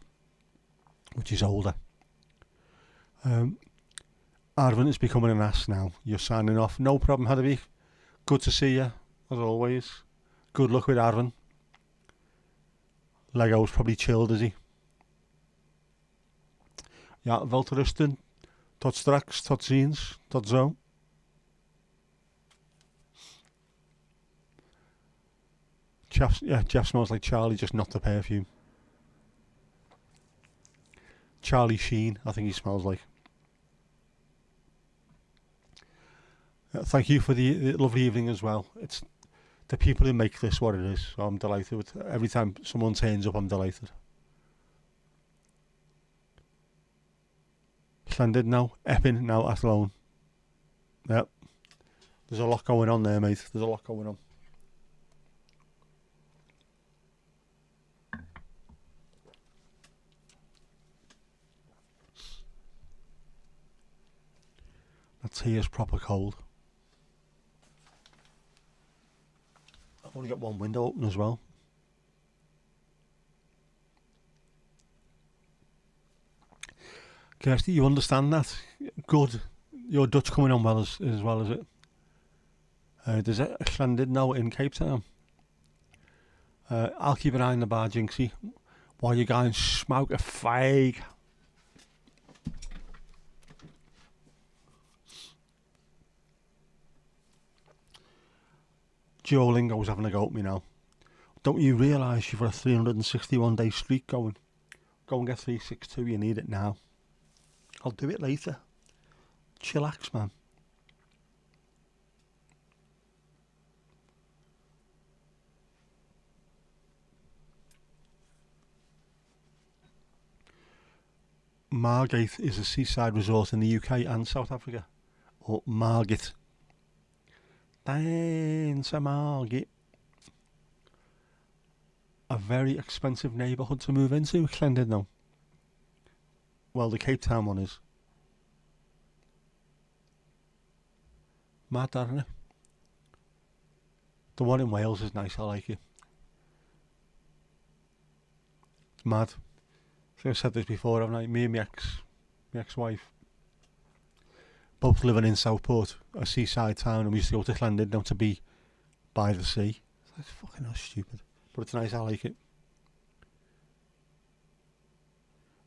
A: which is older. Arvin is becoming an ass now. You're signing off. No problem, Hadabik. Good to see you, as always. Good luck with Arvin. Lego's probably chilled, is he? Ja, wel te rusten. Tot straks, tot ziens, tot zo. Jeff smells like Charlie, just not the perfume. Charlie Sheen, I think he smells like. Thank you for the lovely evening as well. It's the people who make this what it is, so I'm delighted with every time someone turns up. I'm delighted. Llandud now, Epping now, Athlone. Yep. There's a lot going on there, mate. There's a lot going on. That tea is proper cold. I've only got one window open as well. Kirsty, you understand that? Good. Your Dutch coming on well as well as it. There's a Llandud now in Cape Town. I'll keep an eye on the bar, Jinxie, while you go and smoke a fag. Duolingo's having a go at me now. Don't you realise you've got a 361-day streak going? Go and get 362, you need it now. I'll do it later. Chillax, man. Margate is a seaside resort in the UK and South Africa. Or Margate. Dance a Margate. A very expensive neighbourhood to move into, Llandudno. Well, the Cape Town one is. Mad, isn't it? The one in Wales is nice, I like it. It's mad. I think I've said this before, haven't I? Me and my ex-wife, both living in Southport, a seaside town, and we used to go to Llandudno to be by the sea. It's fucking stupid. But it's nice, I like it.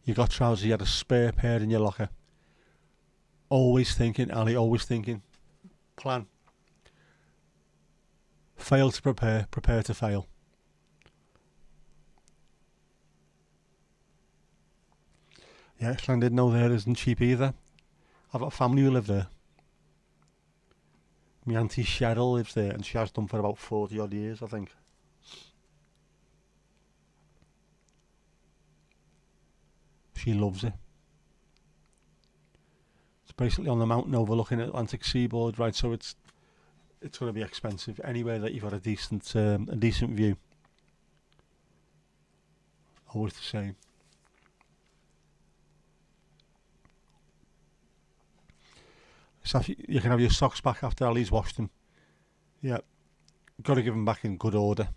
A: You got trousers, you had a spare pair in your locker. Always thinking, Ali, always thinking. Plan. Fail to prepare, prepare to fail. Yeah, Llandudno there isn't cheap either. I've got a family who live there. My auntie Cheryl lives there, and she has done for about 40 odd years, I think. She loves it. It's basically on the mountain overlooking the Atlantic seaboard, right? So it's going to be expensive anywhere that you've got a decent view. Always the same. So you can have your socks back after Ali's washed them. Yeah, got to give them back in good order.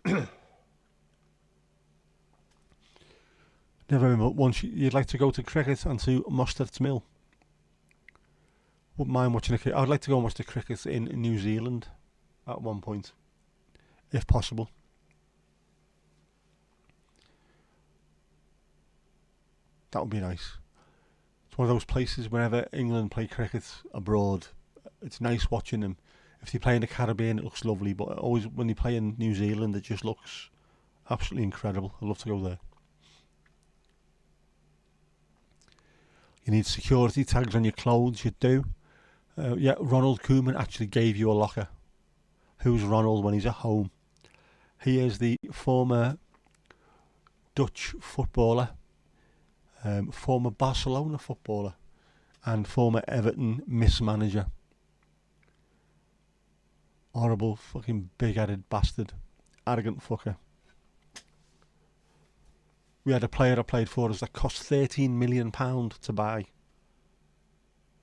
A: Never been, but once you'd like to go to cricket and to Mustard's Mill. Wouldn't mind watching the cricket. I'd like to go and watch the cricket in New Zealand at one point, if possible. That would be nice. It's one of those places whenever England play cricket abroad, it's nice watching them. If they play in the Caribbean, it looks lovely, but always when they play in New Zealand, it just looks absolutely incredible. I'd love to go there. You need security tags on your clothes, you do. Yeah, Ronald Koeman actually gave you a locker. Who's Ronald when he's at home? He is the former Dutch footballer, former Barcelona footballer, and former Everton mismanager. Horrible fucking big-headed bastard. Arrogant fucker. We had a player I played for us that cost £13 million to buy,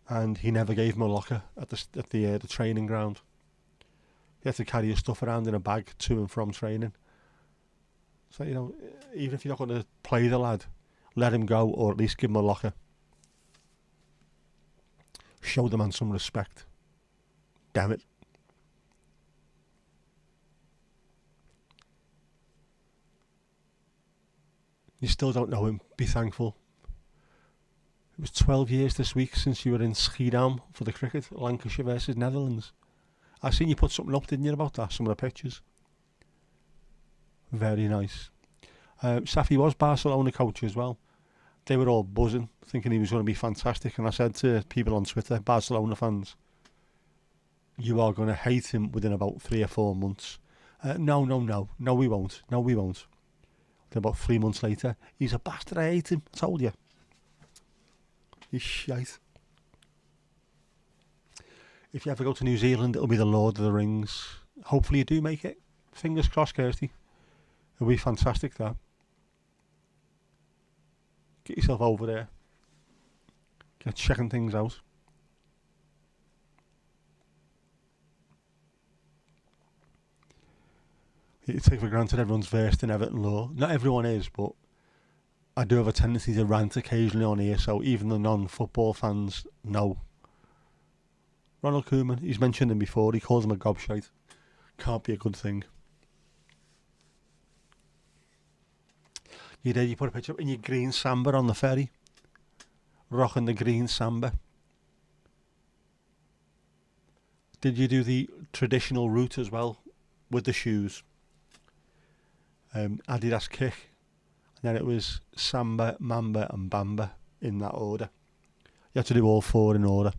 A: and he never gave him a locker at the training ground. He had to carry his stuff around in a bag to and from training. So, you know, even if you're not going to play the lad, let him go, or at least give him a locker. Show the man some respect. Damn it. You still don't know him, be thankful. It was 12 years this week since you were in Schiedam for the cricket, Lancashire versus Netherlands. I seen you put something up, didn't you, about that, some of the pictures. Very nice. Safi was Barcelona coach as well. They were all buzzing, thinking he was going to be fantastic, and I said to people on Twitter, Barcelona fans, you are going to hate him within about 3 or 4 months. No, we won't. Then about 3 months later, he's a bastard, I hate him, I told you. He's shite. If you ever go to New Zealand, it'll be the Lord of the Rings. Hopefully you do make it. Fingers crossed, Kirsty. It'll be fantastic, that. Get yourself over there. Get checking things out. You take for granted everyone's versed in Everton law. Not everyone is, but I do have a tendency to rant occasionally on here, so even the non-football fans know. Ronald Koeman, he's mentioned him before, he calls him a gobshite. Can't be a good thing. You put a picture up in your green Samba on the ferry. rocking the green Samba. Did you do the traditional route as well with the shoes? Adidas kick, and then it was Samba, Mamba and Bamba in that order. You had to do all four in order.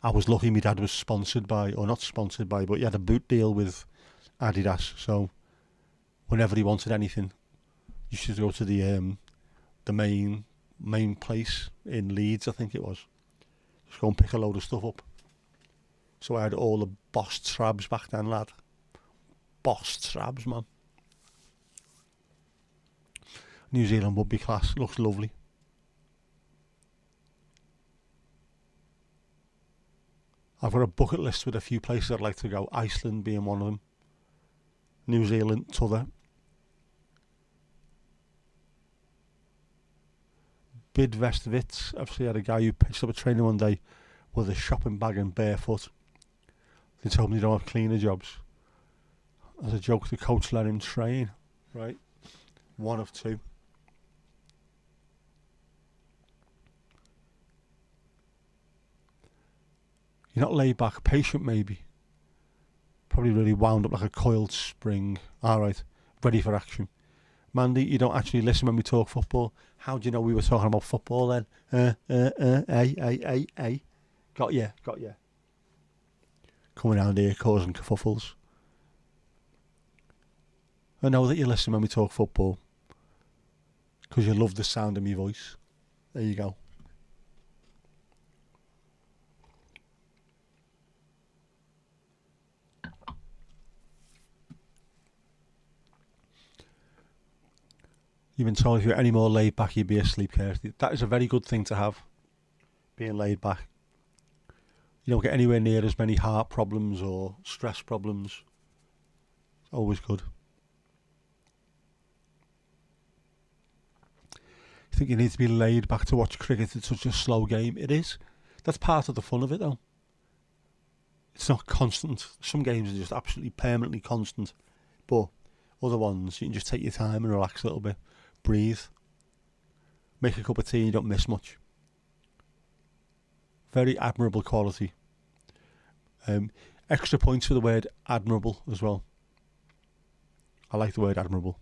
A: I was lucky my dad was sponsored by, or not sponsored by, but he had a boot deal with Adidas, so whenever he wanted anything, you should go to the main place in Leeds, I think it was. Just go and pick a load of stuff up. So I had all the Boss Trabs back then, lad. Boss Trabs, man. New Zealand would be class. Looks lovely. I've got a bucket list with a few places I'd like to go. Iceland being one of them. New Zealand, t'other. Bidvestvits. I've seen a guy who pitched up a trainer one day with a shopping bag and barefoot. They told me they don't have cleaner jobs. As a joke, the coach let him train. Right? One of two. You're not laid back, patient maybe. Probably really wound up like a coiled spring. Alright, ready for action. Mandy, you don't actually listen when we talk football. How do you know we were talking about football then? Got ya. Coming around here causing kerfuffles. I know that you listen when we talk football. Because you love the sound of my voice. There you go. You've been told if you're any more laid back, you'd be asleep, Kirsty. That is a very good thing to have, being laid back. You don't get anywhere near as many heart problems or stress problems. It's always good. You think you need to be laid back to watch cricket? It's such a slow game. It is. That's part of the fun of it, though. It's not constant. Some games are just absolutely permanently constant. But other ones, you can just take your time and relax a little bit. Breathe. Make a cup of tea, you don't miss much. Very admirable quality. Extra points for the word admirable as well. I like the word admirable.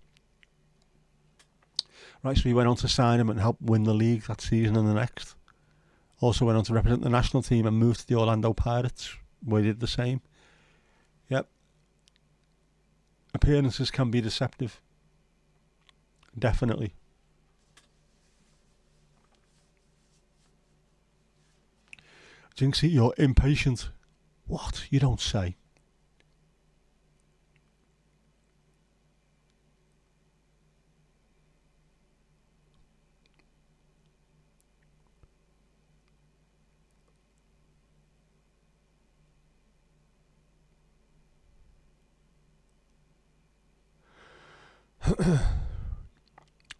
A: Right, so he went on to sign him and help win the league that season and the next. Also went on to represent the national team and moved to the Orlando Pirates, where he did the same. Yep. Appearances can be deceptive. Definitely. Jinxie, you're impatient. What? You don't say.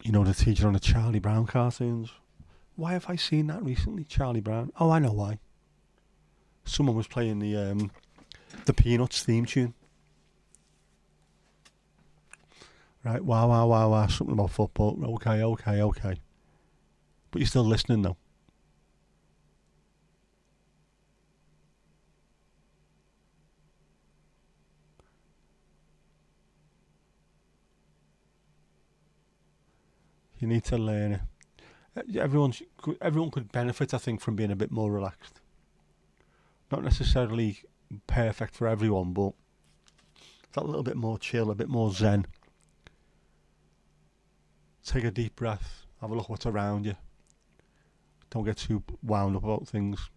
A: You know the teacher on the Charlie Brown cartoons? Why have I seen that recently? Charlie Brown. Oh, I know why. Someone was playing the Peanuts theme tune. Right, wow. Something about football. Okay. But you're still listening though. You need to learn it. Everyone could benefit, I think, from being a bit more relaxed. Not necessarily perfect for everyone, but that little bit more chill, a bit more zen. Take a deep breath. Have a look what's around you. Don't get too wound up about things.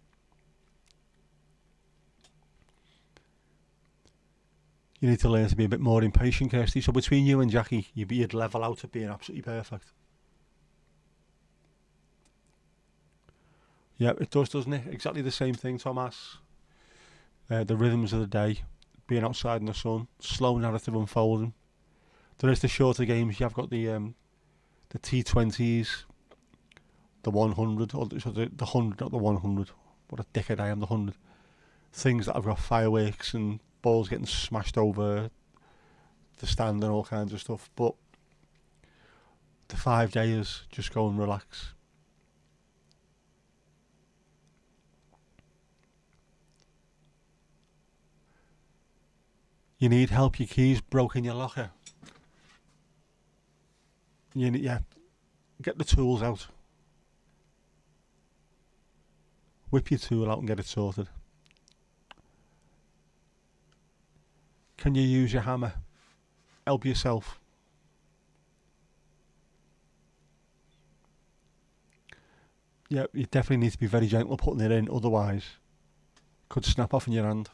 A: You need to learn to be a bit more impatient, Kirsty. So between you and Jackie, you'd level out at being absolutely perfect. Yeah, it does, doesn't it? Exactly the same thing, Thomas. The rhythms of the day, being outside in the sun, slow narrative unfolding. There is the shorter games. You've got the T20s, the 100, or the 100, not the 100. What a dickhead I am, the 100. Things that have got fireworks and balls getting smashed over the stand and all kinds of stuff. But the 5 days, just go and relax. You need help, your keys broke in your locker. You need, yeah, get the tools out. Whip your tool out and get it sorted. Can you use your hammer? Help yourself. Yeah, you definitely need to be very gentle putting it in, otherwise it could snap off in your hand.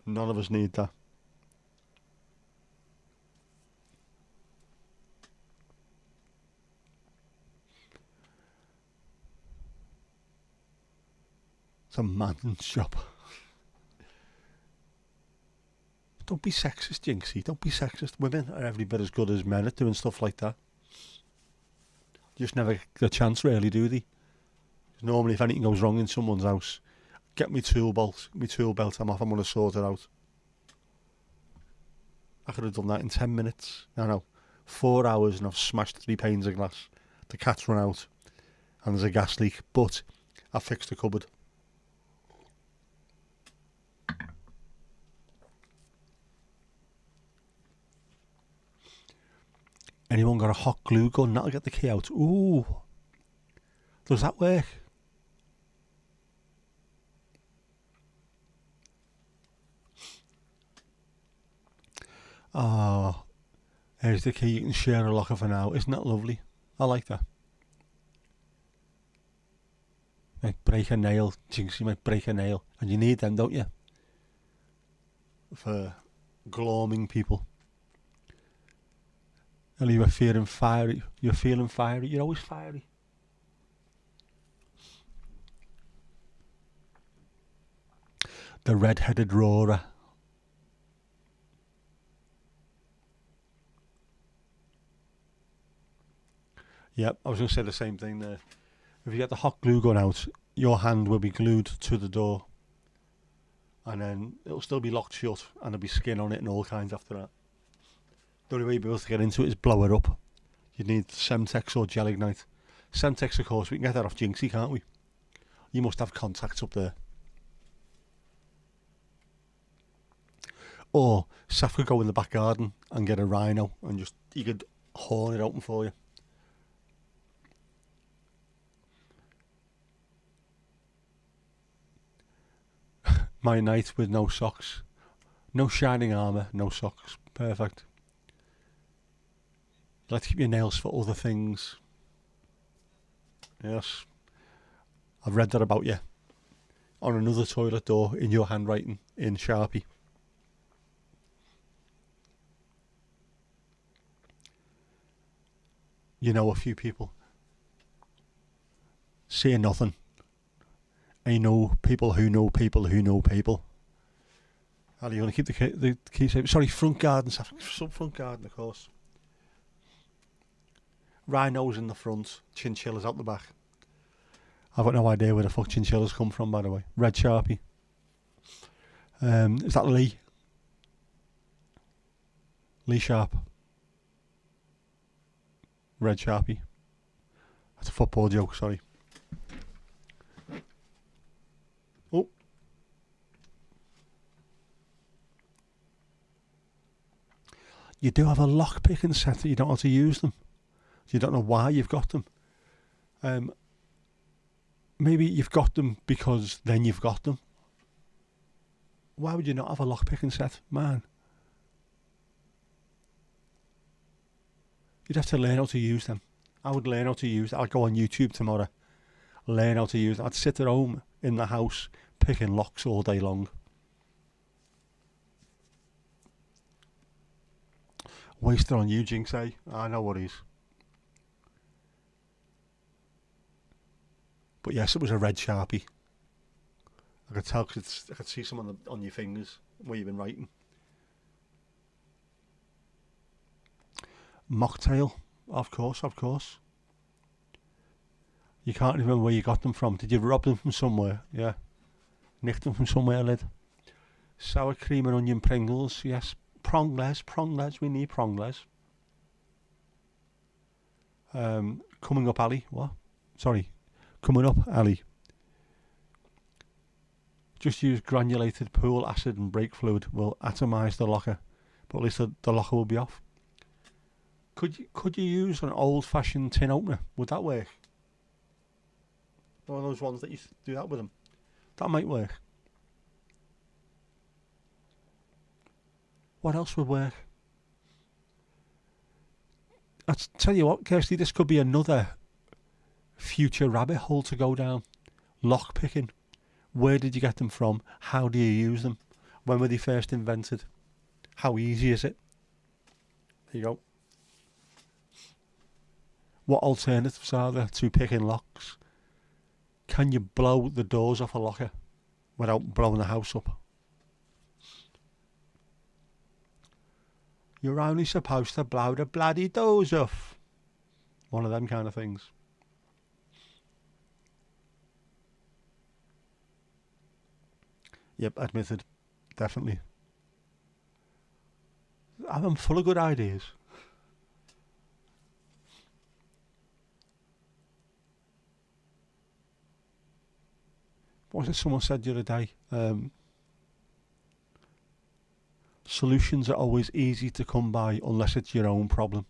A: None of us need that. It's a man's job. Don't be sexist, Jinxie. Don't be sexist. Women are every bit as good as men at doing stuff like that. Just never get a chance, really, do they? Normally, if anything goes wrong in someone's house, get me tool belt. I'm off. I'm going to sort it out. I could have done that in 10 minutes. No, 4 hours and I've smashed 3 panes of glass. The cat's run out and there's a gas leak, but I fixed the cupboard. Anyone got a hot glue gun? That'll get the key out. Ooh. Does that work? Oh, there's the key. You can share a locker for now. Isn't that lovely? I like that. Might break a nail. Jinxie might break a nail. And you need them, don't you? For gloaming people. And you were feeling fiery. You're feeling fiery. You're always fiery. The red-headed roarer. Yep, I was going to say the same thing there. If you get the hot glue gun out, your hand will be glued to the door. And then it'll still be locked shut and there'll be skin on it and all kinds after that. The only way you'll be able to get into it is blow it up. You need Semtex or Gelignite. Semtex, of course, we can get that off Jinxie, can't we? You must have contacts up there. Or Saf could go in the back garden and get a rhino and just, he could horn it open for you. My knight with no socks. No shining armour, no socks. Perfect. You like to keep your nails for other things. Yes. I've read that about you. On another toilet door in your handwriting in Sharpie. You know a few people. Say nothing. I know people who know people who know people. How are you going to keep the key safe? Sorry, front garden. Front garden, of course. Rhinos in the front, chinchillas out the back. I've got no idea where the fuck chinchillas come from, by the way. Red Sharpie. Is that Lee? Lee Sharp. Red Sharpie. That's a football joke, sorry. Oh. You do have a lock picking set that you don't know how to use them. You don't know why you've got them. Maybe you've got them because then you've got them. Why would you not have a lock picking set, man? You'd have to learn how to use them. I would learn how to use them. I'd go on YouTube tomorrow, learn how to use them. I'd sit at home in the house picking locks all day long. Wasted on you, Jinx, eh? I know what he's. But yes, it was a red Sharpie. I could tell because I could see some on your fingers where you've been writing. Mocktail, of course. You can't remember where you got them from. Did you rob them from somewhere? Yeah. Nicked them from somewhere, lid. Sour cream and onion Pringles, yes. Prongless, we need prongless. Coming up, Ali. What? Sorry. Coming up, Ali. Just use granulated pool acid and brake fluid will atomise the locker, but at least the locker will be off. Could you use an old-fashioned tin opener? Would that work? One of those ones that you do that with them. That might work. What else would work? I'll tell you what, Kirsty, this could be another future rabbit hole to go down. Lock picking. Where did you get them from? How do you use them? When were they first invented? How easy is it? There you go. What alternatives are there to picking locks? Can you blow the doors off a locker without blowing the house up? You're only supposed to blow the bloody doors off. One of them kind of things. Yep, admitted. Definitely. I'm full of good ideas. What was it someone said the other day? Solutions are always easy to come by unless it's your own problem.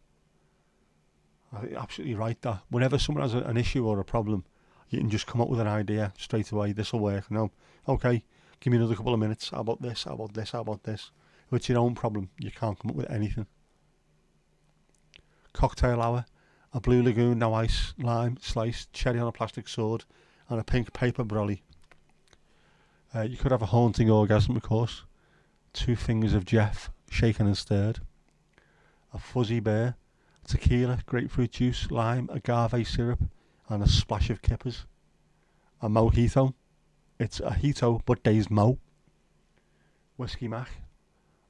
A: I think you're absolutely right there. Whenever someone has an issue or a problem, you can just come up with an idea straight away. This will work. No, okay, give me another couple of minutes. How about this? How about this? How about this? If it's your own problem, you can't come up with anything. Cocktail hour. A blue lagoon, no ice, lime, sliced, cherry on a plastic sword, and a pink paper brolly. You could have a haunting orgasm, of course. 2 fingers of Jeff, shaken and stirred. A fuzzy bear, tequila, grapefruit juice, lime, agave syrup, and a splash of kippers. A mojito. It's a hito, but dazed mo. Whiskey mac.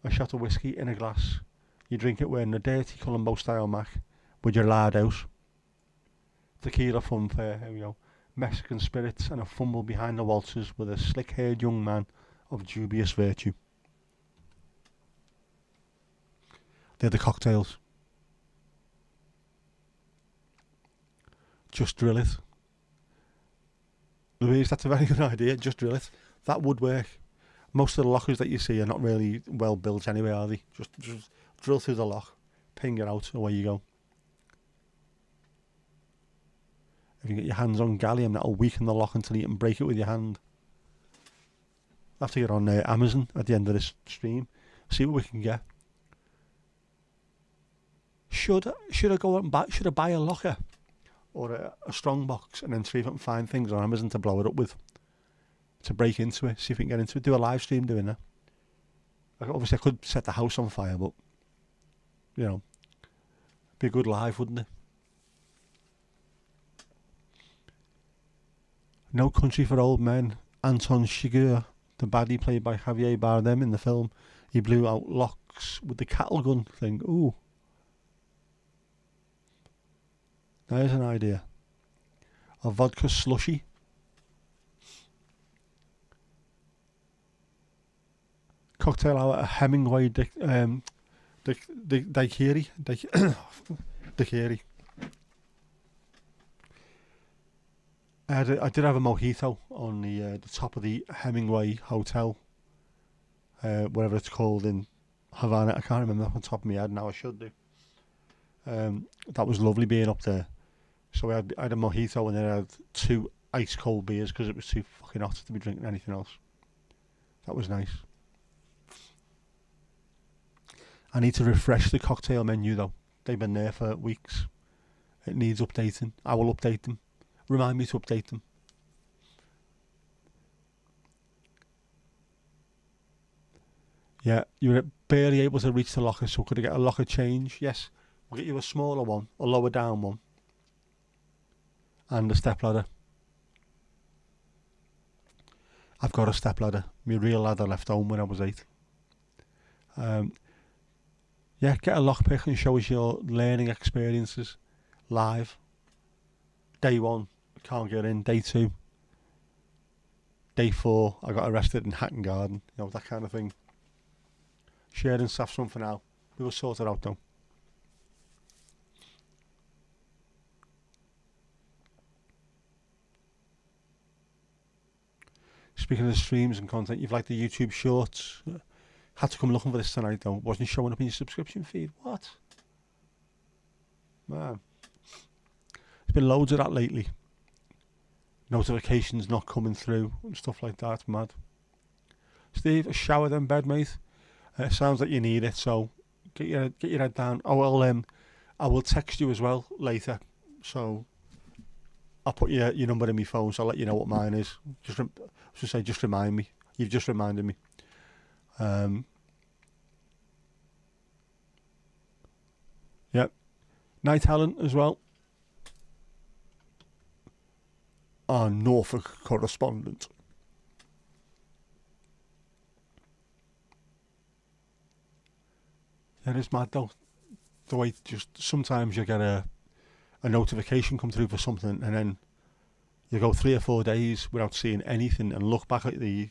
A: A shot of whiskey in a glass. You drink it wearing a dirty Colombo-style mac with your lard out. Tequila funfair, here we go. Mexican spirits and a fumble behind the waltzers with a slick-haired young man of dubious virtue. They're the cocktails. Just drill it. Louise, that's a very good idea. Just drill it. That would work. Most of the lockers that you see are not really well built anyway, are they? Just drill through the lock, ping it out, away you go. If you get your hands on gallium, that'll weaken the lock until you can break it with your hand. I'll have to get on Amazon at the end of this stream, see what we can get. Should I go out and buy? Should I buy a locker or a strong box and then see if I can find things on Amazon to blow it up with, to break into it, see if we can get into it, do a live stream doing that. Obviously, I could set the house on fire, but you know, be a good live, wouldn't it? No Country for Old Men. Anton Chigurh, the baddie played by Javier Bardem in the film, he blew out locks with the cattle gun thing. Ooh. There's an idea. A vodka slushy. Cocktail hour at Hemingway daiquiri. Daiquiri. I did have a mojito on the top of the Hemingway Hotel, whatever it's called in Havana. I can't remember off the top of my head now. I should do. That was lovely being up there. So I had a mojito and then I had 2 ice cold beers because it was too fucking hot to be drinking anything else. That was nice. I need to refresh the cocktail menu though. They've been there for weeks. It needs updating. I will update them. Remind me to update them. Yeah, you were barely able to reach the locker, so could I get a locker change? Yes. We'll get you a smaller one, a lower down one, and a stepladder. I've got a stepladder. My real ladder left home when I was 8. Yeah, get a lockpick and show us your learning experiences live. Day 1, can't get in. Day 2. Day 4, I got arrested in Hatton Garden. You know, that kind of thing. Sharing stuff's fun for now. We will sort it out though. Speaking of the streams and content, you've liked the YouTube shorts. Had to come looking for this tonight though. Wasn't showing up in your subscription feed. What? Man. There's been loads of that lately. Notifications not coming through and stuff like that. It's mad. Steve, a shower then bed, mate. Sounds like you need it, so get your head down. I will text you as well later. So I'll put your number in my phone, so I'll let you know what mine is. Just remind me. You've just reminded me. Yep. Night Helen as well. Our Norfolk correspondent. Yeah, it is mad though. The way just sometimes you get a notification come through for something, and then you go 3 or 4 days without seeing anything, and look back at the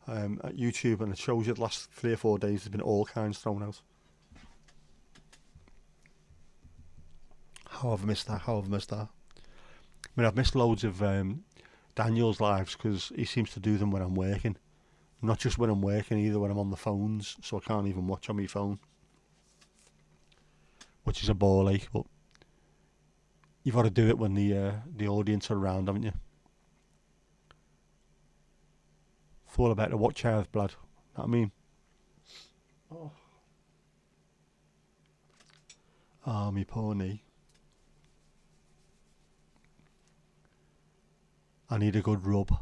A: at YouTube, and it shows you the last 3 or 4 days there's been all kinds thrown out. How have I missed that? I mean, I've missed loads of Daniel's lives because he seems to do them when I'm working. Not just when I'm working, either when I'm on the phones, so I can't even watch on my phone. Which is a ball ache, but you've got to do it when the audience are around, haven't you? It's all about to watch out, blood. Know what I mean? Oh, me poor knee. I need a good rub.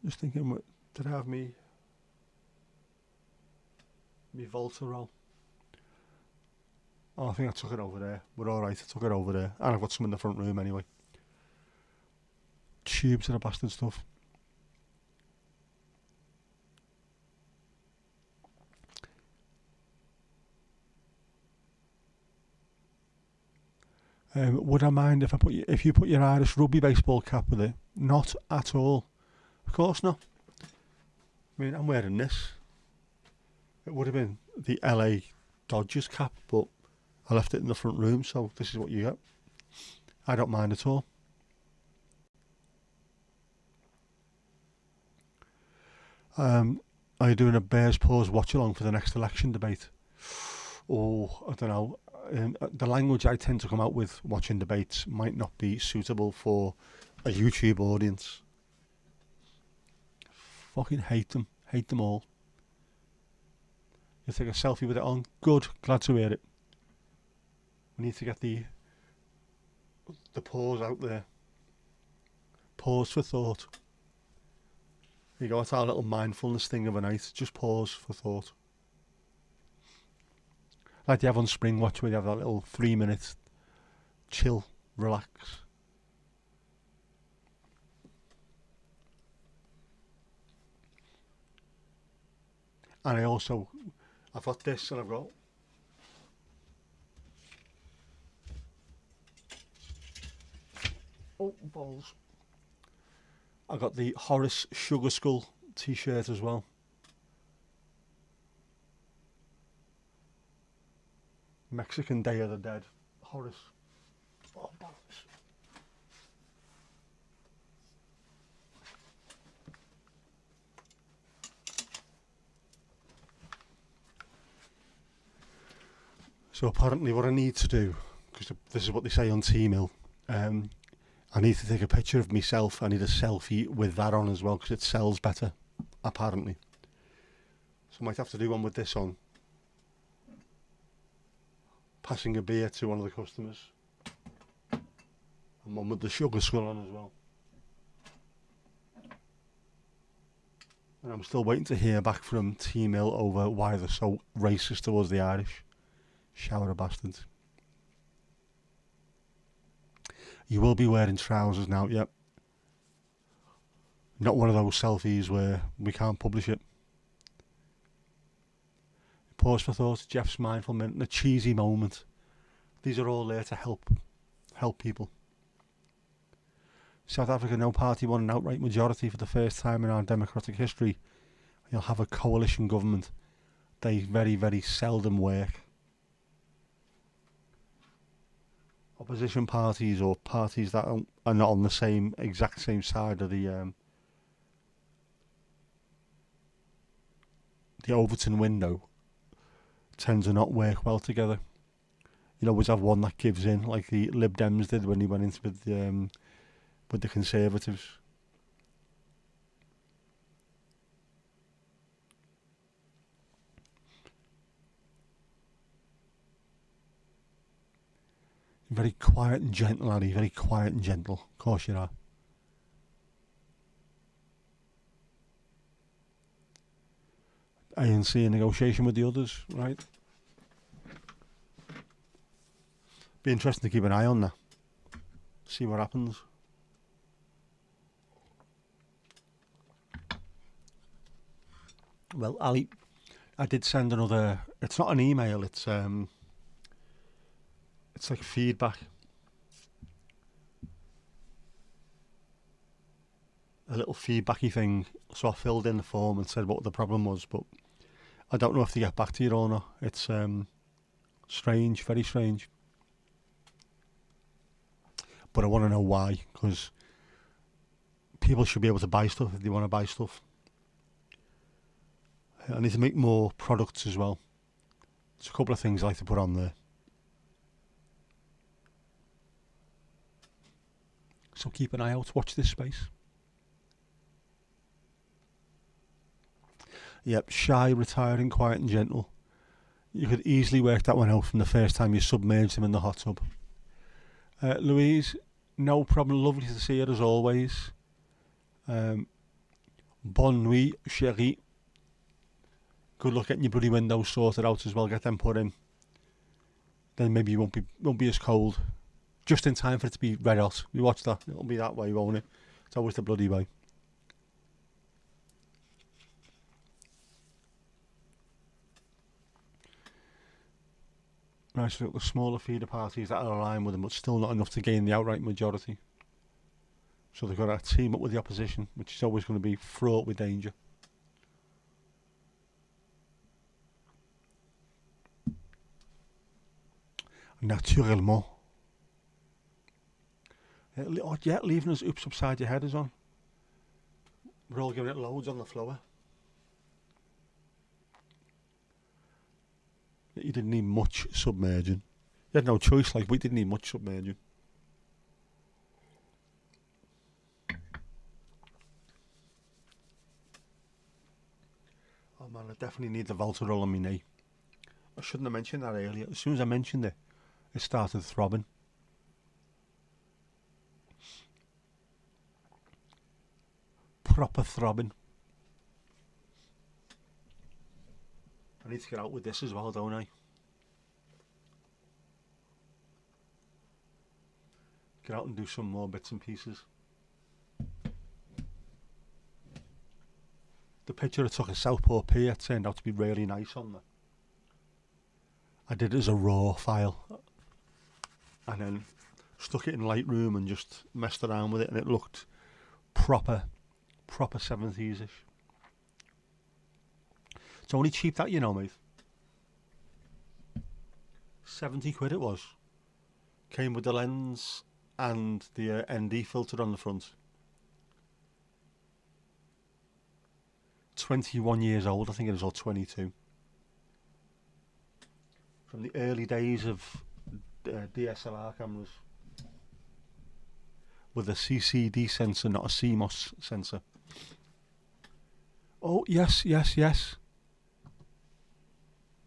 A: Just thinking, did I have me Voltarol? Oh, I think I took it over there. We're alright, I took it over there. And I've got some in the front room anyway. Tubes and the bastard stuff. Would I mind if you put your Irish rugby baseball cap with it? Not at all. Of course not. I mean, I'm wearing this. It would have been the LA Dodgers cap, but I left it in the front room, so this is what you get. I don't mind at all. Are you doing a Bears Pause watch along for the next election debate? Oh, I don't know. The language I tend to come out with watching debates might not be suitable for a YouTube audience. Fucking hate them all. You take a selfie with it on, good, glad to hear it. We need to get the pause out there. Pause for thought. There you go, it's our little mindfulness thing of a night, just pause for thought. Like you have on Spring Watch, where you have that little 3 minute chill, relax. And I've got this, and I've got balls. I got the Horace Sugar Skull t-shirt as well. Mexican Day of the Dead. Horace. Oh, balls. So apparently what I need to do, because this is what they say on T-Mill, I need to take a picture of myself. I need a selfie with that on as well, because it sells better, apparently. So I might have to do one with this on. Passing a beer to one of the customers. And one with the Sugar Skull on as well. And I'm still waiting to hear back from T-Mill over why they're so racist towards the Irish. Shower of bastards. You will be wearing trousers now, yep. Not one of those selfies where we can't publish it. Pause for thought, Jeff's mindful minute, a cheesy moment. These are all there to help people. South Africa No Party won an outright majority for the first time in our democratic history. You'll have a coalition government. They very, very seldom work. opposition parties or parties that are not on the exact same side of the Overton window tend to not work well together. You always have one that gives in, like the Lib Dems did when he went into with the Conservatives. Very quiet and gentle, Harry. Very quiet and gentle. Of course you are. ANC in negotiation with the others, right? Be interesting to keep an eye on that. See what happens. Well, Ali, I did send another. It's not an email. It's like feedback. A little feedbacky thing. So I filled in the form and said what the problem was, but I don't know if they get back to you or not. It's strange, very strange. But I want to know why, because people should be able to buy stuff if they want to buy stuff. I need to make more products as well. There's a couple of things I like to put on there. So keep an eye out, watch this space. Yep, shy, retiring, quiet and gentle. You could easily work that one out from the first time you submerged him in the hot tub. Louise, no problem, lovely to see you as always. Bonne nuit, chérie. Good luck getting your bloody windows sorted out as well, get them put in. Then maybe you won't be as cold. Just in time for it to be red hot. We watch that, it'll be that way, won't it? It's always the bloody way. Right, so the smaller feeder parties that are aligned with them, but still not enough to gain the outright majority. So they've got to team up with the opposition, which is always going to be fraught with danger. Naturellement. Yeah, leaving us oops upside your head is on. We're all giving it loads on the floor. You didn't need much submerging. You had no choice, like we didn't need much submerging. Oh man, I definitely need the Voltarol on my knee. I shouldn't have mentioned that earlier. As soon as I mentioned it, it started throbbing. Proper throbbing. I need to get out with this as well, don't I? Get out and do some more bits and pieces. The picture I took of Southport Pier turned out to be really nice on there. I did it as a raw file and then stuck it in Lightroom and just messed around with it, and it looked proper 70s-ish. It's only cheap that, you know, mate. 70 quid it was. Came with the lens and the ND filter on the front. 21 years old, I think it was, or 22. From the early days of DSLR cameras. With a CCD sensor, not a CMOS sensor. Oh, yes.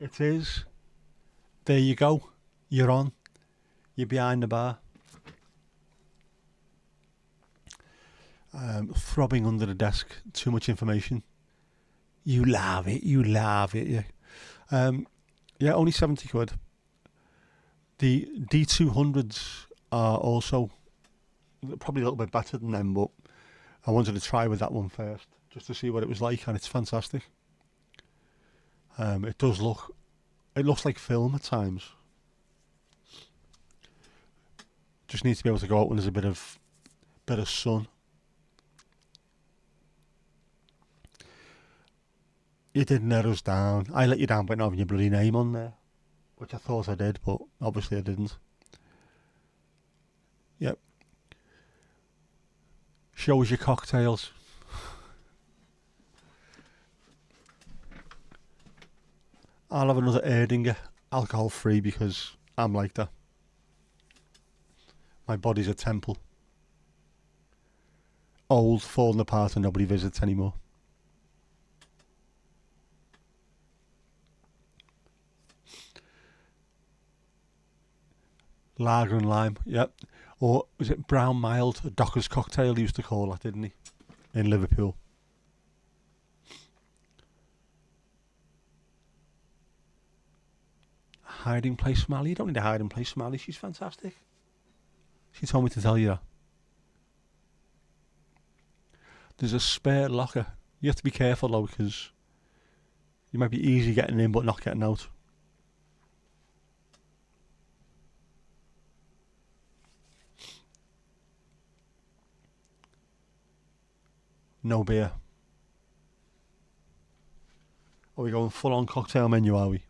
A: It is. There you go. You're on. You're behind the bar. Throbbing under the desk. Too much information. You love it. Yeah. Yeah, only 70 quid. The D200s are also probably a little bit better than them, but I wanted to try with that one first, just to see what it was like, and it's fantastic. It looks like film at times. Just need to be able to go out when there's a bit of sun. You didn't let us down. I let you down by not having your bloody name on there, which I thought I did, but obviously I didn't. Show us your cocktails. I'll have another Erdinger, alcohol free, because I'm like that. My body's a temple. Old, falling apart, and nobody visits anymore. Lager and lime, yep. Or was it brown mild? A Docker's cocktail he used to call that, didn't he? In Liverpool. Hiding place Smiley. You don't need a hiding place Smiley. She's fantastic. She told me to tell you that. There's a spare locker. You have to be careful though, because you might be easy getting in but not getting out. No beer. Are we going full on cocktail menu, are we?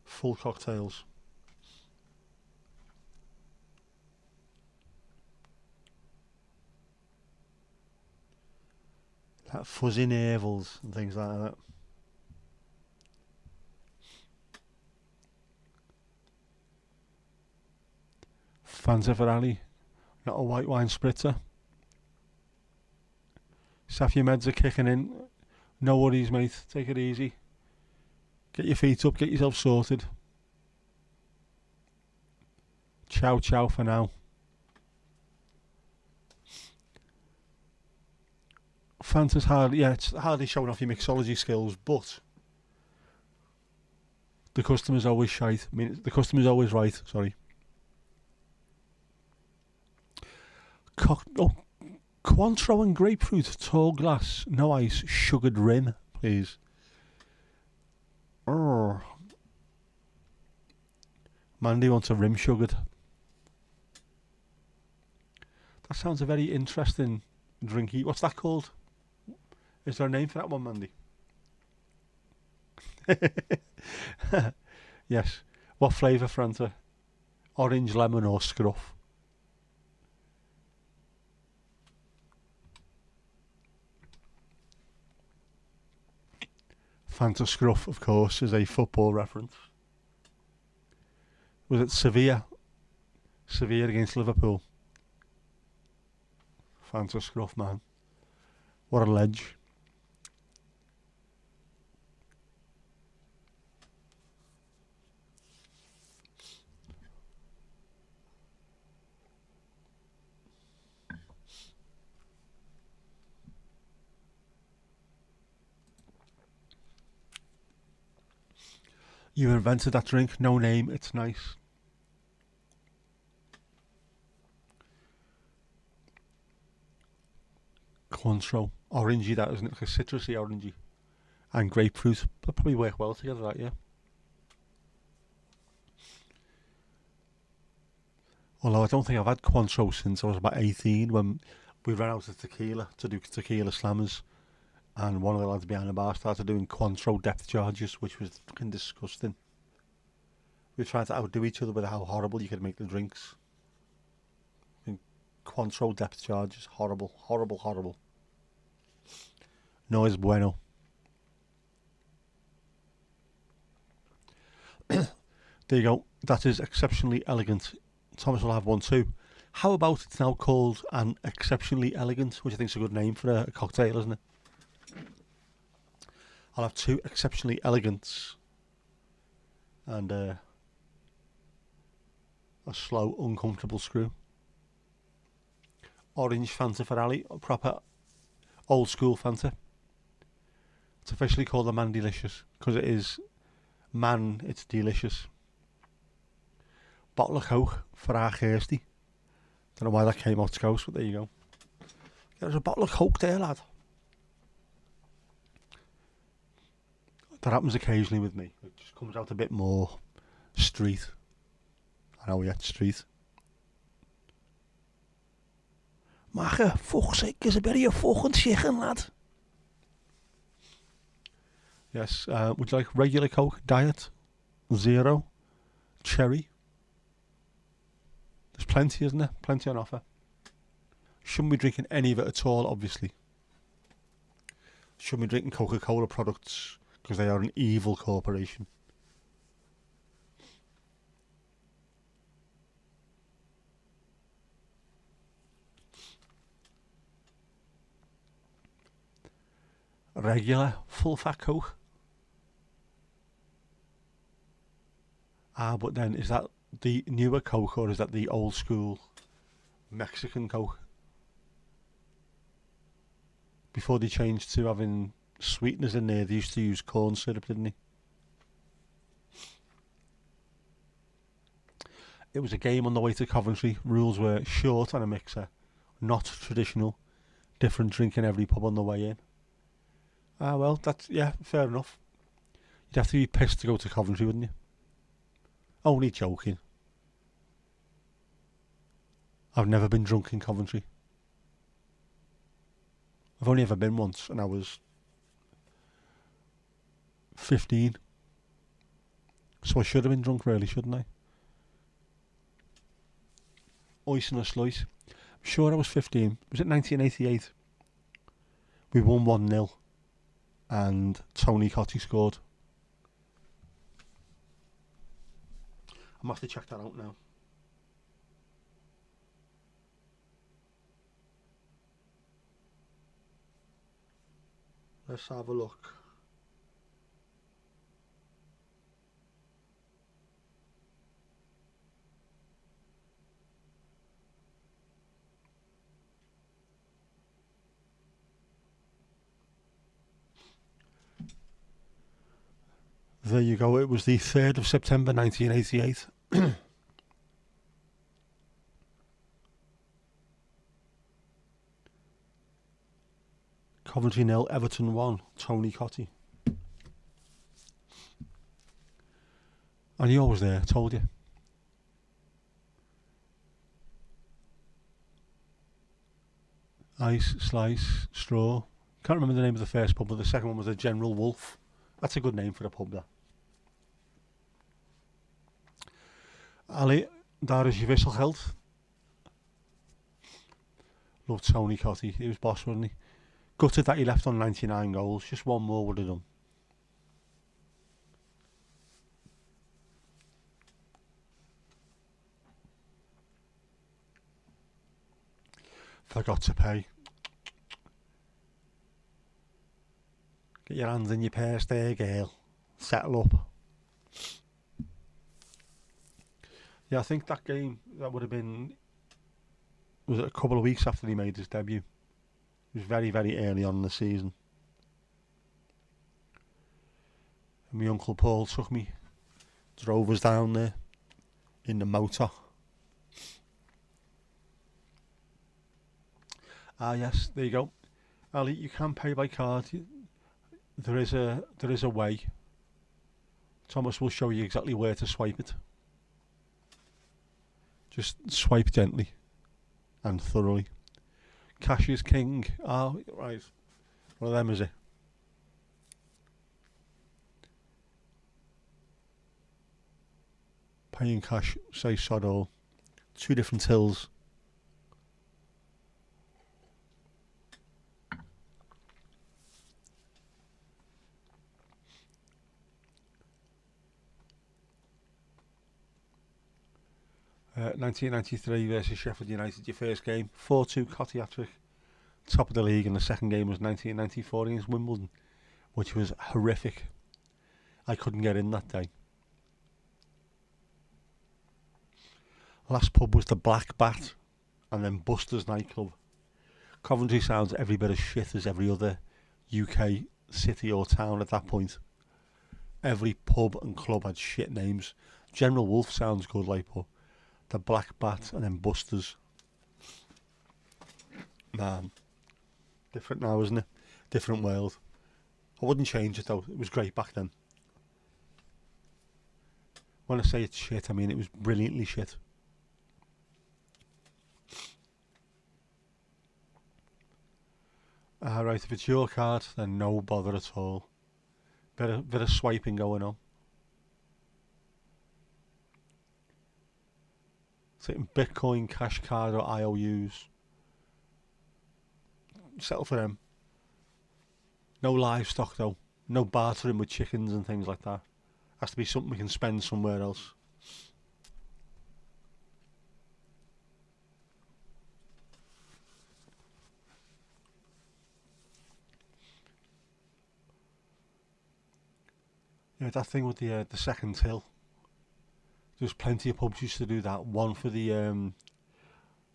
A: Full cocktails. Like fuzzy navels and things like that. Fanta for Ali. Not a white wine spritzer. Safia meds are kicking in. No worries, mate. Take it easy. Get your feet up. Get yourself sorted. Ciao, ciao for now. Fanta's hard. Yeah, it's hardly showing off your mixology skills, but the customer's always shite. I mean, the customer's always right. Sorry. Cointreau and grapefruit, tall glass, no ice, sugared rim, please. Mandy wants a rim sugared. That sounds a very interesting drinky. What's that called? Is there a name for that one, Mandy? Yes. What flavour, Franta? Orange, lemon or scruff? Fanta Scruff, of course, is a football reference. Was it Sevilla? Sevilla against Liverpool. Fanta Scruff, man. What a ledge. You invented that drink, no name, it's nice. Cointreau, orangey that, isn't it? Like a citrusy orangey. And grapefruit, they'll probably work well together, that, yeah. Although I don't think I've had Cointreau since I was about 18, when we ran out of tequila to do tequila slammers. And one of the lads behind the bar started doing Cointreau depth charges, which was fucking disgusting. We were trying to outdo each other with how horrible you could make the drinks. Cointreau depth charges, horrible, horrible, horrible. No es bueno. There you go. That is exceptionally elegant. Thomas will have one too. How about it's now called an exceptionally elegant, which I think is a good name for a cocktail, isn't it? I'll have two exceptionally elegants and a slow, uncomfortable screw. Orange Fanta for Ali, proper old school Fanta. It's officially called the Man Delicious because it is man, it's delicious. Bottle of Coke for our Kirsty. Don't know why that came out Scouse, but there you go. There's a bottle of Coke there, lad. That happens occasionally with me. It just comes out a bit more street. I know, yeah, street. Maar fuck's sake, is a bit of your fucking chicken, lad. Yes, would you like regular Coke, diet, zero, cherry, There's plenty, isn't there? Plenty on offer. Shouldn't be drinking any of it at all, obviously. Shouldn't be drinking Coca-Cola products because they are an evil corporation. Regular full fat Coke. But then is that the newer Coke or is that the old school Mexican Coke? Before they changed to having sweeteners in there, they used to use corn syrup, didn't they? It was a game on the way to Coventry. Rules were short on a mixer, not traditional. Different drink in every pub on the way in. Well, that's, yeah, fair enough. You'd have to be pissed to go to Coventry, wouldn't you? Only joking. I've never been drunk in Coventry. I've only ever been once, and I was 15. So I should have been drunk, really, shouldn't I? Ice and a slice. I'm sure I was 15. Was it 1988? We won 1-0, and Tony Cottee scored. I must have to check that out now. Let's have a look. There you go. It was the 3rd of September 1988. Coventry 0, Everton 1, Tony Cottee. And he always there, told you. Ice, slice, straw. Can't remember the name of the first pub, but the second one was the General Wolf. That's a good name for a pub, that. Ali, daar is je wisselgeld. Loved Tony Cottee. He was boss, wasn't he? Gutted that he left on 99 goals. Just one more would have done. Forgot to pay. Get your hands in your purse there, girl. Settle up. Yeah, I think that game, that would have been, was it a couple of weeks after he made his debut? It was very, very early on in the season. And my Uncle Paul took me, drove us down there in the motor. Yes, there you go. Ali, you can pay by card. There is a way. Thomas will show you exactly where to swipe it. Just swipe gently and thoroughly. Cash is king. Right. One of them, is it? Paying cash, say sod all. 2 different tills. Uh, 1993 versus Sheffield United, your first game. 4-2 Cottee hat-trick. Top of the league, and the second game was 1994 against Wimbledon, which was horrific. I couldn't get in that day. Last pub was the Black Bat, and then Buster's nightclub. Coventry sounds every bit as shit as every other UK city or town at that point. Every pub and club had shit names. General Wolf sounds good, like, but the Black Bat and then Buster's. Man. Different now, isn't it? Different world. I wouldn't change it though. It was great back then. When I say it's shit, I mean it was brilliantly shit. Right, if it's your card, then no bother at all. Bit of swiping going on. taking Bitcoin, cash card, or IOUs. Settle for them. No livestock though. No bartering with chickens and things like that. Has to be something we can spend somewhere else. Yeah, that thing with the second till. There's plenty of pubs used to do that. One for the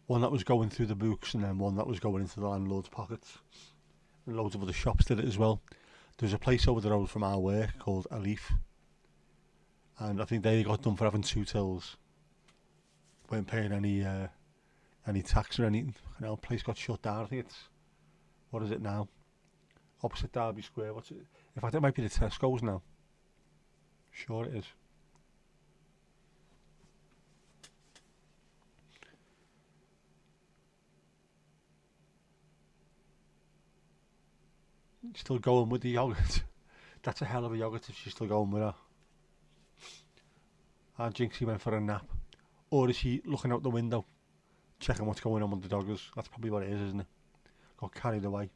A: one that was going through the books, and then one that was going into the landlord's pockets. And loads of other shops did it as well. There's a place over the road from our work called Alif, and I think they got done for having 2 tills. Weren't paying any tax or anything. You know, place got shut down. I think it's, what is it now? Opposite Derby Square. What's it? In fact, it might be the Tesco's now. Sure it is. Still going with the yogurt. That's a hell of a yogurt if she's still going with her. And Jinxie went for a nap. Or is she looking out the window, checking what's going on with the doggers? That's probably what it is, isn't it? Got carried away.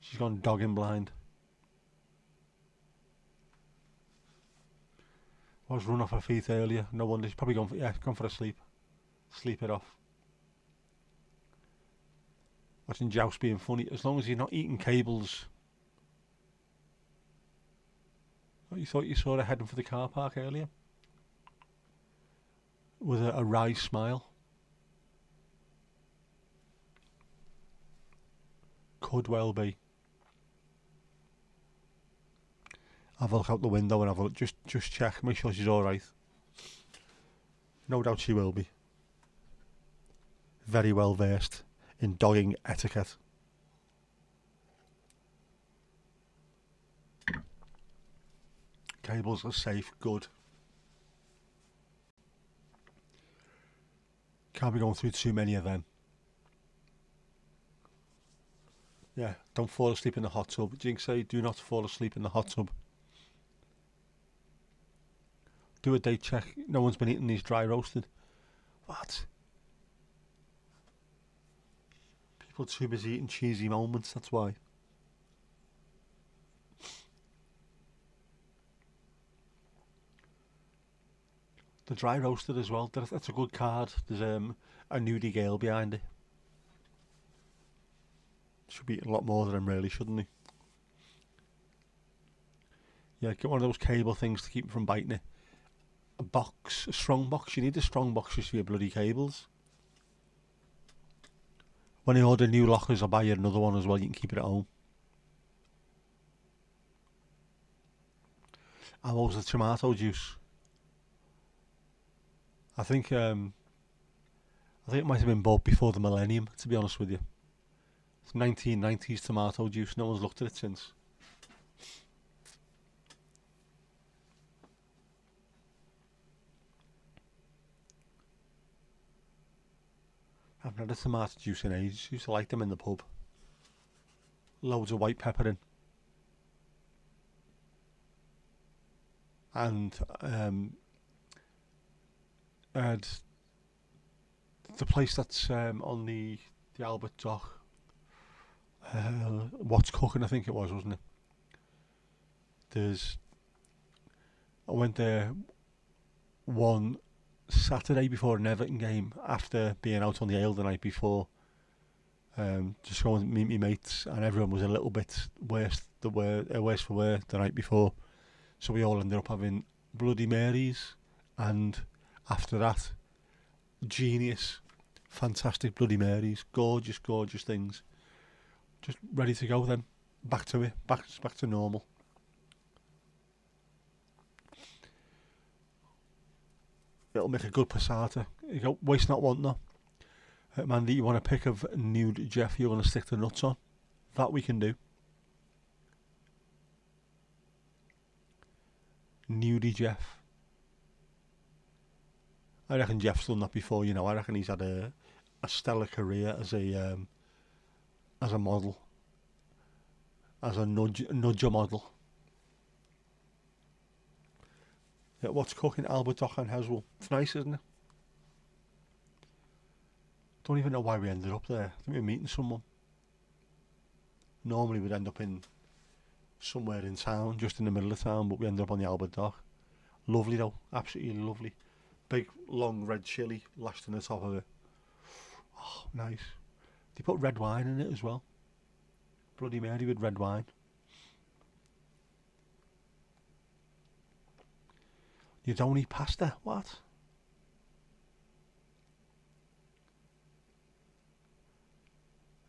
A: She's gone dogging blind. Was run off her feet earlier. No wonder she's probably gone for a sleep. Sleep it off. Watching Joust being funny. As long as you're not eating cables. Oh, you thought you saw her heading for the car park earlier? With a wry smile. Could well be. Have a look out the window and have a look, just check, make sure she's alright. No doubt she will be. Very well versed in dogging etiquette. Cables are safe, good. Can't be going through too many of them. Yeah, don't fall asleep in the hot tub. Jinx say, do not fall asleep in the hot tub. Do a date check. No one's been eating these dry roasted. What? People too busy eating cheesy moments, that's why. The dry roasted as well. That's a good card. There's a nudie girl behind it. Should be eating a lot more than him, really, shouldn't he? Yeah, get one of those cable things to keep him from biting it. A box, a strong box. You need a strong box just for your bloody cables. When I order new lockers, I'll buy you another one as well. You can keep it at home. How was the tomato juice? I think it might have been bought before the millennium, to be honest with you. It's 1990s tomato juice. No one's looked at it since. I haven't had a tomato juice in ages. Used to like them in the pub. Loads of white pepper in. And the place that's on the Albert Dock. What's Cooking, I think it was, wasn't it? I went there one Saturday before an Everton game, after being out on the ale the night before. Just going to meet my mates, and everyone was a little bit worse for wear the night before. So we all ended up having Bloody Marys, and after that, genius, fantastic Bloody Marys, gorgeous, gorgeous things. Just ready to go then, back to it, back to normal. It'll make a good passata. You go, waste not, want not. Mandy, you want a pick of nude Jeff you want to stick the nuts on? That we can do. Nudie Jeff. I reckon Jeff's done that before, you know. I reckon he's had a stellar career as a model. As a nudger model. Yeah, What's Cooking, Albert Dock and Heswell. It's nice, isn't it? Don't even know why we ended up there. I think we were meeting someone. Normally we'd end up in somewhere in town, just in the middle of town, but we ended up on the Albert Dock. Lovely though, absolutely lovely. Big long red chili lashed on the top of it. Oh, nice. They put red wine in it as well. Bloody Mary with red wine. You don't eat pasta? What?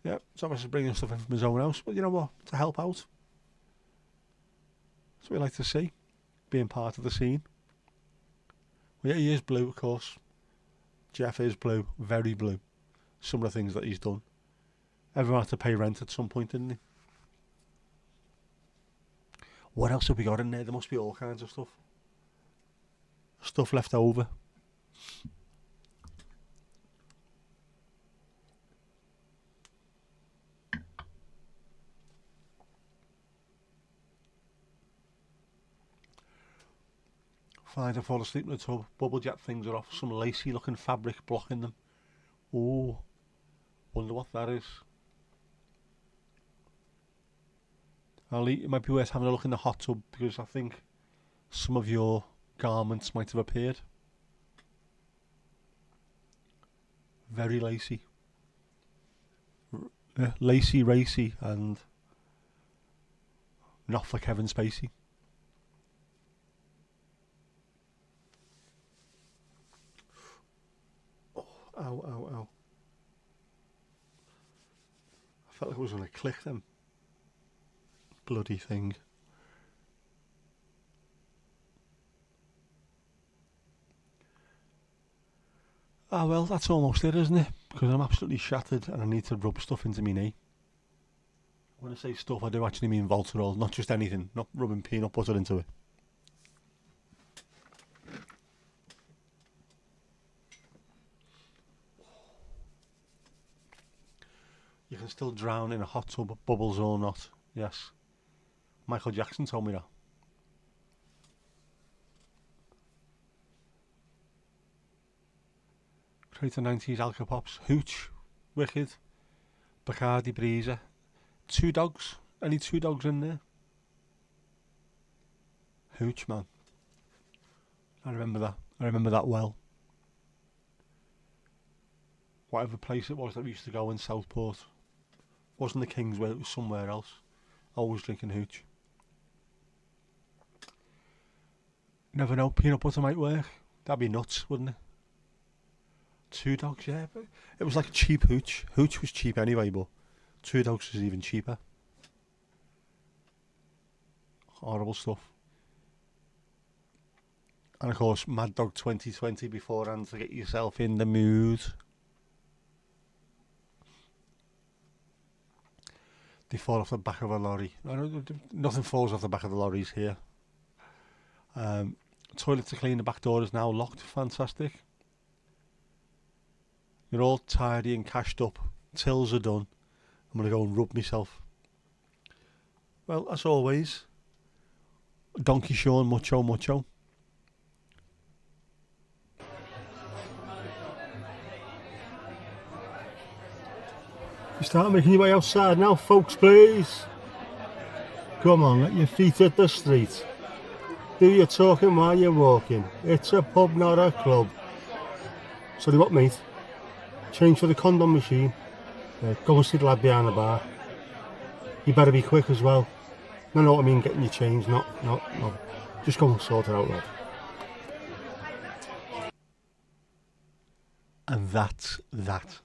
A: Yeah, Thomas is bringing stuff in from his own house, but you know what? To help out. That's what we like to see. Being part of the scene. Well, yeah, he is blue, of course. Jeff is blue, very blue. Some of the things that he's done. Everyone had to pay rent at some point, didn't he? What else have we got in there? There must be all kinds of stuff. Stuff left over. Fine to fall asleep in the tub. Bubble jet things are off. Some lacy looking fabric blocking them. Oh, wonder what that is. It might be worth having a look in the hot tub because I think some of your garments might have appeared. Very lacy. Lacy, racy, and not for Kevin Spacey. Oh, ow, ow, ow. I felt like I was going to click them. Bloody thing. Ah well, that's almost it, isn't it? Because I'm absolutely shattered and I need to rub stuff into my knee. When I say stuff, I do actually mean Voltarol, not just anything, not rubbing peanut butter into it. You can still drown in a hot tub, bubbles or not. Yes. Michael Jackson told me that. Creator 90s Alka-Pops. Hooch. Wicked. Bacardi Breezer. 2 dogs. Any 2 dogs in there? Hooch, man. I remember that. I remember that well. Whatever place it was that we used to go in Southport. Wasn't the Kingsway, it was somewhere else. Always drinking hooch. Never know, peanut butter might work. That'd be nuts, wouldn't it? 2 dogs, yeah. But it was like a cheap hooch. Hooch was cheap anyway, but 2 dogs was even cheaper. Horrible stuff. And of course, Mad Dog 2020 beforehand to get yourself in the mood. They fall off the back of a lorry. Nothing falls off the back of the lorries here. Toilet to clean, the back door is now locked. Fantastic. You're all tidy and cashed up. Tills are done. I'm going to go and rub myself. Well, as always, Donkey Sean, mucho, mucho. You start making your way outside now, folks, please. Come on, let your feet hit the street. Do your talking while you're walking. It's a pub, not a club. So what, mate? Change for the condom machine. Go and see the lad behind the bar. You better be quick as well. No, know what I mean, getting your change, no. Just go and sort it out, lad. And that's that.